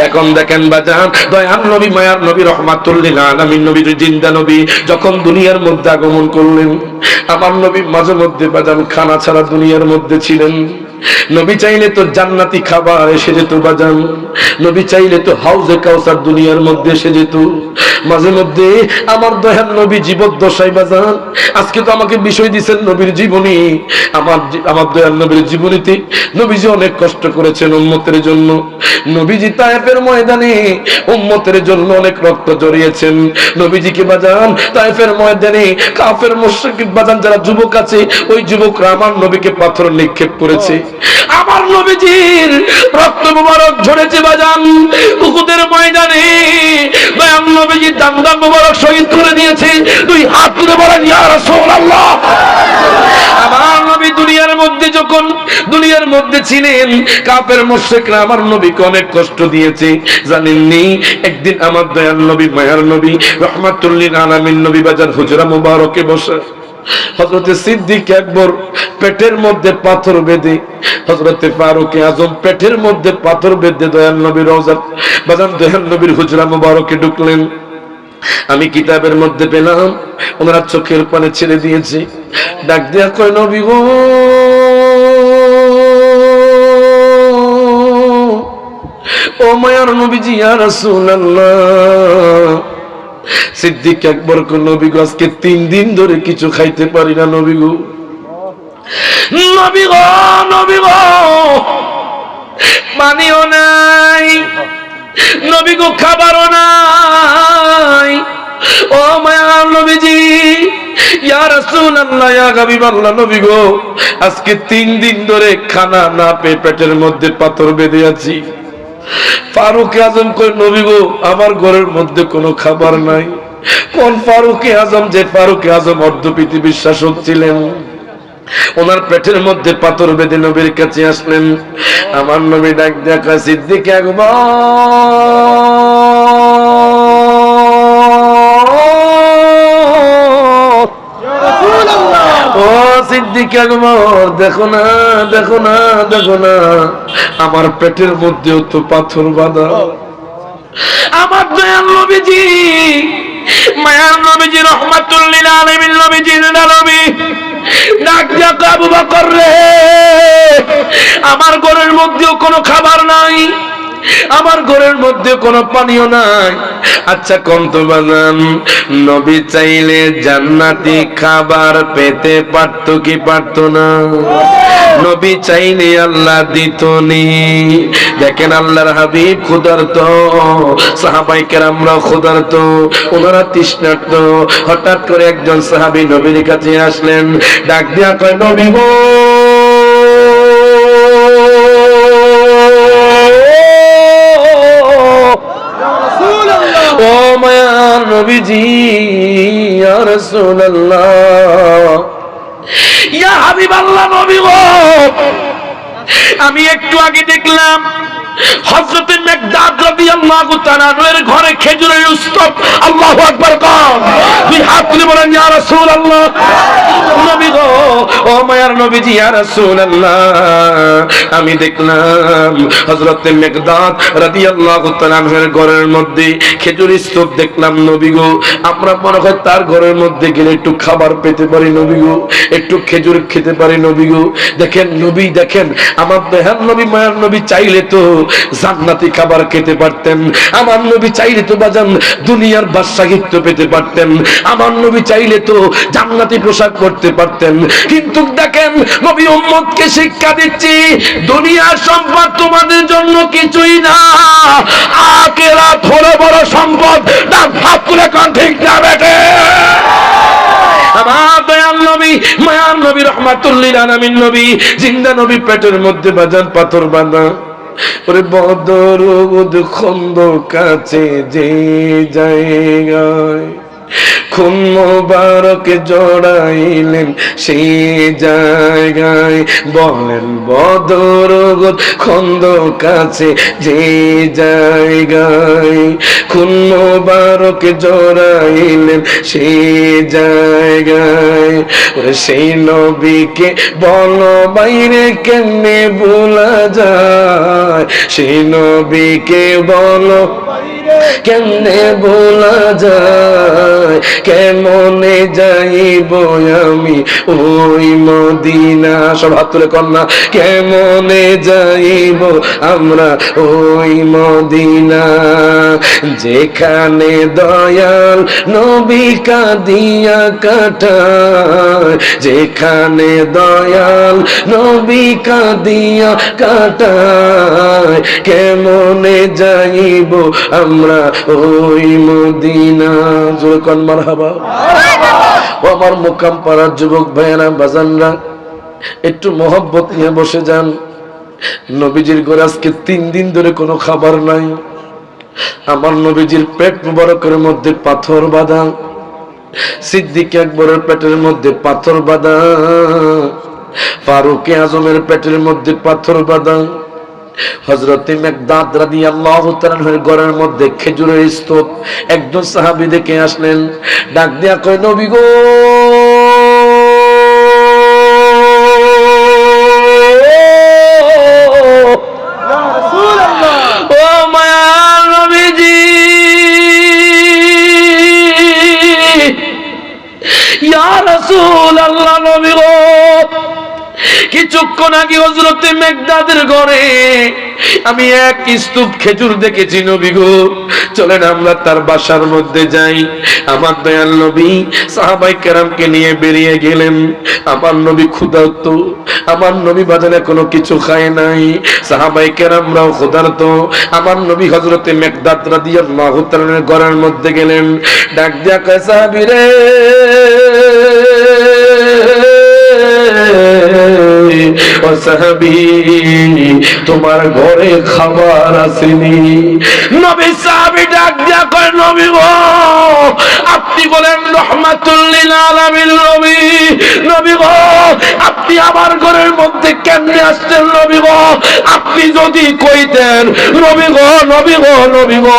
Speaker 1: এখন দেখেন বাজান দয়াল নবী মায়ার নবী রহমাতুল লিল আলামিন নবী জিন্দা নবী যখন দুনিয়ার মধ্যে আগমন করলেন, আমার নবী মাঝে মধ্যে বাজান খানা ছাড়া দুনিয়ার মধ্যে ছিলেন। নবী চাইলে তো জান্নাতি খাবার এসে যেত বাজান, নবী চাইলে তো হাউজে কাউসার দুনিয়ার মধ্যে এসে যেত। মাঝে মধ্যে আমার দয়াল নবী জীবদ্দশায় বাজান, আজকে তো আমাকে বিষয় দিচ্ছেন নবীর জীবনী, আমার দয়াল নবীর জীবনীতে নবীজি অনেক কষ্ট করেছেন উম্মতের জন্য। নবীজি তায়েফের ময়দানে উম্মতের জন্য অনেক রক্ত জড়িয়েছেন। নবীজিকে বাজান তায়েফের ময়দানে কাফের মুশরিক বাজান যারা যুবক আছে, ওই যুবকরা আমার নবীকে পাথর নিক্ষেপ করেছে। আমার নবীজির রক্ত মুবারক ঝরেছে বাজান উহুদের ময়দানে। দয়াল নবীজি দাম মুবারক শহীদ করে দিয়েছে। দুই হাত তুলে বলেন ইয়া রাসূলুল্লাহ। আমার নবী দুনিয়ার মধ্যে যখন দুনিয়ার মধ্যে ছিলেন, কাফের মুশরিকরা আমার নবীকে অনেক কষ্ট দিয়েছে। জানেননি একদিন আমার দয়াল নবী মায়ার নবী রহমাতুল লিল আলামিন নবী বাজার হুজরা মুবারকে বসে হযরতে সিদ্দিক আকবর পেটের মধ্যে পাথর বেঁধে, হযরতে ফারুক আযম পেটের মধ্যে পাথর বেঁধে দয়াল নবীর রওজা বাজান দয়াল নবীর হুজরা মুবারকে ঢুকলেন। আমি কিতাবের মধ্যে পেলাম ওনারা চোখের পানি ছেড়ে দিয়েছে। ডাক দিয়া কয় নবী গো, ও মায়ার নবীজি ইয়া রাসূলুল্লাহ। সিদ্দিক আকবর কো নবী গো আজকে 3 দিন ধরে কিছু খাইতে পারি না নবী গো। নবী গো, নবী গো পানিও নাই, নবী গো খাবারও নাই। ও মায়ার নবীজি ইয়া রাসূলুল্লাহ ইয়া হাবিবাল্লাহ নবী গো আজকে 3 দিন ধরে খানা না পেয়ে পেটের মধ্যে পাথর বেঁধে আছি। ফারুক আজম কই নবী গো আমার ঘরের মধ্যে কোনো খাবার নাই। কোন ফারুক আজম? যে ফারুক আজম অর্ধ পৃথিবীর শাসক ছিলেন, ওনার পেটের মধ্যে পাথর বেঁধে নবীর কাছে আসলেন। আমার নবী ডাক দেখা সিদ্দিক আকবর সিদ্দিক আকবর, দেখো না দেখো না দেখো না, আমার পেটের মধ্যেও তো পাথর বাঁধা। আমার দয়াল নবীজি, মায়ার নবীজি, রহমাতুল লিল আলামিন নবীজি, নবী ডাক দিয়া কয়, আবু বকর রে, আমার ঘরের মধ্যেও কোনো খাবার নাই, আমার ঘরের মধ্যে কোনো পানিও নাই। আচ্ছা কন্ত বাজান, নবী চাইলে জান্নাতি খাবার পেতে পারতো কি পারতো না? নবী চাইলে আল্লাহ দিতনি। দেখেন আল্লাহর হাবিব ক্ষুধার্ত, সাহাবায়ে কেরামরা ক্ষুধার্ত, ওনারা তৃষ্ণার্ত। হঠাৎ করে একজন সাহাবী নবীর কাছে আসলেন, ডাক দিয়া কয়, নবী গো, ও মায়ার নবীজি, ইয়া রাসূলুল্লাহ, ইয়া হাবিবাল্লাহ, নবী গো, আমি একটু আগে দেখলাম হযরত মিকদাদ রাদিয়াল্লাহু তাআলা এর ঘরে খেজুরের স্তূপ। আল্লাহু আকবার কন, দুই হাত তুলে বলেন ইয়া রাসূলুল্লাহ। নবী গো, ও মায়ার নবীজি, ইয়া রাসূলুল্লাহ, আমি দেখলাম হযরত মিকদাদ রাদিয়াল্লাহু তাআলা এর ঘরের মধ্যে খেজুরের স্তূপ দেখলাম। নবী গো, আমরা মনে হয় তার ঘরের মধ্যে গেলে একটু খাবার পেতে পারি নবী গো, একটু খেজুর খেতে পারি নবী গো। দেখেন নবী, দেখেন আমার দয়াল নবী, মায়ার নবী চাইলে তো জান্নাতি খাবার খেতে পারতেন। আমার নবী চাইলে তো বাজান দুনিয়ার বাদশাহিত্ব পেতে পারতেন। আমার নবী চাইলে তো জান্নাতি পোশাক পরতে পারতেন। কিন্তু দেখেন নবী উম্মতকে শিক্ষা দিচ্ছি, দুনিয়ার সম্পদ তোমাদের জন্য কিছুই না, আখিরাত হলো বড় সম্পদ। না হাত তুলে কোন ঠিক না বেটে? আমার দয়াল নবী, মায়ার নবী, রহমাতুল লিল আলামিন নবী, জিন্দা নবী, পেটের মধ্যে বাজান পাথর বাঁধা। ওরে বদর উহুদ খন্দক কাছে যে জায়গায় খুন মোবারক জড়াইলেন সেই জায়গায়, বলেন বদর উহুদ খন্দক কাছে যে জায়গায় খুন মোবারক জড়াইলেন সেই জায়গায়, ওরে সেই নবীকে বলো বাইরে কেমনে ভোলা যায়, সেই নবীকে বলো কেমনে ভোলা যায়, কেমনে যাইব আমি ওই মদিনা। সব হাত তুলে কন্যা, কেমনে যাইব আমরা ওই মদিনা, যেখানে দয়াল নবী কাঁদিয়া কাটায়, যেখানে দয়াল নবী কাঁদিয়া কাটায়, কেমনে যাইব আমরা ওই মদিনা। জোরে কোন মারহাবা। ও আমার মুকাম পাড়ার যুবক ভাইয়েরা, বাজানরা, একটু মহব্বত নিয়ে বসে যান। নবীজির ঘরে আজকে 3 দিন ধরে কোনো খাবার নাই। আমার নবীজির পেট মুবারকের মধ্যে পাথর বাঁধা, সিদ্দিক আকবরের পেটের মধ্যে পাথর বাঁধা, ফারুক আজমের পেটের মধ্যে পাথর বাঁধা, হযরত মিকদাদ রাদিয়াল্লাহু তাআলার ঘরের মধ্যে খেজুরের স্তূপ। একজন সাহাবী দেখে আসলেন, ডাক দিয়া কয়, নবী গো, ও মায়ার নবীজি, ইয়া রাসূলুল্লাহ, নবী গো, কিছুক্ষণ আগে হযরত মিকদাদের ঘরে আমি এক স্তূপ খেজুর দেখেছি নবী গো, চলেন আমরা তার বাসার মধ্যে যাই। আমার দয়াল নবী সাহাবায়ে কেরামকে নিয়ে বেরিয়ে গেলেন। আমার নবী ক্ষুধার্ত, আমার নবী বাজারে কোনো কিছু খায় নাই, সাহাবায়ে কেরামরাও ক্ষুধার্ত। আমার নবী হযরত মিকদাদ রাদিয়াল্লাহু তাআলার ঘরের মধ্যে গেলেন, ডাক দিয়া কয়, সাহাবীরে, ও সাহাবী, তোমার ঘরে খাবার আসেনি? নবী সাহাবী ডাক দিয়া কয়, নবী গো, আপনি বলেন রহমাতুল লিল আলামিন নবী, নবী গো, আপনি আমার ঘরের মধ্যে কেমনে আসছেন নবী গো? আপনি যদি কইতেন নবী গো, নবী গো, নবী গো,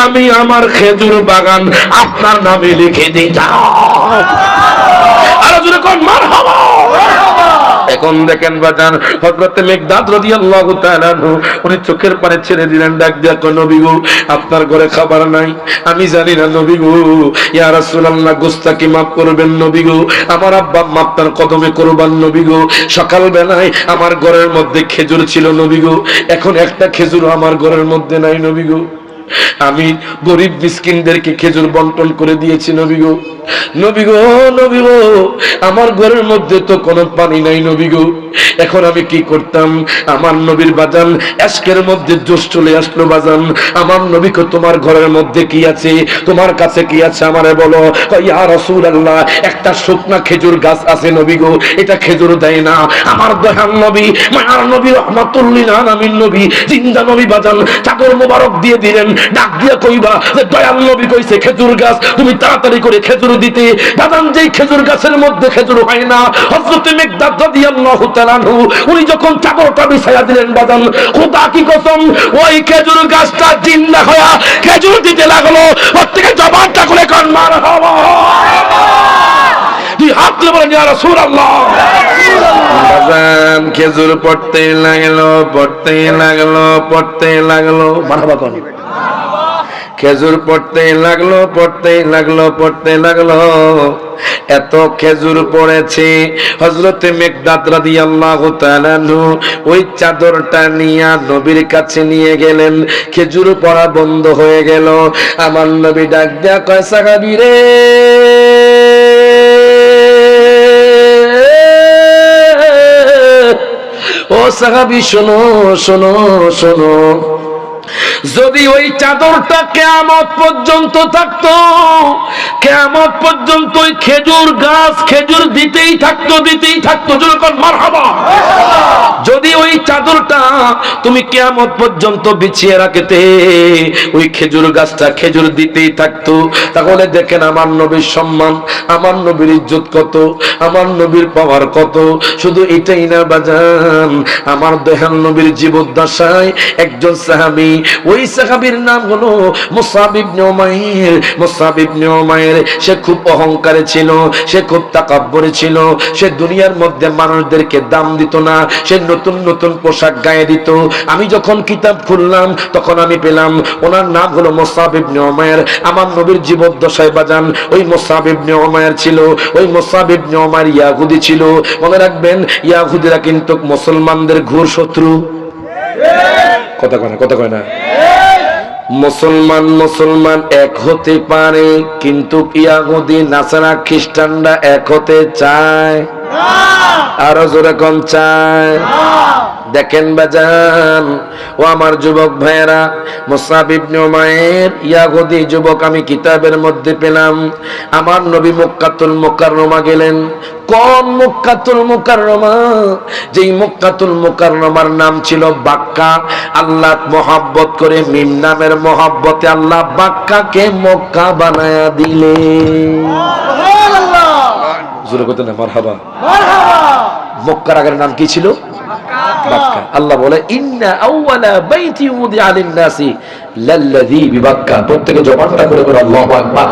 Speaker 1: আমি আমার খেজুর বাগান আপনার নামে লিখে দিতাম। আর জোরে কোন মারহাবা। এখন দেখেন বাজান হযরত মিকদাদ রাদিয়াল্লাহু তাআলা আনহু উনি চোখের পানি ছেড়ে দিলেন, ডাক দিয়া কয় নবী গো আপনার ঘরে খাবার নাই, আমি জানি না নবী গো। ইয়া রাসূলুল্লাহ গোস্তাকি মাফ করবেন নবী গো, আমার আব্বা আম্মা আপনার কদমে কুরবান নবী গো। সকাল বেলায় আমার ঘরের মধ্যে খেজুর ছিল নবী গো, এখন একটা খেজুর আমার ঘরের মধ্যে নাই নবী গো। আমি গরিব মিসকিনদেরকে খেজুর বন্টন করে দিয়েছি নবী গো। নবী গো, নবী গো, আমার ঘরের মধ্যে তো কোনো পানি নাই নবী গো। এখন আমি কি করতাম? আমার নবীর বাজান আজকের মধ্যে জোশ চলে আসলো বাজান। আমার নবীকে তোমার ঘরের মধ্যে কি আছে, তোমার কাছে কি আছে আমারে বলো। ইয়া রাসূলুল্লাহ একটা শুকনা খেজুর গাছ আছে নবী গো, এটা খেজুর দেয় না। আমার দয়াল নবী, মায়ার নবী, রাহমাতুল লিল আলামিন নবী, জিন্দা নবী বাজান চাদর মোবারক দিয়ে দিলেন, ডাক দিয়া কইবা যে দয়াল নবী কইছে খেজুর গাছ, তুমি তাড়াতাড়ি করে খেজুর দিতে। বাজান যেই খেজুর গাছের মধ্যে খেজুর হয় না, হযরত মিকদাদ রাদিয়াল্লাহু তাআলা আনহু উনি যখন চাদরটা বিছায়া দিলেন বাজান, খোদা কি কসম ওই খেজুর গাছটা জিন্দা হয়া খেজুর দিতে লাগলো। প্রত্যেকে জবানটা করে কান মারহাবা, দুই হাত তুলে বলেন ইয়া রাসূলুল্লাহ। বাজান খেজুর পড়তে লাগলো, পড়তে লাগলো, পড়তে লাগলো, মারহাবা কোন খেজুর পড়তে লাগলো, পড়তে লাগলো, পড়তে লাগলো। এত খেজুর পড়েছে হযরত মিকদাদ রাদিয়াল্লাহু তাআলা আনহু ওই চাদরটা নিয়ে নবীর কাছে নিয়ে গেলেন। খেজুর পড়া বন্ধ হয়ে গেল। আমার নবী ডাক দিয়া কয় সাহাবী রে, ও সাহাবী শোনো শোনো শোনো, যদি ওই চাদরটা কিয়ামত পর্যন্ত থাকতো, কিয়ামত পর্যন্ত ওই খেজুর গাছ খেজুর দিতেই থাকতো, দিতেই থাকতো। যখন মারহাবা, যদি ওই চাদরটা তুমি কিয়ামত পর্যন্ত বিছিয়ে রাখতে, ওই খেজুর গাছটা খেজুর দিতেই থাকতো, তাহলে দেখেন আমার নবীর সম্মান, আমার নবীর ইজ্জত কত, আমার নবীর পাওয়ার কত। শুধু এটাই না বাজান, আমার দয়াল নবীর জীবদ্দশায় একজন সাহাবী, ওই সাহাবীর নাম হলো মুসআব ইবনে উমাইর। মুসআব ইবনে উমাইর সে খুব অহংকারী ছিল, সে খুব তাকাব্বুরী ছিল, সে দুনিয়ার মধ্যে মানুষদেরকে দাম দিত না, সে নতুন নতুন পোশাক গায়ে দিত। আমি যখন কিতাব খুললাম তখন আমি পেলাম ওনার নাম হলো মুসআব ইবনে উমাইর। আমার নবীর জীবদ্দশায় বাজান ওই মুসআব ইবনে উমাইর ছিল। ওই মুসআব ইবনে উমাইর ইয়াহুদি ছিল। মনে রাখবেন ইয়াহুদিরা কিন্তু মুসলমানদের ঘোর শত্রু। কথা কয় না, কথা কয় না। মুসলমান মুসলমান এক হতে পারে, কিন্তু ইয়াহুদি নাসারা খ্রিস্টানরা এক হতে চায়, আরো জোরে কম চায়। দেখেন বাজান ও আমার যুবক ভাইয়েরা, মুসআব ইবনে উমাইর ইয়াহুদি যুবক আমি কিতাবের মধ্যে পেলাম। আমার নবী মক্কাতুল মুকাররমা গেলেন। কোন মক্কাতুল মুকাররমা? যেই মক্কাতুল মুকাররমার নাম ছিল বাক্কা। আল্লাহ মহব্বত করে মিম নামের মহব্বতে আল্লাহ বাক্কাকে মক্কা বানায়া দিলেন। সুবহানাল্লাহ, জোরে কত না মারহাবা। মক্কার আগের নাম কি ছিল? বাক্কা। আল্লাহ বলে ইন্না আউওয়ালা বাইতি উদিআ লিন-নাসি লাল্লাযী বিবাক্কা। প্রত্যেকে জবানটা করে আল্লাহু আকবার।